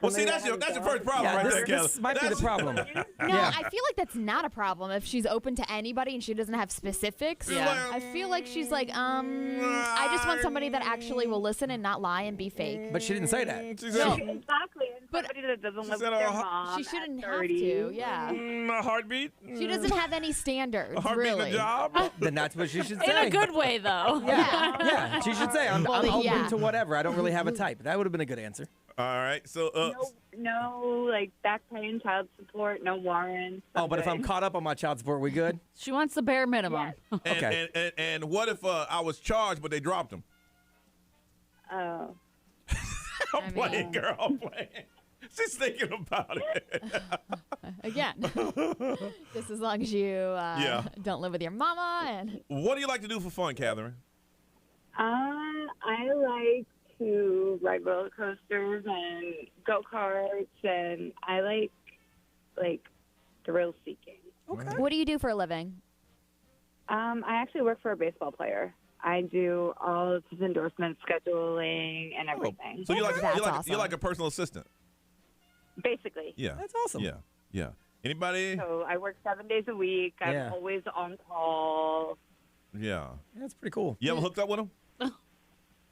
Well, see, that's your first problem right there, Kelly. This might be the problem. No, I feel like that's not a problem if she's open to anybody and she doesn't have specifics. Yeah. I feel like she's like, I just want somebody that actually will listen and not lie and be fake. But she didn't say that. Exactly. And somebody that doesn't live with their mom. She shouldn't at have 30. to, yeah. A heartbeat? She doesn't have any standards, A heartbeat really. in a job? Then that's what she should say. In a good way, though. Yeah. She should say, I'm open yeah. to whatever. I don't really have a type. That would have been a good answer. All right. So, no, like back paying child support, no warrants. Oh, but if I'm caught up on my child support, we good? She wants the bare minimum. Yes. Okay. And what if I was charged, but they dropped him? Oh. I'm playing, girl. I'm playing. She's thinking about it. again. Just as long as you don't live with your mama. And What do you like to do for fun, Catherine? I like to ride roller coasters and go-karts, and I like thrill seeking. Okay. What do you do for a living? I actually work for a baseball player. I do all of his endorsements, scheduling, and everything. So you're like a personal assistant. Basically. Yeah. That's awesome. Yeah. Anybody? So I work 7 days a week. I'm always on call. Yeah. That's pretty cool. You ever hooked up with him?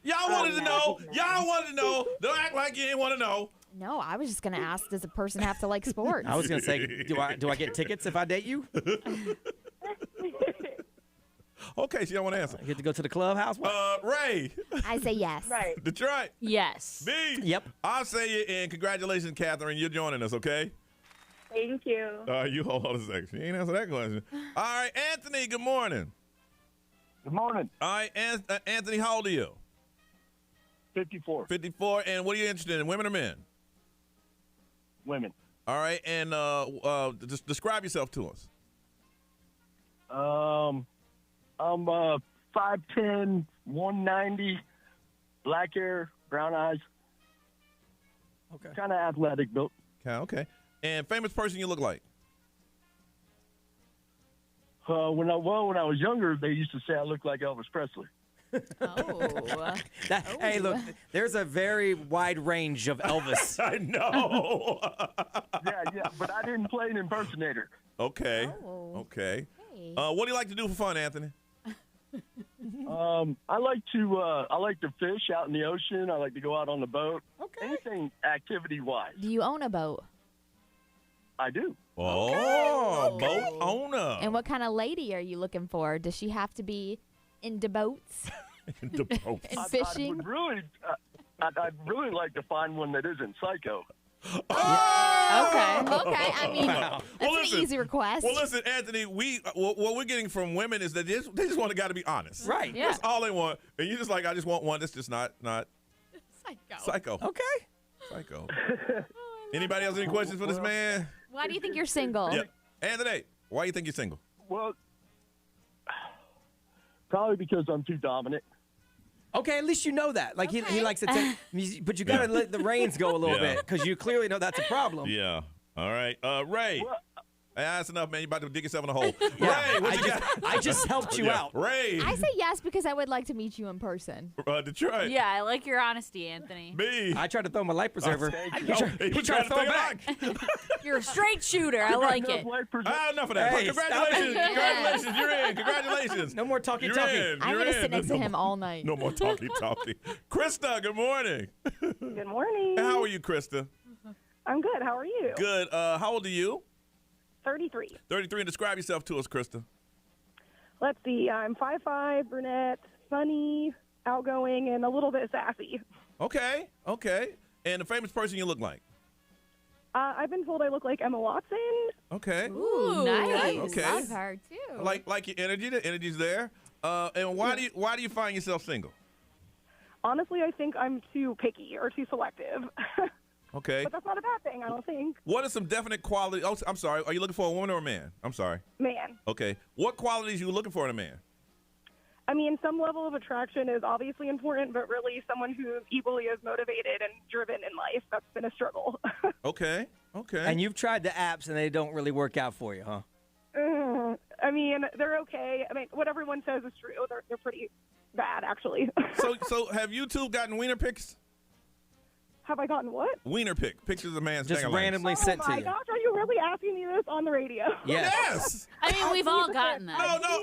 Y'all wanted to know. Y'all wanted to know. Don't act like you didn't want to know. No, I was just going to ask, does a person have to like sports? I was going to say, do I get tickets if I date you? Okay, she don't want to answer. I get to go to the clubhouse? Ray. I say yes. Right. Detroit. Yes. B. Yep. I'll say it, and congratulations, Catherine. You're joining us, okay? Thank you. You hold on a second. She ain't answer that question. All right, Anthony, good morning. Good morning. All right, Anthony, how old are you? 54. 54, and what are you interested in, women or men? Women. All right, and just describe yourself to us. I'm 5'10", 190, black hair, brown eyes. Okay. Kind of athletic built. Okay. And famous person you look like? When I was younger, they used to say I looked like Elvis Presley. Hey, look, there's a very wide range of Elvis. I know. yeah, but I didn't play an impersonator. Okay. Okay. Hey. What do you like to do for fun, Anthony? I like to fish out in the ocean. I like to go out on the boat. Okay. Anything activity-wise. Do you own a boat? I do. Oh, boat owner. And what kind of lady are you looking for? Does she have to be into boats? Into boats. And fishing? I'd really like to find one that isn't psycho. Okay. I mean, Wow. that's an easy request. Well, listen, Anthony, what we're getting from women is that they just want to got to be honest. Right. Yeah. That's all they want. And you're just like, I just want one that's just not psycho. Okay. Psycho. Anybody else any questions for this man? Why do you think you're single? Yeah. Anthony, why do you think you're single? Well, probably because I'm too dominant. Okay, at least you know that. Like he likes to take, but you got to let the reins go a little bit because you clearly know that's a problem. Yeah. All right. Ray. That's enough, man. You're about to dig yourself in a hole. Yeah, Ray, what you got? I just helped you out. Ray. I say yes because I would like to meet you in person. Detroit. Yeah, I like your honesty, Anthony. Me. I tried to throw my life preserver. He tried to throw it back. You're a straight shooter. I like it. Enough of that. Hey, Congratulations. Congratulations. You're in. Congratulations. No more talkie. I'm going to sit next to him all night. No more talkie. Krista, good morning. Good morning. How are you, Krista? I'm good. How are you? Good. How old are you? 33. 33. And describe yourself to us, Krista. Let's see. I'm 5'5", brunette, funny, outgoing, and a little bit sassy. Okay. And the famous person you look like? I've been told I look like Emma Watson. Okay. Ooh, nice. Okay. Love her, too. Like your energy. The energy's there. And why do you find yourself single? Honestly, I think I'm too picky or too selective. Okay. But that's not a bad thing, I don't think. What are some definite qualities? Oh, I'm sorry. Are you looking for a woman or a man? I'm sorry. Man. Okay. What qualities are you looking for in a man? I mean, some level of attraction is obviously important, but really someone who's equally as motivated and driven in life. That's been a struggle. Okay. And you've tried the apps and they don't really work out for you, huh? I mean, they're okay. I mean, what everyone says is true. They're pretty bad, actually. So have you two gotten wiener pics? Have I gotten what? Wiener pictures of a man's just dangling. randomly sent to you. Oh my gosh, are you really asking me this on the radio? Yes. I mean, we've all gotten that. No.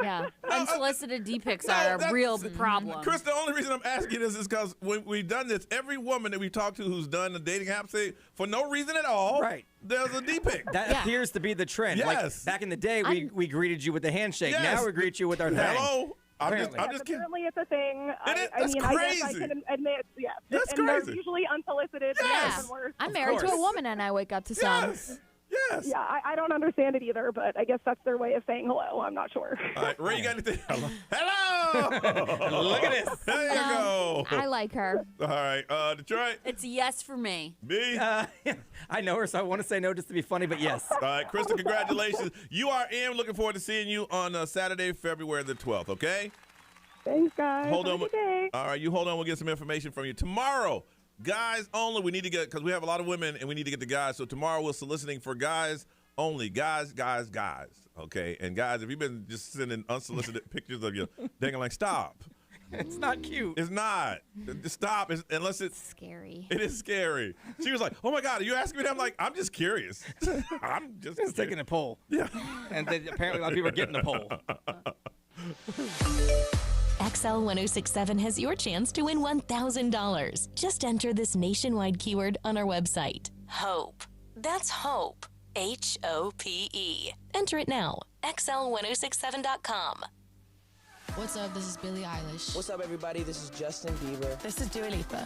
Yeah. Unsolicited D-pics are a real problem. Chris, the only reason I'm asking this is because when we've done this, every woman that we talked to who's done the dating app say, for no reason at all, there's a D-pic. That appears to be the trend. Yes. Like back in the day, we greeted you with the handshake. Yes. Now we greet you with our thing. Hello. I'm just kidding. Apparently it's a thing. That's I crazy. guess I can admit, That's and crazy. they're usually unsolicited. Yes. I'm married to a woman and I wake up to some. Yes. Yes. Yeah, I don't understand it either, but I guess that's their way of saying hello. I'm not sure. All right, Ray, you got anything? Hello. Look at this. There you go. I like her. All right, Detroit. It's yes for me. B. I know her, so I want to say no just to be funny, but yes. All right, Krista, congratulations. You are in. Looking forward to seeing you on Saturday, February the 12th, okay? Thanks, guys. Hold Have on. a good day. All right, you hold on. We'll get some information from you. Tomorrow, guys only. We need to get, because we have a lot of women, and we need to get the guys. So tomorrow we're soliciting for guys only. Guys. Okay? And guys, if you've been just sending unsolicited pictures of your dangling, stop. It's not cute. It's not. Just stop. Unless it's scary. It is scary. She was like, "Oh my God, are you asking me that?" I'm like, "I'm just curious. I'm just taking a poll." Yeah. And then apparently a lot of people are getting the poll. XL 1067 has your chance to win $1,000. Just enter this nationwide keyword on our website. HOPE. That's HOPE. HOPE. Enter it now. XL1067.com. What's up? This is Billie Eilish. What's up, everybody? This is Justin Bieber. This is Dua Lipa.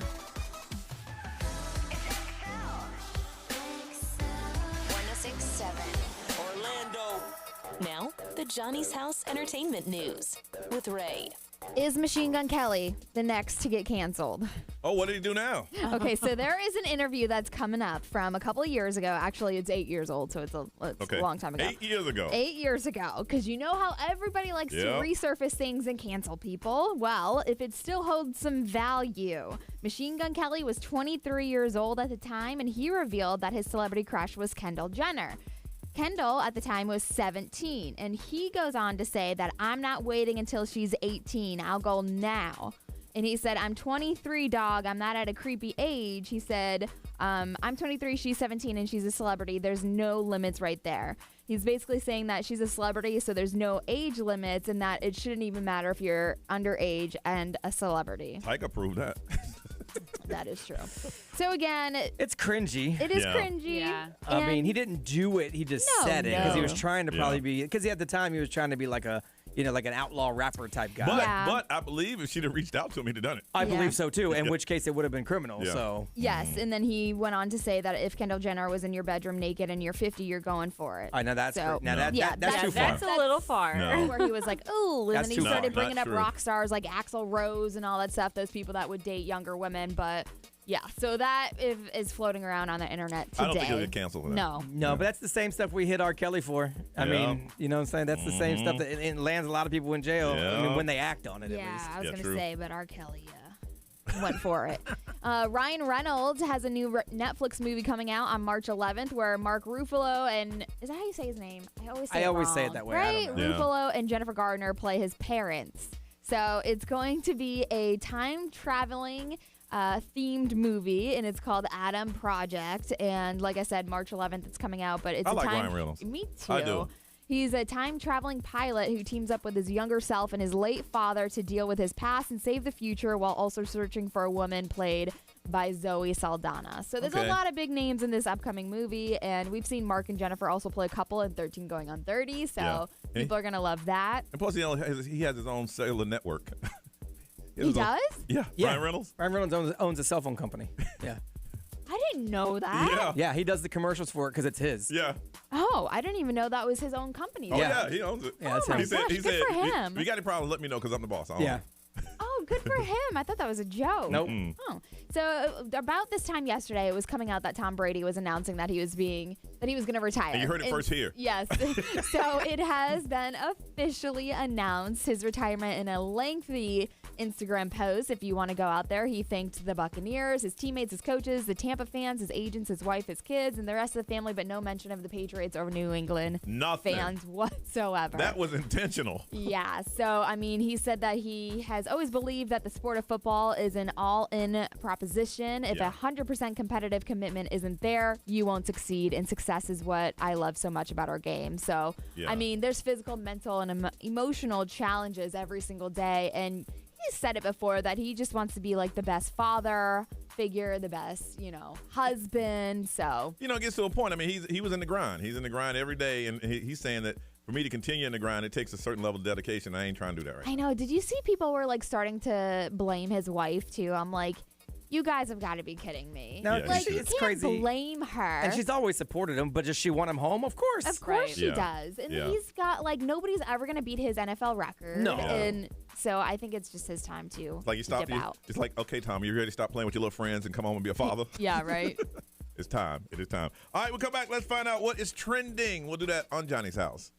1067. Orlando. Now, the Johnny's House Entertainment News with Ray. Is Machine Gun Kelly the next to get canceled? Oh, what did he do now? Okay, so there is an interview that's coming up from a couple of years ago. Actually, it's 8 years old, so it's a long time ago. 8 years ago. 8 years ago, because you know how everybody likes to resurface things and cancel people? Well, if it still holds some value. Machine Gun Kelly was 23 years old at the time, and he revealed that his celebrity crush was Kendall Jenner. Kendall at the time was 17, and he goes on to say that I'm not waiting until she's 18. I'll go now. And he said, I'm 23, dog. I'm not at a creepy age. He said, I'm 23, she's 17, and she's a celebrity. There's no limits right there. He's basically saying that she's a celebrity, so there's no age limits, and that it shouldn't even matter if you're underage and a celebrity. Tyga proved that. That is true. So again, it's cringy. It is cringy. Yeah. I mean, he didn't do it. He just said it because he was trying to probably be, because at the time he was trying to be like a, like an outlaw rapper type guy. But I believe if she'd have reached out to him, he'd have done it. I believe so too, in which case it would have been criminal. Yeah. So yes, and then he went on to say that if Kendall Jenner was in your bedroom naked and you're 50, you're going for it. I know that's so, that's too far. That's a little far. No. Where he was like, "Ooh," and That's then he too started far. bringing Not up true. rock stars like Axl Rose and all that stuff. Those people that would date younger women, but. Yeah, so that is floating around on the internet today. I don't think he'll get canceled for that. No, but that's the same stuff we hit R. Kelly for. I mean, you know what I'm saying? That's the same stuff that it lands a lot of people in jail. I mean, when they act on it, at least. I was going to say, but R. Kelly went for it. Ryan Reynolds has a new Netflix movie coming out on March 11th where Mark Ruffalo and, is that how you say his name? I always say it that way. Right? I don't know. Ruffalo and Jennifer Gardner play his parents. So it's going to be a time-traveling themed movie, and it's called Adam Project. And like I said, March 11th it's coming out, but it's I like Ryan Reynolds. Me too. I do. He's a time-traveling pilot who teams up with his younger self and his late father to deal with his past and save the future while also searching for a woman played by Zoe Saldana. So there's a lot of big names in this upcoming movie, and we've seen Mark and Jennifer also play a couple in 13 Going on 30, so people are going to love that. And plus, he has his own cellular network. He does? Yeah. Ryan Reynolds? Ryan Reynolds owns a cell phone company. Yeah. I didn't know that. Yeah, he does the commercials for it because it's his. Yeah. Oh, I didn't even know that was his own company. Oh, yeah, he owns it. Yeah, that's my him. gosh, good for him. If you got any problems, let me know because I'm the boss. Yeah. Oh, good for him. I thought that was a joke. Nope. Oh. So about this time yesterday, it was coming out that Tom Brady was announcing that he was going to retire. And you heard it first here. Yes. So it has been officially announced, his retirement, in a lengthy Instagram post. If you want to go out there, he thanked the Buccaneers, his teammates, his coaches, the Tampa fans, his agents, his wife, his kids, and the rest of the family, but no mention of the Patriots or New England fans whatsoever. That was intentional. Yeah. So, I mean, he said that he has always believed that the sport of football is an all-in proposition. If 100% competitive commitment isn't there, you won't succeed, and success is what I love so much about our game. So, I mean, there's physical, mental, and emotional challenges every single day, and he's said it before that he just wants to be like the best father figure, the best, husband. So, it gets to a point. I mean, he was in the grind. He's in the grind every day, and he's saying that for me to continue in the grind, it takes a certain level of dedication. I ain't trying to do that right now. I know. Did you see people were like starting to blame his wife too? I'm like, You guys have got to be kidding me. No, like, you it's can't crazy. blame her. And she's always supported him, but does she want him home? Of course. Of course she does. And he's got, like, nobody's ever going to beat his NFL record. No. And so I think it's just his time to It's like you stop. dip out. It's like, okay, Tom, you ready to stop playing with your little friends and come home and be a father? Yeah, right. It's time. It is time. All right, we'll come back. Let's find out what is trending. We'll do that on Johnny's House.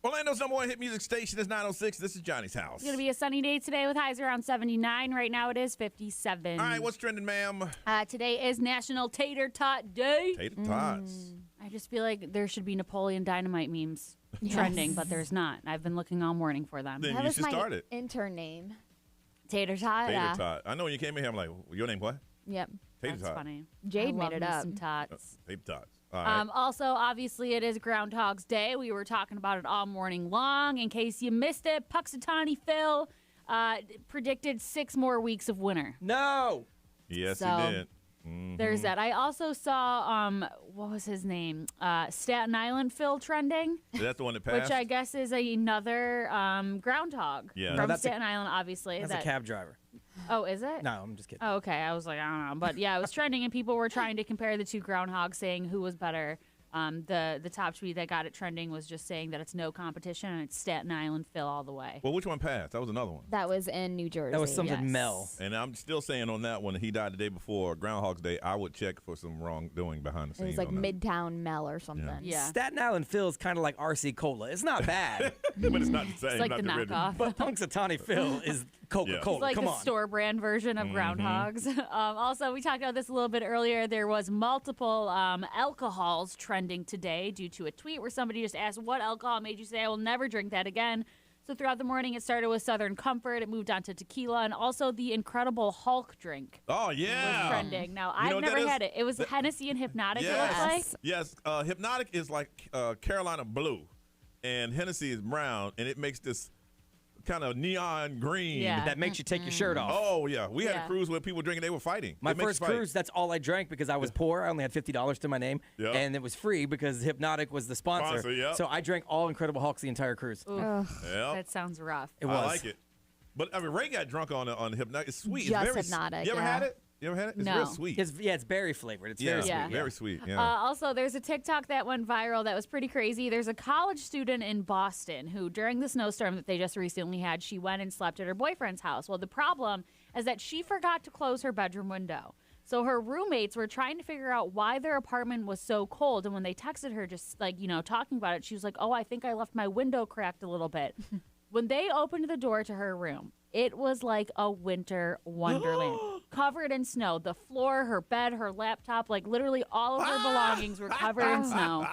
Orlando's number one hit music station is 906. This is Johnny's House. It's going to be a sunny day today with highs around 79. Right now it is 57. All right, what's trending, ma'am? Today is National Tater Tot Day. Tater tots. I just feel like there should be Napoleon Dynamite memes trending, but there's not. I've been looking all morning for them. Then That you was should my start it. intern name. Tater Tot? Tater tot. I know when you came in here, I'm like, your name what? Yep. Tater That's tot. funny. Jade I made love it me up. some tots. Tater tots. All right. Also, obviously, it is Groundhog's Day. We were talking about it all morning long. In case you missed it, Puxatawny Phil predicted 6 more weeks of winter. No. Yes, So, he did. Mhm. There's that. I also saw, what was his name? Staten Island Phil trending. Is that the one that passed? Which I guess is another groundhog Yeah. from No, that's Staten Island, obviously. That's a cab driver. Oh, is it? No, I'm just kidding. Oh, okay. I was like, I don't know. But yeah, it was trending, and people were trying to compare the two groundhogs, saying who was better. The top tweet that got it trending was just saying that it's no competition, and it's Staten Island Phil all the way. Well, which one passed? That was another one. That was in New Jersey. That was something Yes. Mel. And I'm still saying on that one, he died the day before Groundhog's Day. I would check for some wrongdoing behind the It scenes. was like on that. Midtown Mel or something. Yeah. Staten Island Phil is kind of like RC Cola. It's not bad. But it's not the same. It's like not the original. knockoff. But Punxsutawney Phil is Coca-Cola. It's like Come the on. store brand version of groundhogs. Also, we talked about this a little bit earlier. There was multiple alcohols trending today due to a tweet where somebody just asked, what alcohol made you say I will never drink that again? So throughout the morning, it started with Southern Comfort. It moved on to tequila, and also the Incredible Hulk drink Oh, yeah. was trending. Now, You know I've what never that is? had it. It was Hennessy and Hypnotic, it looks like. Yes. Hypnotic is like Carolina blue, and Hennessy is brown, and it makes this kind of neon green. Yeah. That makes you take your shirt off. Oh, yeah. We had Yeah. a cruise where people drinking, they were fighting. My It makes first you fight. cruise, that's all I drank because I was poor. I only had $50 to my name. Yeah. And it was free because Hypnotic was the sponsor. Sponsor, yep. So I drank all Incredible Hulks the entire cruise. Ooh, Yep. that sounds rough. It was. I like it. But I mean, Ray got drunk on Hypnotic. It's sweet. Just it's very, Hypnotic, You ever yeah. had it? You ever had it? It's No. real sweet. It's berry flavored. It's very sweet. Yeah. Very sweet. Yeah. Also, there's a TikTok that went viral that was pretty crazy. There's a college student in Boston who, during the snowstorm that they just recently had, she went and slept at her boyfriend's house. Well, the problem is that she forgot to close her bedroom window. So her roommates were trying to figure out why their apartment was so cold. And when they texted her, just like, talking about it, she was like, oh, I think I left my window cracked a little bit. When they opened the door to her room, it was like a winter wonderland, covered in snow. The floor, her bed, her laptop, like literally all of her belongings were covered in snow.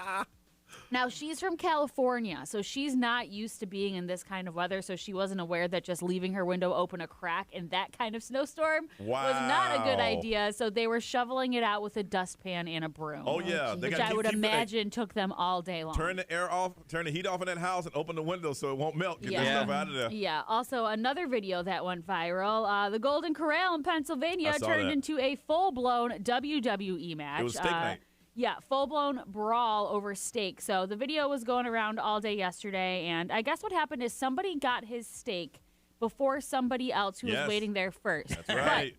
Now, she's from California, so she's not used to being in this kind of weather, so she wasn't aware that just leaving her window open a crack in that kind of snowstorm was not a good idea. So they were shoveling it out with a dustpan and a broom. Oh, yeah. Which I would imagine took them all day long. Turn the air off, turn the heat off in that house, and open the window so it won't melt. Get that stuff out of there. Yeah. Also, another video that went viral, the Golden Corral in Pennsylvania turned into a full-blown WWE match. It was steak night. Yeah, full-blown brawl over steak. So the video was going around all day yesterday, and I guess what happened is somebody got his steak before somebody else who was waiting there first. That's right.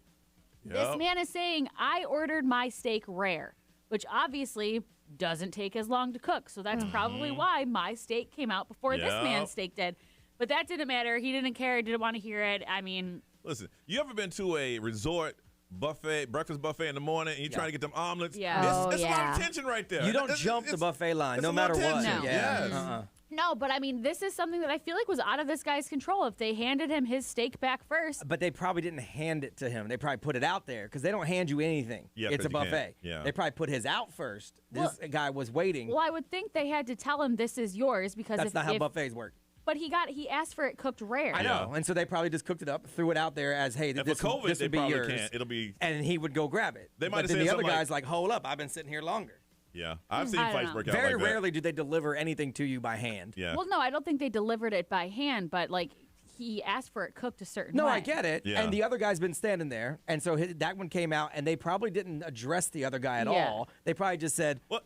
This man is saying, I ordered my steak rare, which obviously doesn't take as long to cook. So that's probably why my steak came out before this man's steak did. But that didn't matter. He didn't care. Didn't want to hear it. I mean. Listen, you ever been to a resort breakfast buffet in the morning, and you're trying to get them omelets? Yeah. It's a lot of tension right there. You don't jump the buffet line, no matter what. No. Yeah. No, but I mean, this is something that I feel like was out of this guy's control. If they handed him his steak back first. But they probably didn't hand it to him. They probably put it out there because they don't hand you anything. Yeah, it's a buffet. Yeah. They probably put his out first. This guy was waiting. Well, I would think they had to tell him this is yours because that's not how buffets work. But he asked for it cooked rare. I know, and so they probably just cooked it up, threw it out there as, hey, this would be yours. It'll be, and he would go grab it. They might but have then said the other something guy's like, hold up, I've been sitting here longer. Yeah, I've seen fights break out Very like that. rarely do they deliver anything to you by hand. Yeah. Well, no, I don't think they delivered it by hand, but like he asked for it cooked a certain way. No, I get it. Yeah. And the other guy's been standing there, and so that one came out, and they probably didn't address the other guy at all. They probably just said, what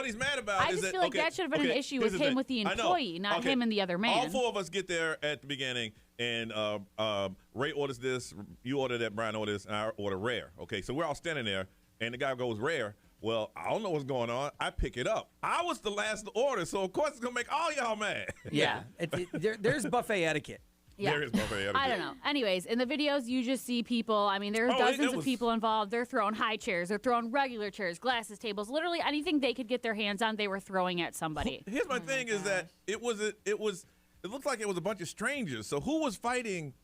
he's mad about I is just that, feel like that should have been an issue with him with the employee, not him and the other man. All four of us get there at the beginning, and Ray orders this, you order that, Brian orders, and I order rare. Okay, so we're all standing there, and the guy goes rare. Well, I don't know what's going on. I pick it up. I was the last to order, so of course it's going to make all y'all mad. Yeah, there's buffet etiquette. Yeah. There is buffet etiquette. I don't know. Anyways, in the videos, you just see people. I mean, there's dozens of people involved. They're throwing high chairs. They're throwing regular chairs, glasses, tables. Literally anything they could get their hands on, they were throwing at somebody. Here's my thing is that it looked like it was a bunch of strangers. So who was fighting?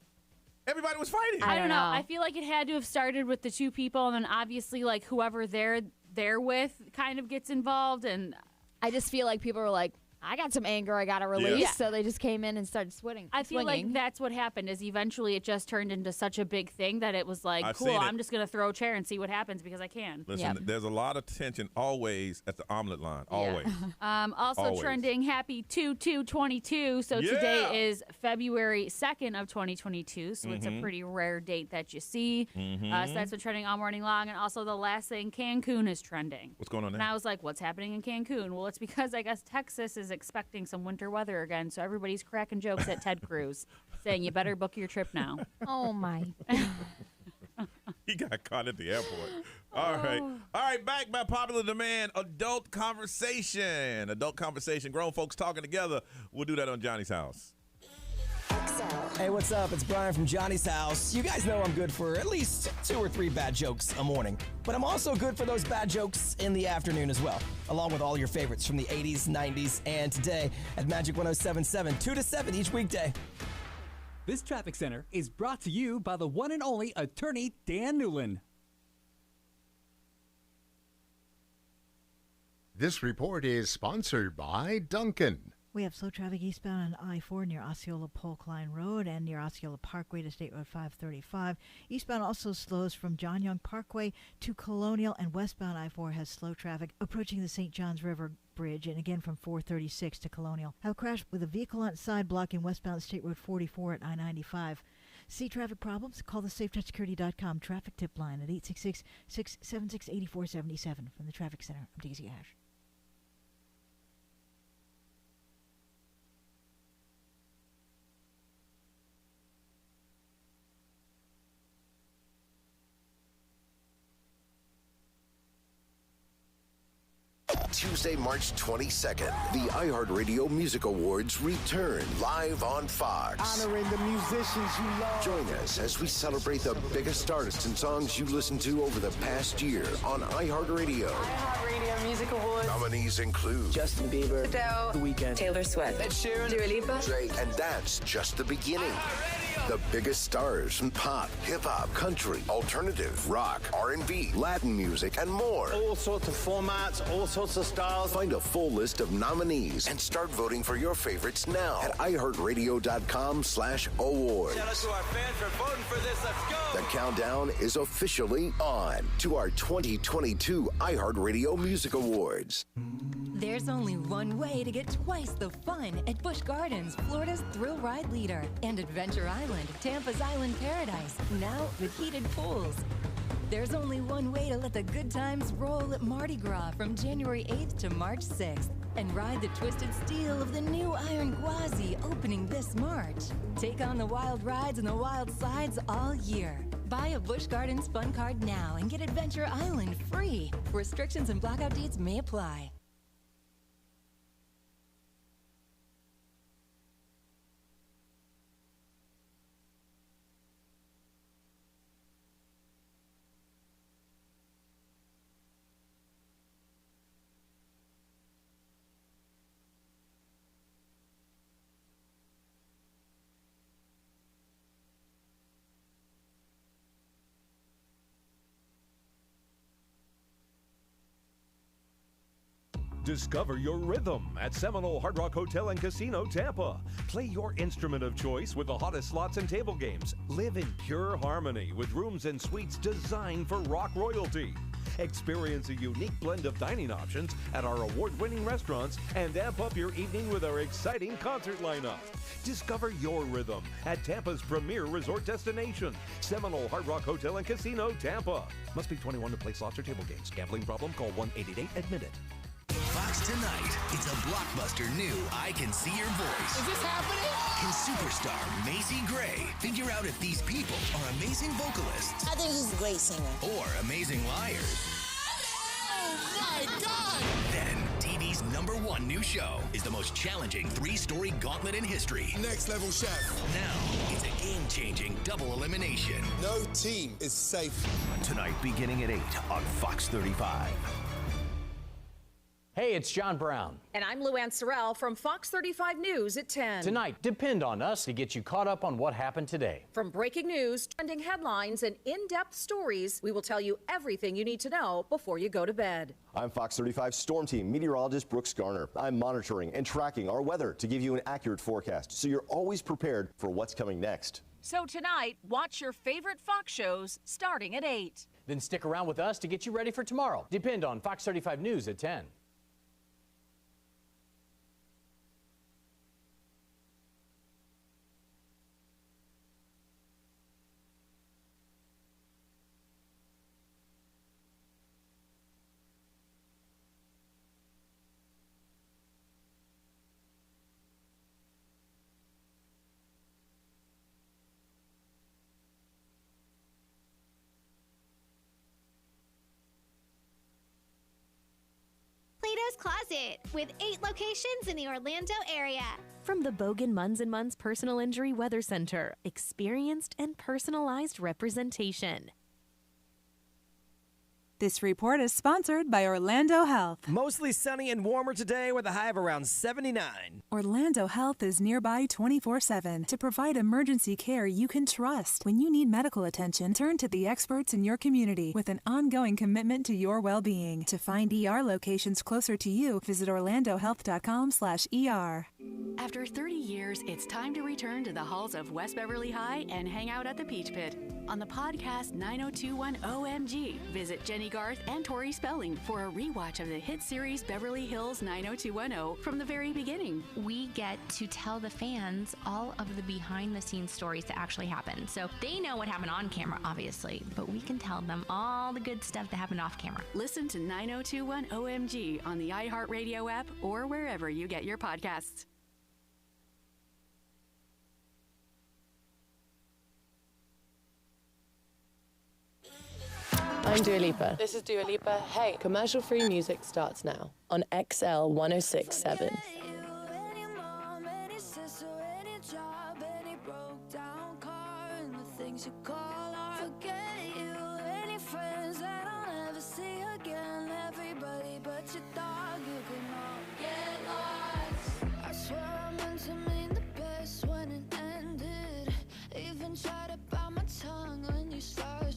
Everybody was fighting. I don't know. I feel like it had to have started with the two people, and then obviously, like, whoever they're with kind of gets involved. And I just feel like people were like, I got some anger I got to release, Yeah. so they just came in and started swinging. I feel like that's what happened is eventually it just turned into such a big thing that it was like, cool, I'm just going to throw a chair and see what happens because I can. Listen, there's a lot of tension always at the omelet line, always. Also Always. trending, happy 2/2/22. So today is February 2nd of 2022, so it's a pretty rare date that you see. So that's been trending all morning long. And also the last thing, Cancun is trending. What's going on there? And I was like, what's happening in Cancun? Well, it's because I guess Texas is expecting some winter weather again, so everybody's cracking jokes at Ted Cruz, saying you better book your trip now. Oh, my. He got caught at the airport. All right, back by popular demand, adult conversation. Adult conversation, grown folks talking together. We'll do that on Johnny's House. Hey, what's up? It's Brian from Johnny's House. You guys know I'm good for at least 2 or 3 bad jokes a morning, but I'm also good for those bad jokes in the afternoon as well, along with all your favorites from the 80s, 90s, and today at Magic 107.7, 2 to 7 each weekday. This Traffic Center is brought to you by the one and only attorney Dan Newland. This report is sponsored by Duncan. We have slow traffic eastbound on I-4 near Osceola Polk-Line Road and near Osceola Parkway to State Road 535. Eastbound also slows from John Young Parkway to Colonial, and westbound I-4 has slow traffic approaching the St. Johns River Bridge and again from 436 to Colonial. Have crashed with a vehicle on side blocking westbound State Road 44 at I-95. See traffic problems? Call the SafeTouchSecurity.com traffic tip line at 866-676-8477. From the Traffic Center, I'm Daisy Ash. Tuesday, March 22nd, the iHeartRadio Music Awards return live on Fox. Honoring the musicians you love. Join us as we celebrate the biggest artists and songs you listened to over the past year on iHeartRadio. iHeartRadio Music Awards. Nominees include Justin Bieber, Adele, The Weeknd, Taylor Swift, Ed Sheeran, Dua Lipa, Drake. and that's just the beginning. The biggest stars from pop, hip-hop, country, alternative, rock, R&B, Latin music, and more. all sorts of formats, all sorts of styles. Find a full list of nominees and start voting for your favorites now at iHeartRadio.com/awards. Shout out to our fans for voting for this. Let's go. The countdown is officially on to our 2022 iHeartRadio Music Awards. There's only one way to get twice the fun at Busch Gardens, Florida's thrill ride leader, and Adventure Island, Tampa's island paradise, now with heated pools. There's only one way to let the good times roll at Mardi Gras from January 8th to March 6th, and ride the twisted steel of the new Iron Gwazi opening this March. Take on the wild rides and the wild slides all year. Buy a Busch Gardens Fun Card now and get Adventure Island free. Restrictions and blackout dates may apply. Discover your rhythm at Seminole Hard Rock Hotel and Casino, Tampa. Play your instrument of choice with the hottest slots and table games. Live in pure harmony with rooms and suites designed for rock royalty. Experience a unique blend of dining options at our award-winning restaurants and amp up your evening with our exciting concert lineup. Discover your rhythm at Tampa's premier resort destination, Seminole Hard Rock Hotel and Casino, Tampa. Must be 21 to play slots or table games. Gambling problem? Call 1-888-ADMIT-IT. Fox tonight, it's a blockbuster new I Can See Your Voice. Is this happening? Can superstar Macy Gray figure out if these people are amazing vocalists I think he's a great singer. or amazing liars? Oh my God! Then, TV's #1 new show is the most challenging 3-story gauntlet in history. Next level chef. Now, it's a game-changing double elimination. No team is safe. Tonight, beginning at 8 on Fox 35. Hey, it's John Brown. And I'm Luann Sorrell from Fox 35 News at 10. Tonight, depend on us to get you caught up on what happened today. From breaking news, trending headlines, and in-depth stories, we will tell you everything you need to know before you go to bed. I'm Fox 35 Storm Team meteorologist Brooks Garner. I'm monitoring and tracking our weather to give you an accurate forecast so you're always prepared for what's coming next. So tonight, watch your favorite Fox shows starting at 8. Then stick around with us to get you ready for tomorrow. Depend on Fox 35 News at 10. Plato's Closet, with 8 locations in the Orlando area. From the Bogan Munz & Munz Personal Injury Weather Center, experienced and personalized representation. This report is sponsored by Orlando Health. Mostly sunny and warmer today with a high of around 79. Orlando Health is nearby 24/7 to provide emergency care you can trust. When you need medical attention, turn to the experts in your community with an ongoing commitment to your well-being. To find ER locations closer to you, visit orlandohealth.com/ER. After 30 years, it's time to return to the halls of West Beverly High and hang out at the Peach Pit. On the podcast 9021 OMG, visit Jenny Garth and Tori Spelling for a rewatch of the hit series Beverly Hills 90210 from the very beginning. We get to tell the fans all of the behind-the-scenes stories that actually happened. So they know what happened on camera, obviously, but we can tell them all the good stuff that happened off camera. Listen to 9021 OMG on the iHeartRadio app or wherever you get your podcasts. I'm Dua Lipa. This is Dua Lipa. Hey, commercial-free music starts now on XL 1067. You call or forget you. Any friends that I'll never see again. Everybody but your dog, you can all get lost. I swear I meant to mean the best when it ended. Even tried to bite my tongue when you started.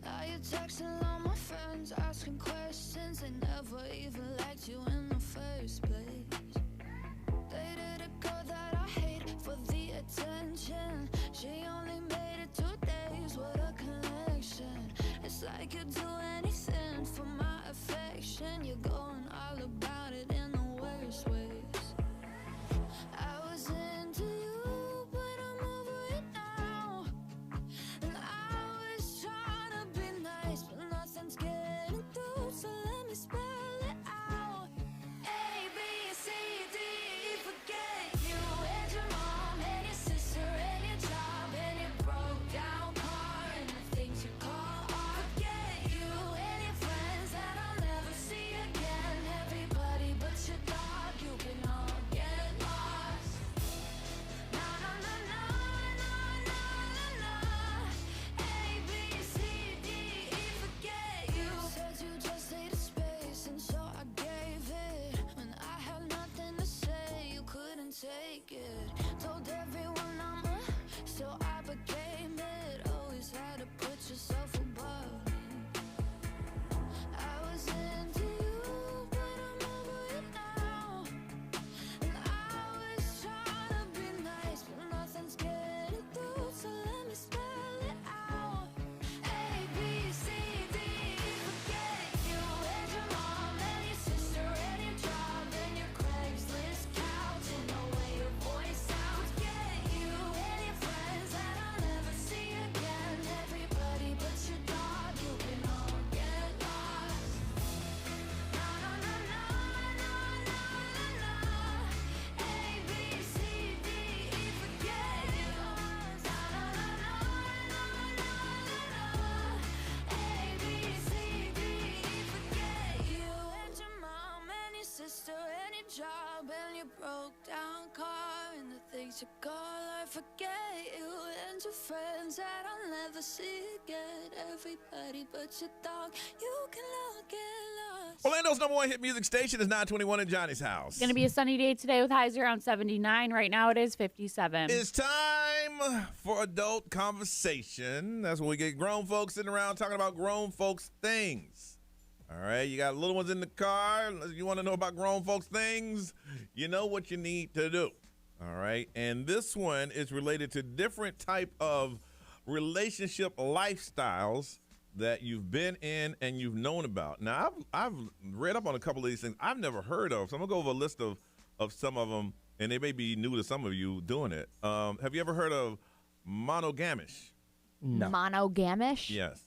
Now you're texting all my friends, asking questions. They never even liked you in the first place. Dated a girl that I hate for the attention. She only made it 2 days, what a connection. It's like you'd do anything for my affection. You're going all about it in the worst ways. I was into you, but I'm over it now. And I was trying to be nice, but nothing's getting through, so let me spell it out. A, B, C, D, E, forget you and your mom and your sister and your job and your broke down car and the things you call art. Forget you and your friends that I'll never see again. Everybody but your dog, you can all get lost. Na na na na na na na na. A, B, C, D, E, forget you. Said you just needed space, and so I gave it. When I had nothing to say, you couldn't take it. Told everyone I'm so I became it. Always had to put yourself above me. I was into you, but I'm over it now. And I was trying to be nice, but nothing's getting through, so let me spell it out. A, B, C, D, E, forget you and your mom and your sister and your job and your Craigslist couch and the way your voice sounds. Get you and your friends that I'll never see again. Everybody but your dog, you can all get lost. Na na na na na na na na. A, B, C, D, E, forget you. Na na na na na na na na. A, B, C, D, E, forget you and your mom and your sister and your job and your broke down car and the things you call I forget you and your friends that I'll never see again. Everybody but your dog, you can all get lost. Orlando's number one hit music station is 921 in Johnny's house. It's going to be a sunny day today with highs around 79. Right now it is 57. It's time for adult conversation. That's when we get grown folks sitting around talking about grown folks things. All right, you got little ones in the car. You want to know about grown folks things? You know what you need to do. All right, and this one is related to different type of relationship lifestyles that you've been in and you've known about. Now, I've read up on a couple of these things I've never heard of, so I'm going to go over a list of some of them, and they may be new to some of you doing it. Have you ever heard of monogamish? No. Monogamish? Yes.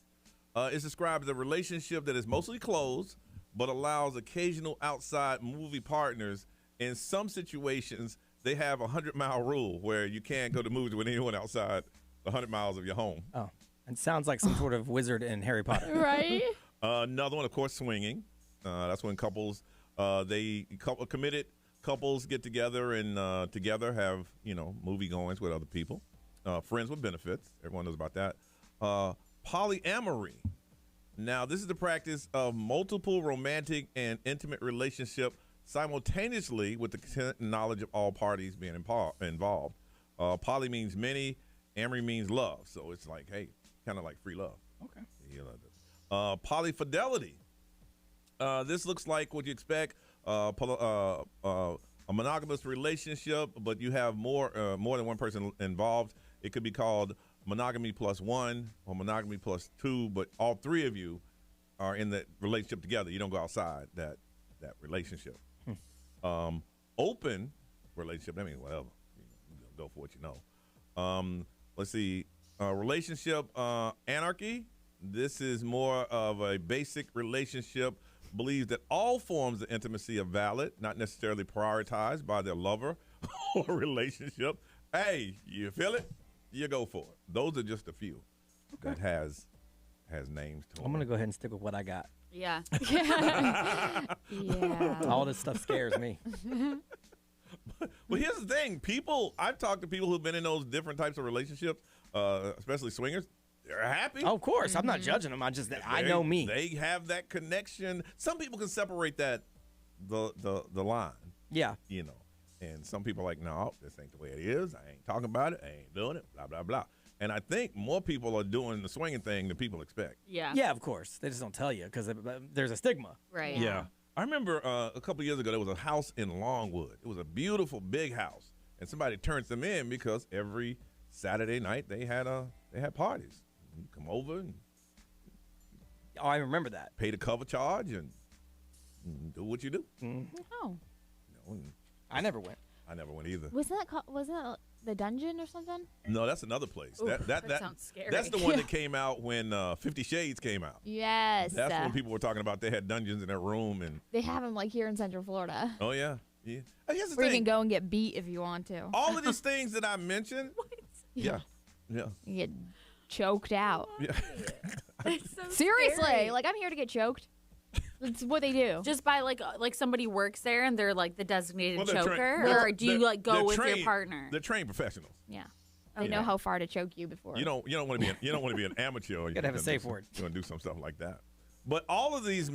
It's described as a relationship that is mostly closed but allows occasional outside movie partners. In some situations, they have a 100-mile rule where you can't go to movies with anyone outside 100 miles of your home. Oh, it sounds like some sort of wizard in Harry Potter. Right? Another one, of course, swinging. That's when committed couples get together and together have, movie goings with other people. Friends with benefits. Everyone knows about that. Polyamory. Now, this is the practice of multiple romantic and intimate relationship simultaneously with the consent and knowledge of all parties being involved. Poly means many, amory means love. So it's like, hey, kind of like free love. Okay. Polyfidelity. This looks like what you expect, a monogamous relationship, but you have more than one person involved. It could be called monogamy plus one or monogamy plus two, but all three of you are in that relationship together. You don't go outside that relationship. Open relationship, I mean, whatever. You go for what you know. Let's see. Relationship anarchy. This is more of a basic relationship. Believes that all forms of intimacy are valid, not necessarily prioritized by their lover or relationship. Hey, you feel it? You go for it. Those are just a few that has has names to them. I'm gonna go ahead and stick with what I got. Yeah. Yeah. All this stuff scares me. Well, here's the thing. I've talked to people who've been in those different types of relationships, especially swingers. They're happy. Oh, of course. I'm not judging them. I know me. They have that connection. Some people can separate the line. Yeah. You know. And some people are like, no, this ain't the way it is. I ain't talking about it. I ain't doing it. Blah, blah, blah. And I think more people are doing the swinging thing than people expect. Yeah. Yeah, of course. They just don't tell you because there's a stigma. Right. Yeah. I remember a couple of years ago, there was a house in Longwood. It was a beautiful, big house. And somebody turns them in because every Saturday night they had parties. You come over and I remember that. Pay the cover charge and do what you do. Mm-hmm. Oh. I never went. I never went either. Wasn't that the dungeon or something? No, that's another place. Ooh, that sounds scary. That's the one that came out when 50 Shades came out. Yes. That's when people were talking about they had dungeons in their room and. They have them like here in Central Florida. Oh yeah, yeah. Here's the Where you thing. can go and get beat if you want to. All of these things that I mentioned. Yeah. You get choked out. Yeah. Seriously, scary. like I'm here to get choked. That's what they do. Just by like somebody works there and they're like the designated they're choker, trained- or do you like go with trained- your partner? They're trained professionals. Yeah. They know how far to choke you before. You don't want to be an amateur. You gotta have a safe word. You want to do some stuff like that. But all of these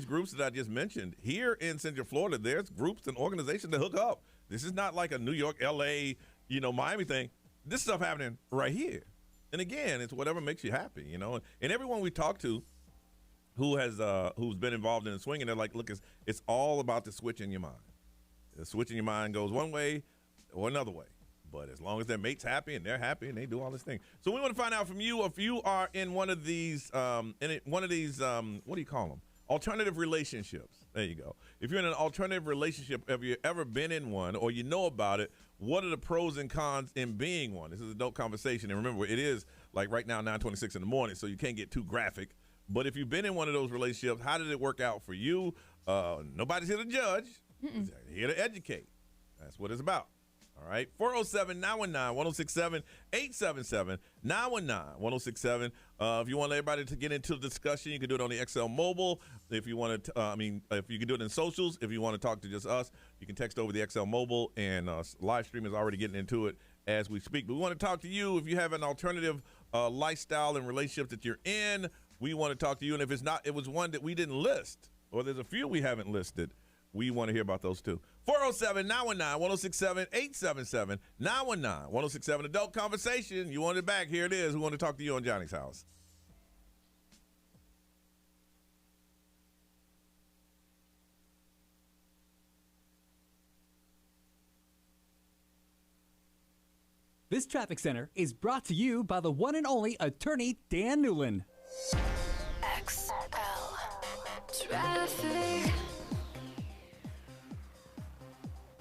groups that I just mentioned here in Central Florida, there's groups and organizations that hook up. This is not like a New York, L.A., Miami thing. This stuff happening right here. And again, it's whatever makes you happy, And everyone we talk to who's been involved in the swinging, they're like, look, it's all about the switch in your mind. The switch in your mind goes one way or another way. But as long as their mate's happy and they're happy and they do all this thing. So we want to find out from you if you are in one of these, what do you call them? Alternative relationships. There you go. If you're in an alternative relationship, have you ever been in one or you know about it, what are the pros and cons in being one? This is adult conversation. And remember, it is like right now, 9:26 in the morning, so you can't get too graphic. But if you've been in one of those relationships, how did it work out for you? Nobody's here to judge. Here to educate. That's what it's about. All right, 407-919-1067, 877-919-1067. If you want everybody to get into the discussion, you can do it on the XL Mobile. If you want to, if you can do it in socials, if you want to talk to just us, you can text over the XL Mobile, and live stream is already getting into it as we speak. But we want to talk to you if you have an alternative lifestyle and relationship that you're in. We want to talk to you, and if it was one that we didn't list, or there's a few we haven't listed, we want to hear about those too. 407-919-1067, 877-919-1067. Adult conversation. You want it back? Here it is. We want to talk to you on Johnny's House. This traffic center is brought to you by the one and only attorney Dan Newland. XL Traffic.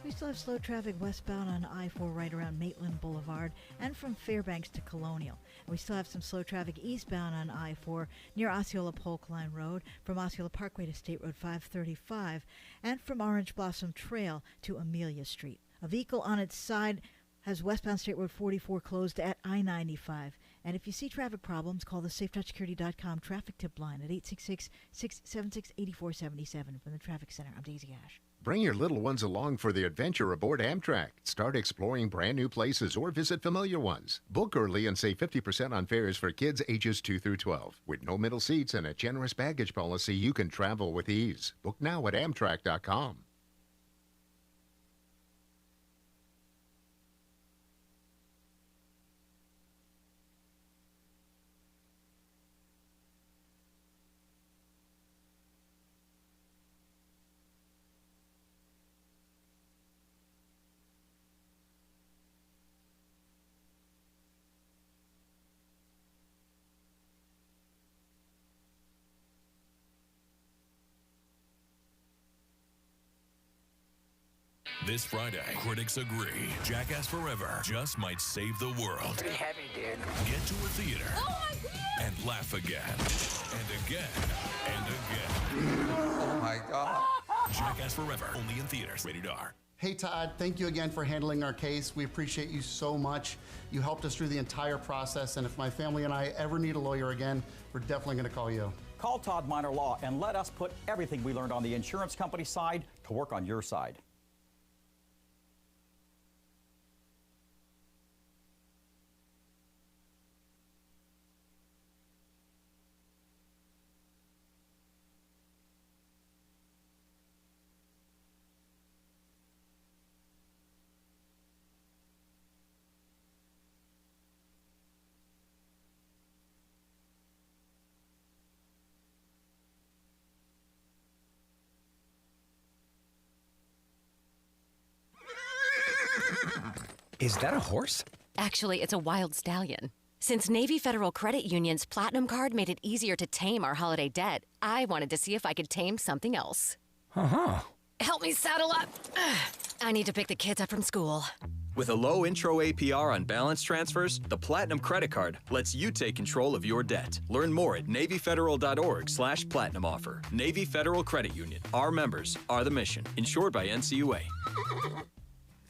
We still have slow traffic westbound on I-4 right around Maitland Boulevard and from Fairbanks to Colonial. And we still have some slow traffic eastbound on I-4 near Osceola Polk Line Road from Osceola Parkway to State Road 535 and from Orange Blossom Trail to Amelia Street. A vehicle on its side has westbound State Road 44 closed at I-95. And if you see traffic problems, call the SafeTouchSecurity.com traffic tip line at 866-676-8477. From the Traffic Center, I'm Daisy Ash. Bring your little ones along for the adventure aboard Amtrak. Start exploring brand new places or visit familiar ones. Book early and save 50% on fares for kids ages 2 through 12. With no middle seats and a generous baggage policy, you can travel with ease. Book now at Amtrak.com. This Friday, critics agree Jackass Forever just might save the world. Pretty heavy, dude. Get to a theater and laugh again and again and again. Oh my God. Jackass Forever, only in theaters. Rated R. Hey Todd, thank you again for handling our case. We appreciate you so much. You helped us through the entire process, and if my family and I ever need a lawyer again, we're definitely going to call you. Call Todd Minor Law and let us put everything we learned on the insurance company side to work on your side. Is that a horse? Actually, it's a wild stallion. Since Navy Federal Credit Union's Platinum Card made it easier to tame our holiday debt, I wanted to see if I could tame something else. Uh-huh. Help me saddle up. I need to pick the kids up from school. With a low intro APR on balance transfers, the Platinum Credit Card lets you take control of your debt. Learn more at NavyFederal.org/Platinum offer. Navy Federal Credit Union. Our members are the mission. Insured by NCUA.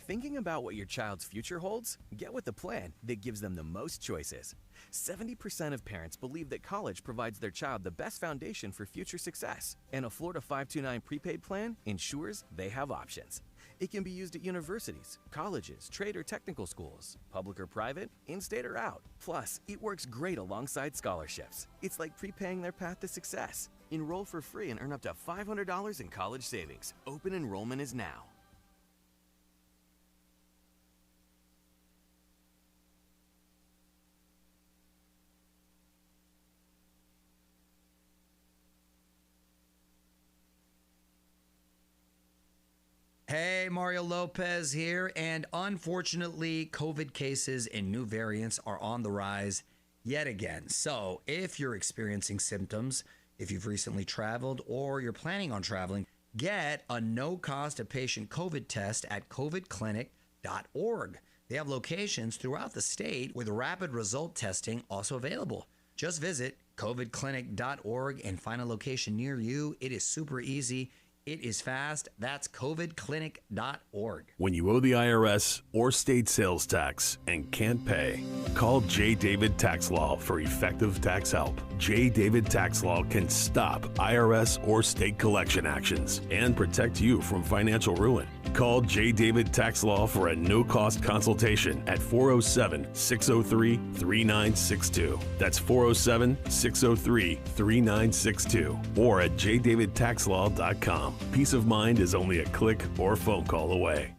Thinking about what your child's future holds? Get with the plan that gives them the most choices. 70% of parents believe that college provides their child the best foundation for future success, and a Florida 529 prepaid plan ensures they have options. It can be used at universities, colleges, trade or technical schools, public or private, in-state or out. Plus, it works great alongside scholarships. It's like prepaying their path to success. Enroll for free and earn up to $500 in college savings. Open enrollment is now. Hey, Mario Lopez here, and unfortunately, COVID cases and new variants are on the rise yet again. So if you're experiencing symptoms, if you've recently traveled, or you're planning on traveling, get a no-cost patient COVID test at covidclinic.org. They have locations throughout the state with rapid result testing also available. Just visit covidclinic.org and find a location near you. It is super easy. It is fast. That's covidclinic.org. When you owe the IRS or state sales tax and can't pay, call J. David Tax Law for effective tax help. J. David Tax Law can stop IRS or state collection actions and protect you from financial ruin. Call J. David Tax Law for a no-cost consultation at 407-603-3962. That's 407-603-3962 or at jdavidtaxlaw.com. Peace of mind is only a click or phone call away.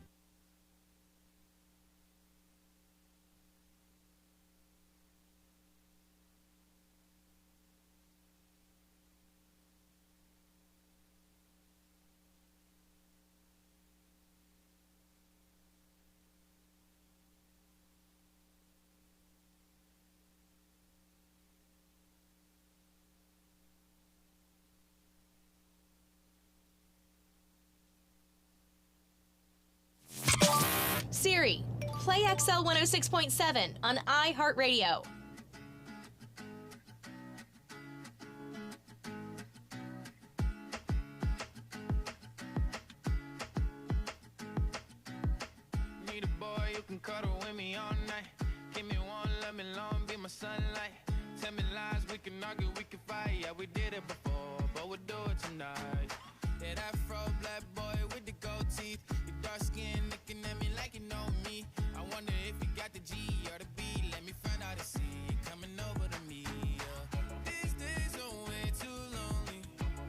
Siri, play XL 106.7 on iHeartRadio. Need a boy who can cuddle with me all night. Give me one, let me long, be my sunlight. Tell me lies, we can argue, we can fight. Yeah, we did it before, but we'll do it tonight. Yeah, that fro black boy with the gold teeth. Your dark skin looking at me like you know me. I wonder if you got the G or the B. Let me find out and see you coming over to me. Yeah. These days are way too lonely.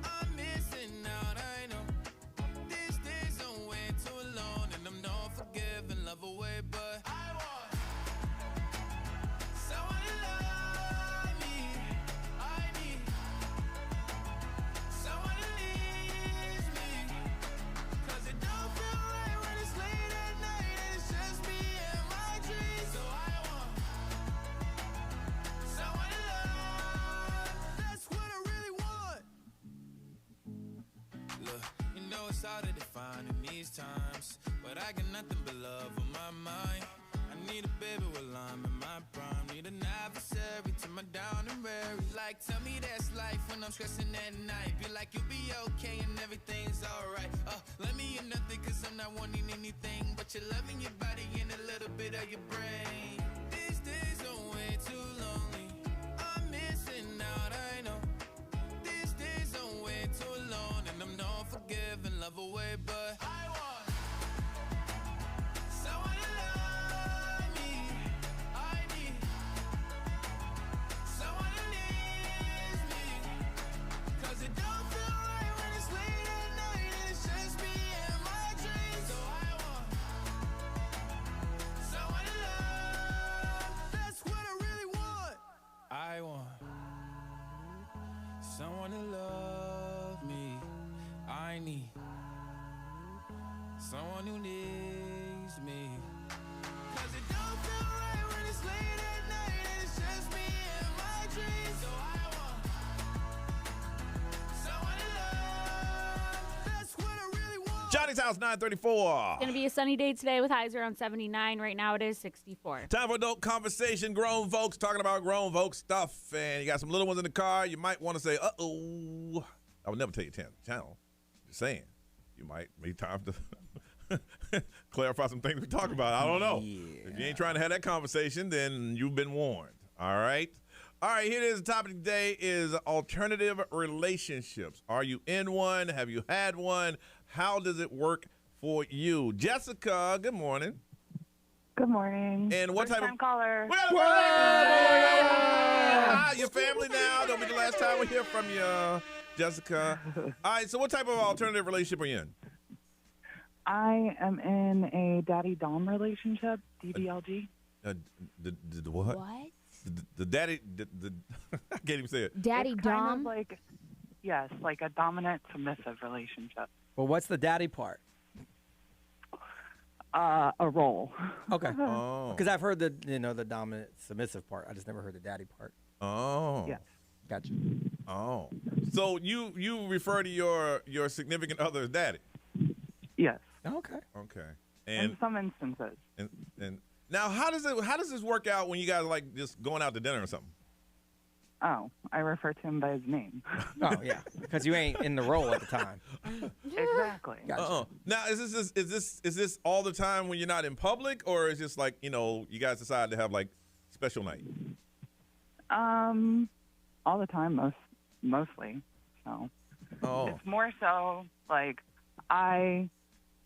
I'm missing out, I know. These days are way too alone, and I'm not forgiving, love away, but I want someone to love me. I need someone to leave me. 'Cause it don't feel right when it's late at night and it's just me and my dreams. So I want someone to love. That's what I really want. Look, you know it's hard to define in these times, but I got nothing but love on my mind. I need a baby while I'm in my prime. Need an adversary to my down and weary. Like, tell me that's life when I'm stressing at night. Be like, you'll be be okay and everything's alright. Let me in nothing cause I'm not wanting anything but your love and your body and a little bit of your brain. These days are way too lonely. I'm missing out, I know. These days are way too long and I'm not forgiving love away, but I want someone to love me. I need someone who needs me. Cause it don't feel right when it's late at night and it's just me and my dreams. So I want someone to love. That's what I really want. I want someone to love me. I need someone who needs me. Cause it don't feel right when it's late at night and it's just me and my dreams. So I want someone to love. That's what I really want. Johnny's House 934. It's going to be a sunny day today with highs around 79. Right now it is 64. Time for adult conversation. Grown folks talking about grown folks stuff. And you got some little ones in the car. You might want to say, uh-oh. I would never tell you channel. Just saying. You might be time to clarify some things we talk about. I don't know. Yeah. If you ain't trying to have that conversation, then you've been warned. All right? All right, here it is. The topic today is alternative relationships. Are you in one? Have you had one? How does it work for you? Jessica, good morning. Good morning. And what type of caller? Your family now. Don't be the last time we hear from you, Jessica. All right, so what type of alternative relationship are you in? I am in a daddy-dom relationship, DDLG. The what? What? The daddy, I can't even say it. Daddy It's dom? kind of like, yes, like a dominant submissive relationship. Well, what's the daddy part? A role. Okay. Oh. Because I've heard the dominant submissive part. I just never heard the daddy part. Oh. Yes. Gotcha. Oh. So you refer to your significant other as daddy? Yes. Okay. Okay. In some instances. And now how does this work out when you guys are like just going out to dinner or something? Oh, I refer to him by his name. Oh yeah, because you ain't in the role at the time. Exactly. Gotcha. Now is this all the time when you're not in public, or is this like you guys decide to have like special night? All the time, mostly. So it's more so like I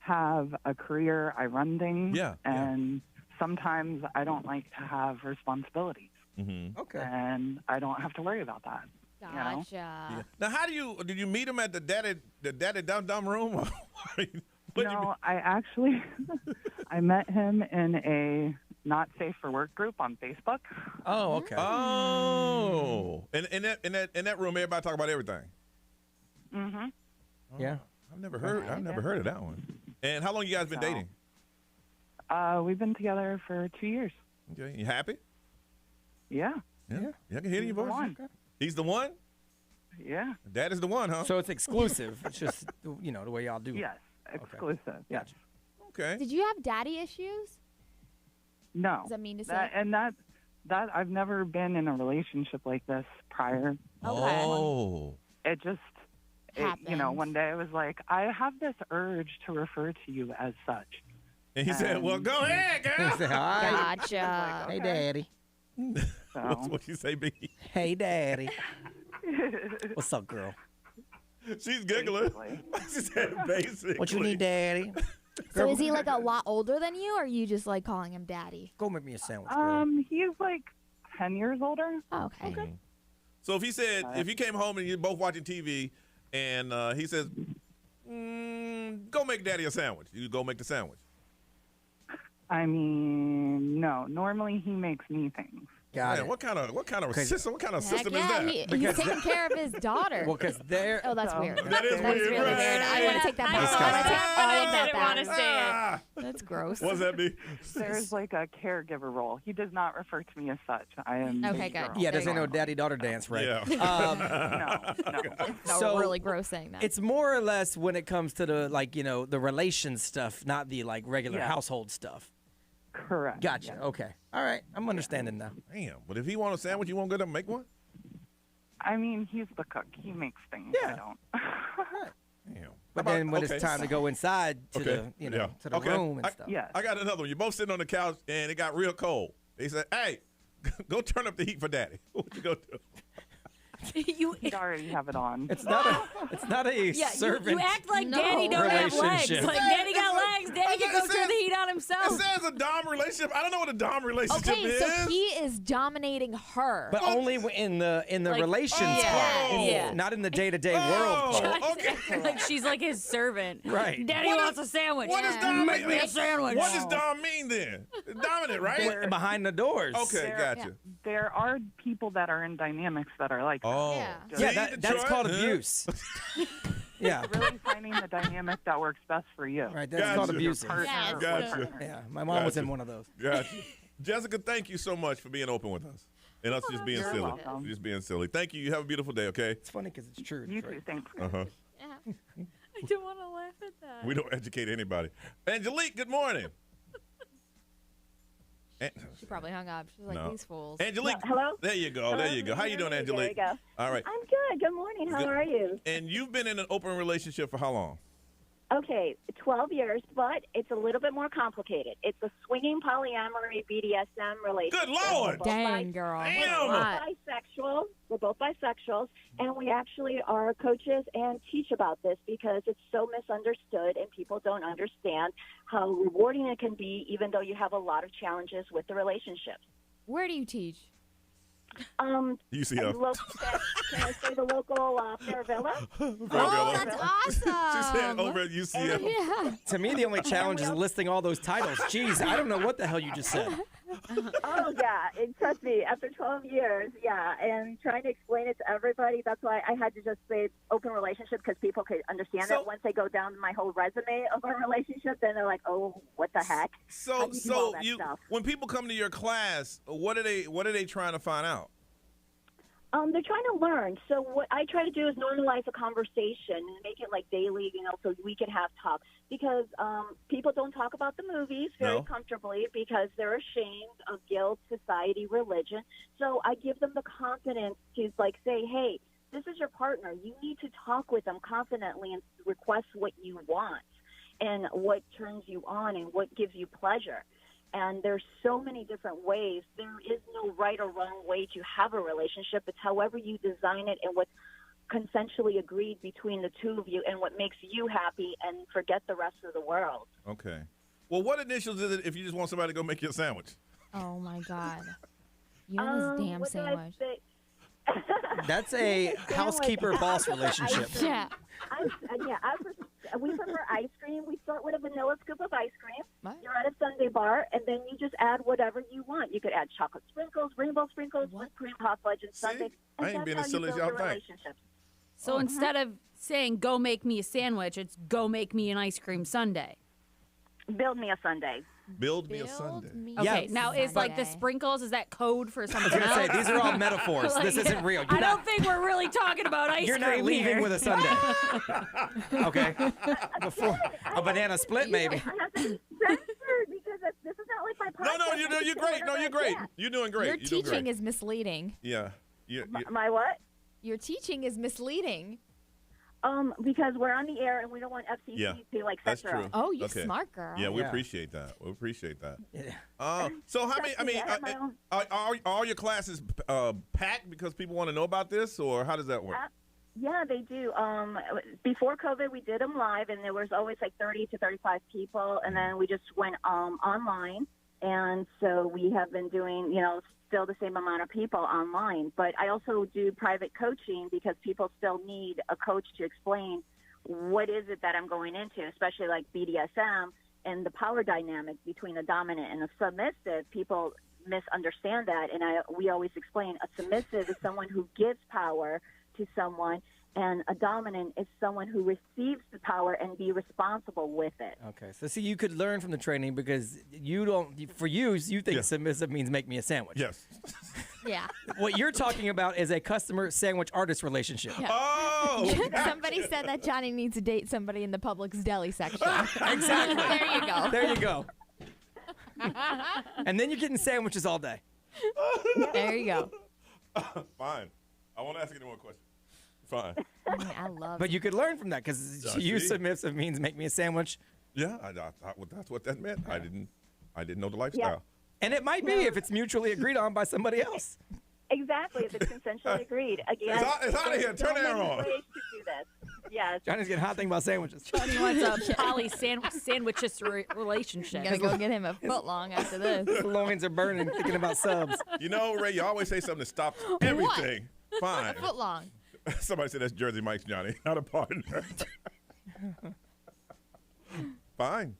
have a career, I run things, and sometimes I don't like to have responsibilities. Mm-hmm. Okay. And I don't have to worry about that. Gotcha. Yeah. Now, did you meet him at the daddy dum room? No, I actually I met him in a not safe for work group on Facebook. Oh, okay. Oh, in that room, everybody talk about everything. Mm-hmm. Yeah. I've never heard of that one. And how long you guys been dating? We've been together for 2 years. Okay, you happy? Yeah. Yeah, I can hear your voice. One. He's the one? Yeah. Dad is the one, huh? So it's exclusive. It's just the way y'all do. Yes, exclusive. Okay. Yes. Gotcha. Okay. Did you have daddy issues? No. Does that mean to say? That I've never been in a relationship like this prior. Okay. Oh. It just, one day I was like, I have this urge to refer to you as such. And he said, well, go ahead, girl. He said, all right. Gotcha. Hey, daddy. So. What you say, B? Hey, daddy. What's up, girl? She's giggling. She said, basically. What you need, daddy? So is he like a lot older than you, or are you just like calling him daddy? Go make me a sandwich, girl. He's like 10 years older. Oh, okay. So if he came home and you're both watching TV and he says, go make daddy a sandwich, you go make the sandwich. I mean, no. Normally he makes me things. Got it. What kind of system is that? He's taking care of his daughter. Well, because they're. Oh, that's weird. That is That's weird, really right? weird. I want to take that back. I want to take all of that back. I didn't want to say it. That's gross. What's that mean? There's like a caregiver role. He does not refer to me as such. I am. Okay, the good. girl. Yeah, this ain't no daddy-daughter dance, right? Yeah. No. It's really gross saying that. It's more or less when it comes to the the relations stuff, not the regular household stuff. Correct. Gotcha. Yeah. Okay. All right. I'm understanding now. Damn. But if he wants a sandwich, you won't go to make one? I mean, he's the cook. He makes things. I don't. But then when it's time to go inside to the, to the room and stuff. I got another one. You're both sitting on the couch and it got real cold. They said, "Hey, go turn up the heat for Daddy." What you go do? He'd already have it on. It's not a servant. You act like Daddy don't have legs. Like Daddy got legs. Daddy can go turn the heat on himself. It says a dom relationship. I don't know what a dom relationship Okay, is. so he is dominating her. But only in the relations part, not in the day-to-day world part. Okay. Like she's like his servant. Right. Daddy wants a sandwich. What does dom Make me a sandwich. What does dom mean then? Dominant, right? Behind the doors. Okay, gotcha. There are people that are in dynamics that are like. Oh. That's called abuse. Yeah. Really finding the dynamic that works best for you. Right, that's called abusive. Gotcha. Yeah, my mom was in one of those. Gotcha. Jessica, thank you so much for being open with us. And us just being You're silly. welcome. Just being silly. Thank you. You have a beautiful day, okay? It's funny because it's true. You too. Thanks. Uh-huh. I don't want to laugh at that. We don't educate anybody. Angelique, good morning. She probably hung up. She's like, No. these fools. Angelique. Hello? There you go. There you go. How you doing, Angelique? There we go. All right. I'm good. Good morning. How Good. are you? And you've been in an open relationship for how long? Okay, 12 years, but it's a little bit more complicated. It's a swinging polyamory BDSM relationship. Good Lord! Dang, girl. We're both bisexuals, and we actually are coaches and teach about this because it's so misunderstood and people don't understand how rewarding it can be even though you have a lot of challenges with the relationship. Where do you teach? UCF. Can I say the local Fair Villa? Oh, that's awesome. She said over at UCF. Yeah. To me, the only challenge is listing all those titles. Jeez, I don't know what the hell you just said. Oh, yeah. And trust me, after 12 years, and trying to explain it to everybody, that's why I had to just say open relationship because people could understand it. Once they go down my whole resume of our relationship, then they're like, oh, what the heck? How do you do all that stuff? When people come to your class, what are they trying to find out? They're trying to learn. So what I try to do is normalize a conversation and make it like daily, so we can have talk. Because people don't talk about the movies very comfortably because they're ashamed of guilt, society, religion. So I give them the confidence to say, hey, this is your partner. You need to talk with them confidently and request what you want and what turns you on and what gives you pleasure. And there's so many different ways. There is no right or wrong way to have a relationship. It's however you design it and what's consensually agreed between the two of you and what makes you happy and forget the rest of the world. Okay. Well, what initials is it if you just want somebody to go make you a sandwich? Oh, my God. You and this damn sandwich. That's a housekeeper-boss relationship. We prefer ice cream. We start with a vanilla scoop of ice cream. You're at a sundae bar, and then you just add whatever you want. You could add chocolate sprinkles, rainbow sprinkles, whipped cream, hot fudge, and sundae. And I ain't being that's as how silly you as y'all build a think. relationship. So instead of saying, go make me a sandwich, it's go make me an ice cream sundae. Build me a sundae. Build me a Sunday. Okay, now is like the sprinkles, is that code for something else? I was going to say, these are all metaphors. This isn't real. I don't think we're really talking about ice You're cream not leaving here. with a sundae. Okay. Before a banana split, maybe. I have to be censored because this is not like my podcast. No, you're great. No, you're great. You're doing great. Your You're doing teaching great. is misleading. Yeah. My what? Your teaching is misleading. Because we're on the air and we don't want FCC to That's censor true. us. Oh, you Okay. smart girl. Yeah, we Yeah. appreciate that. We appreciate that. Yeah. So how many? I mean, I have my own- are all your classes packed because people want to know about this, or how does that work? Yeah, they do. Before COVID, we did them live, and there was always like 30 to 35 people, and then we just went online, and so we have been doing, still the same amount of people online. But I also do private coaching because people still need a coach to explain what is it that I'm going into, especially like BDSM and the power dynamic between the dominant and the submissive. People misunderstand that, and we always explain a submissive is someone who gives power to someone, and a dominant is someone who receives the power and be responsible with it. Okay, so see, you could learn from the training because you think submissive means make me a sandwich. Yes. Yeah. What you're talking about is a customer sandwich artist relationship. Yeah. Oh! Somebody said that Johnny needs to date somebody in the Publix deli section. Exactly. There you go. There you go. And then you're getting sandwiches all day. There you go. Fine. I won't ask any more questions. Fine. I love But you could learn from that because Yeah, she used see? submissive means make me a sandwich. Yeah, that's what that meant. I didn't know the lifestyle. And it might be if it's mutually agreed on by somebody else. Exactly, if it's consensually agreed. Again, It's out of here. Turn the air many on. ways to do this. Yes. Johnny's getting hot thing about sandwiches. Johnny wants a sandwiches relationship. Gotta go get him a foot long after this. His loins are burning thinking about subs. You know, Ray, you always say something that stops everything. Fine. A foot long. Somebody said that's Jersey Mike's Johnny, not a partner. Fine.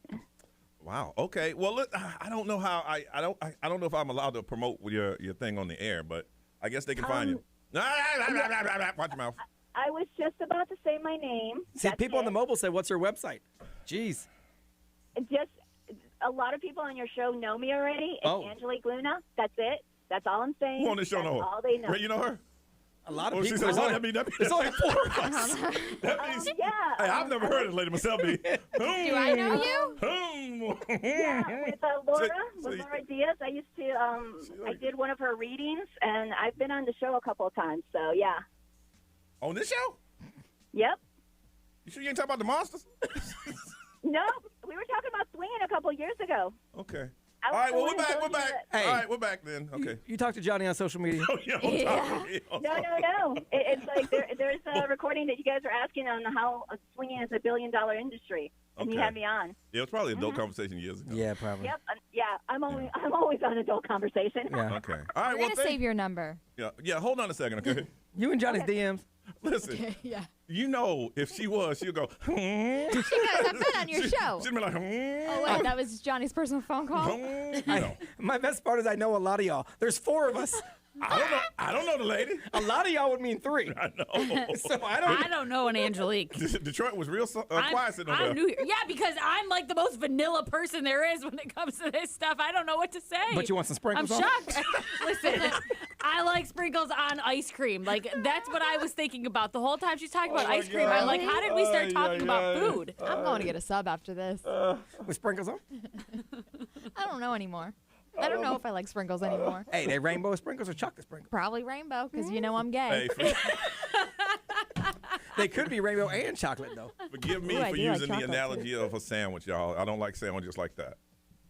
Wow. Okay. Well, look, I don't know how I don't know if I'm allowed to promote your thing on the air, but I guess they can find you. Watch your mouth. I was just about to say my name. See, That's people on the it. mobile said, "What's her website?" Jeez. Just a lot of people on your show know me already. It's Oh. Angelique Luna. That's it. That's all I'm saying. Who on this show That's know her? all they know. Ray, you know her? A lot of Oh, she people. said, that means There's only 4 of us. that means, Yeah. hey, I've never heard of Lady myself. Do I know you? Yeah, with Laura, So- with Laura Diaz. I used to, I did one of her readings, and I've been on the show a couple of times. So yeah. On this show? Yep. You sure you ain't talking about the monsters? No, we were talking about swinging a couple of years ago. Okay. I All was right, well, the we're one who back. told We're you back. that- All right, we're back then. Okay. You talk to Johnny on social media. Yeah, don't talk to me. No. It's like there's a recording that you guys are asking on how swinging is a $1 billion industry, and you Okay. had me on. Yeah, it was probably an adult conversation years ago. Yeah, probably. Yep. Yeah. I'm always on adult conversation. Yeah. Okay. All right, We're well, gonna save your number. yeah, hold on a second, okay? You and Johnny's DMs. Listen, Yeah. you know, if she was, she'd go, She goes, I've been on your show. she'd be like, Oh wait, that was Johnny's personal phone call. My best part is I know a lot of y'all. There's 4 of us. I don't know the lady. A lot of y'all would mean 3. I know. So I don't know an Angelique. Detroit was real quiet sitting over I'm there. new here. Yeah, because I'm like the most vanilla person there is when it comes to this stuff. I don't know what to say. But you want some sprinkles I'm on shocked. Listen, I like sprinkles on ice cream. Like, that's what I was thinking about the whole time she's talking about ice cream. I'm like, how did we start talking about food? I'm going to get a sub after this. With sprinkles on? I don't know anymore. I don't know if I like sprinkles anymore. Hey, they rainbow sprinkles or chocolate sprinkles? Probably rainbow, because you know I'm gay. Hey, They could be rainbow and chocolate, though. forgive me Ooh, I for do like using the chocolate, analogy of a sandwich, y'all. I don't like sandwiches like that.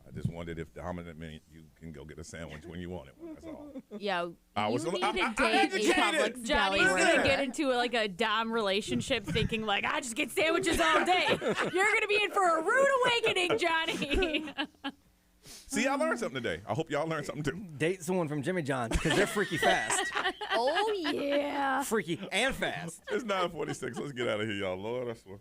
I just wondered if the dominant meant you can go get a sandwich when you want it. That's all. Yeah, I you was a- need I- to I- date a educated. Publix Johnny's Listen. gonna get into like a dom relationship, thinking like, I just get sandwiches all day. You're gonna be in for a rude awakening, Johnny. See, I learned something today. I hope y'all learned something too. Date someone from Jimmy John's because they're freaky fast. Oh yeah. Freaky and fast. It's 9:46. Let's get out of here, y'all. Lord, I swear.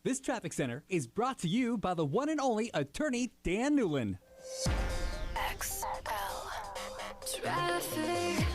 This traffic center is brought to you by the one and only attorney Dan Newland. XL Traffic.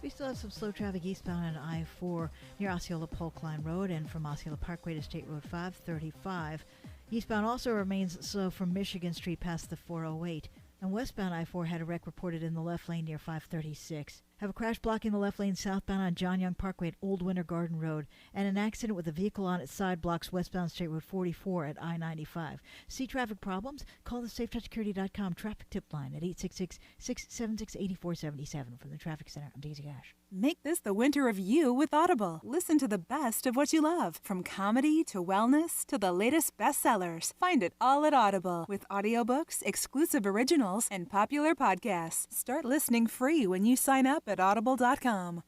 We still have some slow traffic eastbound on I-4 near Osceola Polk Line Road and from Osceola Parkway to State Road 535. Eastbound also remains slow from Michigan Street past the 408. And westbound I-4 had a wreck reported in the left lane near 536. Have a crash blocking the left lane southbound on John Young Parkway at Old Winter Garden Road, and an accident with a vehicle on its side blocks westbound State Road 44 at I-95. See traffic problems? Call the SafeTouchSecurity.com traffic tip line at 866-676-8477. From the Traffic Center, I'm Daisy Gash. Make this the winter of you with Audible. Listen to the best of what you love, from comedy to wellness to the latest bestsellers. Find it all at Audible, with audiobooks, exclusive originals, and popular podcasts. Start listening free when you sign up at audible.com.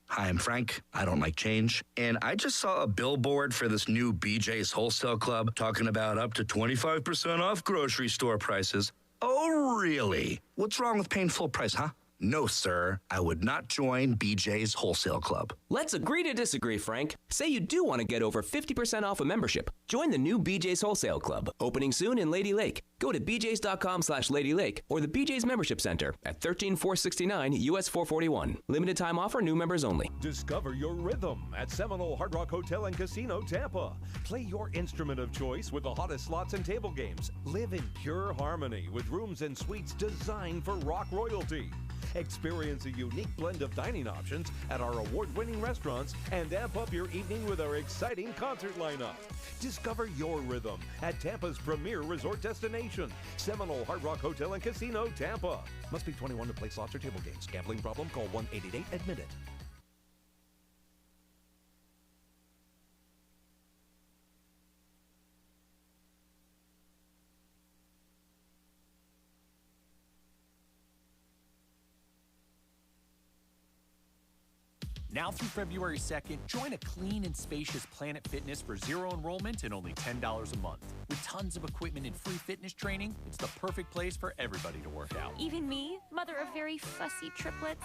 Hi, I'm Frank. I don't like change. And I just saw a billboard for this new BJ's Wholesale Club talking about up to 25% off grocery store prices. Oh, really? What's wrong with paying full price, huh? No, sir. I would not join BJ's Wholesale Club. Let's agree to disagree, Frank. Say you do want to get over 50% off a membership. Join the new BJ's Wholesale Club, opening soon in Lady Lake. Go to bjs.com/Lady Lake or the BJ's Membership Center at 13469 US 441. Limited time offer, new members only. Discover your rhythm at Seminole Hard Rock Hotel and Casino, Tampa. Play your instrument of choice with the hottest slots and table games. Live in pure harmony with rooms and suites designed for rock royalty. Experience a unique blend of dining options at our award-winning restaurants and amp up your evening with our exciting concert lineup. Discover your rhythm at Tampa's premier resort destination, Seminole Hard Rock Hotel and Casino, Tampa. Must be 21 to play slots or table games. Gambling problem? Call 1-888-ADMIT-IT. Now through February 2nd, join a clean and spacious Planet Fitness for zero enrollment and only $10 a month. With tons of equipment and free fitness training, it's the perfect place for everybody to work out. Even me, mother of very fussy triplets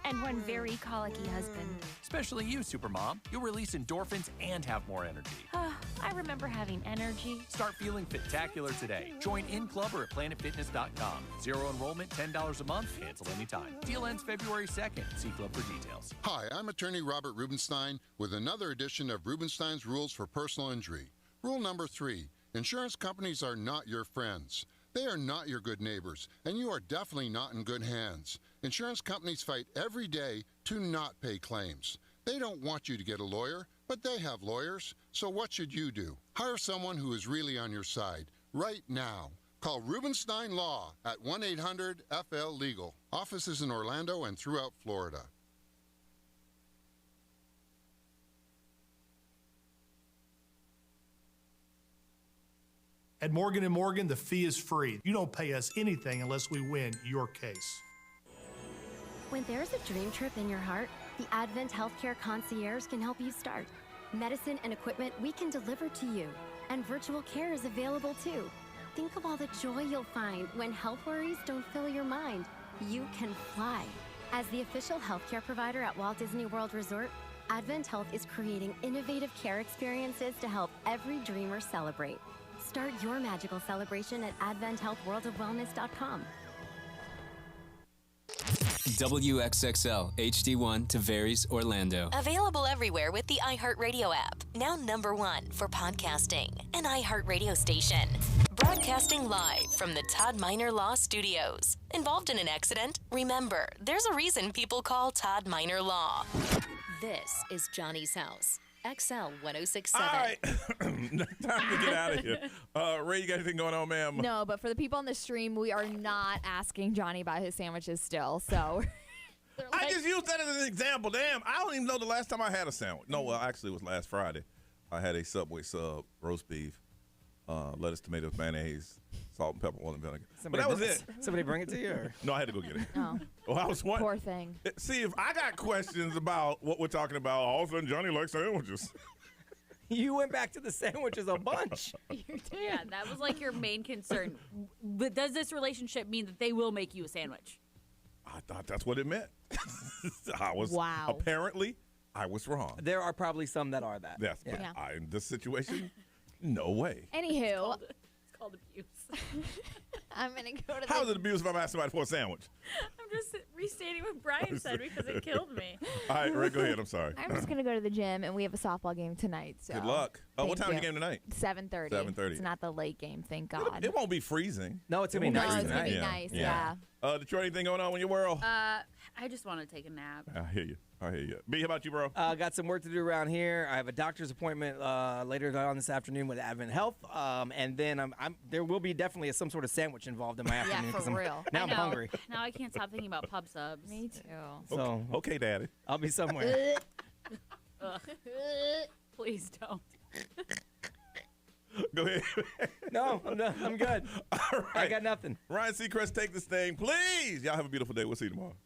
and one very colicky husband. Especially you, Supermom. You'll release endorphins and have more energy. I remember having energy. Start feeling fit-tacular today. Join in club or at planetfitness.com. Zero enrollment, $10 a month, cancel anytime. Deal ends February 2nd. See club for details. Hi, I'm attorney Robert Rubenstein with another edition of Rubenstein's Rules for Personal Injury. Rule number 3, insurance companies are not your friends. They are not your good neighbors, and you are definitely not in good hands. Insurance companies fight every day to not pay claims. They don't want you to get a lawyer, but they have lawyers. So what should you do? Hire someone who is really on your side right now. Call Rubenstein Law at 1-800-FL-LEGAL. Offices in Orlando and throughout Florida. At Morgan & Morgan, the fee is free. You don't pay us anything unless we win your case. When there's a dream trip in your heart, the Advent Healthcare Concierge can help you start. Medicine and equipment we can deliver to you. And virtual care is available too. Think of all the joy you'll find when health worries don't fill your mind. You can fly. As the official healthcare provider at Walt Disney World Resort, Advent Health is creating innovative care experiences to help every dreamer celebrate. Start your magical celebration at AdventHealthWorldOfWellness.com. WXXL HD1 Tavares, Orlando. Available everywhere with the iHeartRadio app. Now #1 for podcasting. An iHeartRadio station. Broadcasting live from the Todd Minor Law Studios. Involved in an accident? Remember, there's a reason people call Todd Minor Law. This is Johnny's house. XL 1067. All right. Time to get out of here. Ray, you got anything going on, ma'am? No, but for the people on the stream, we are not asking Johnny about his sandwiches still. So I just used that as an example. Damn, I don't even know the last time I had a sandwich. No, well, actually, it was last Friday. I had a Subway sub, roast beef, lettuce, tomatoes, mayonnaise, salt and pepper, oil and vinegar. But that was it. Somebody bring it to you? Or? No, I had to go get it. Oh. Well, I was one. Poor thing. See, if I got questions about what we're talking about, all of a sudden Johnny likes sandwiches. You went back to the sandwiches a bunch. Yeah, that was like your main concern. But does this relationship mean that they will make you a sandwich? I thought that's what it meant. Wow. Apparently, I was wrong. There are probably some that are that. Yes, but in this situation, no way. Anywho. It's called abuse. I'm going to go to How is it abuse if I'm asking somebody for a sandwich? I'm just restating what Brian said because it killed me. All right, Ray, go ahead. I'm sorry. I'm just going to go to the gym, and we have a softball game tonight. So good luck. Oh, what time is the game tonight? 7:30. 7:30. It's not the late game, thank God. It won't be freezing. No, it's going to be nice No, it's tonight. going to be nice, yeah. Detroit, anything going on in your world? I just want to take a nap. I hear you. B, how about you, bro? Got some work to do around here. I have a doctor's appointment later on this afternoon with Advent Health, and then there will be definitely some sort of sandwich involved in my afternoon. Yeah, for real. Now I'm hungry. Now I can't stop thinking about pub subs. Me too. So okay, Daddy. I'll be somewhere. Please don't. Go ahead. No, I'm good. All right. I got nothing. Ryan Seacrest, take this thing, please. Y'all have a beautiful day. We'll see you tomorrow.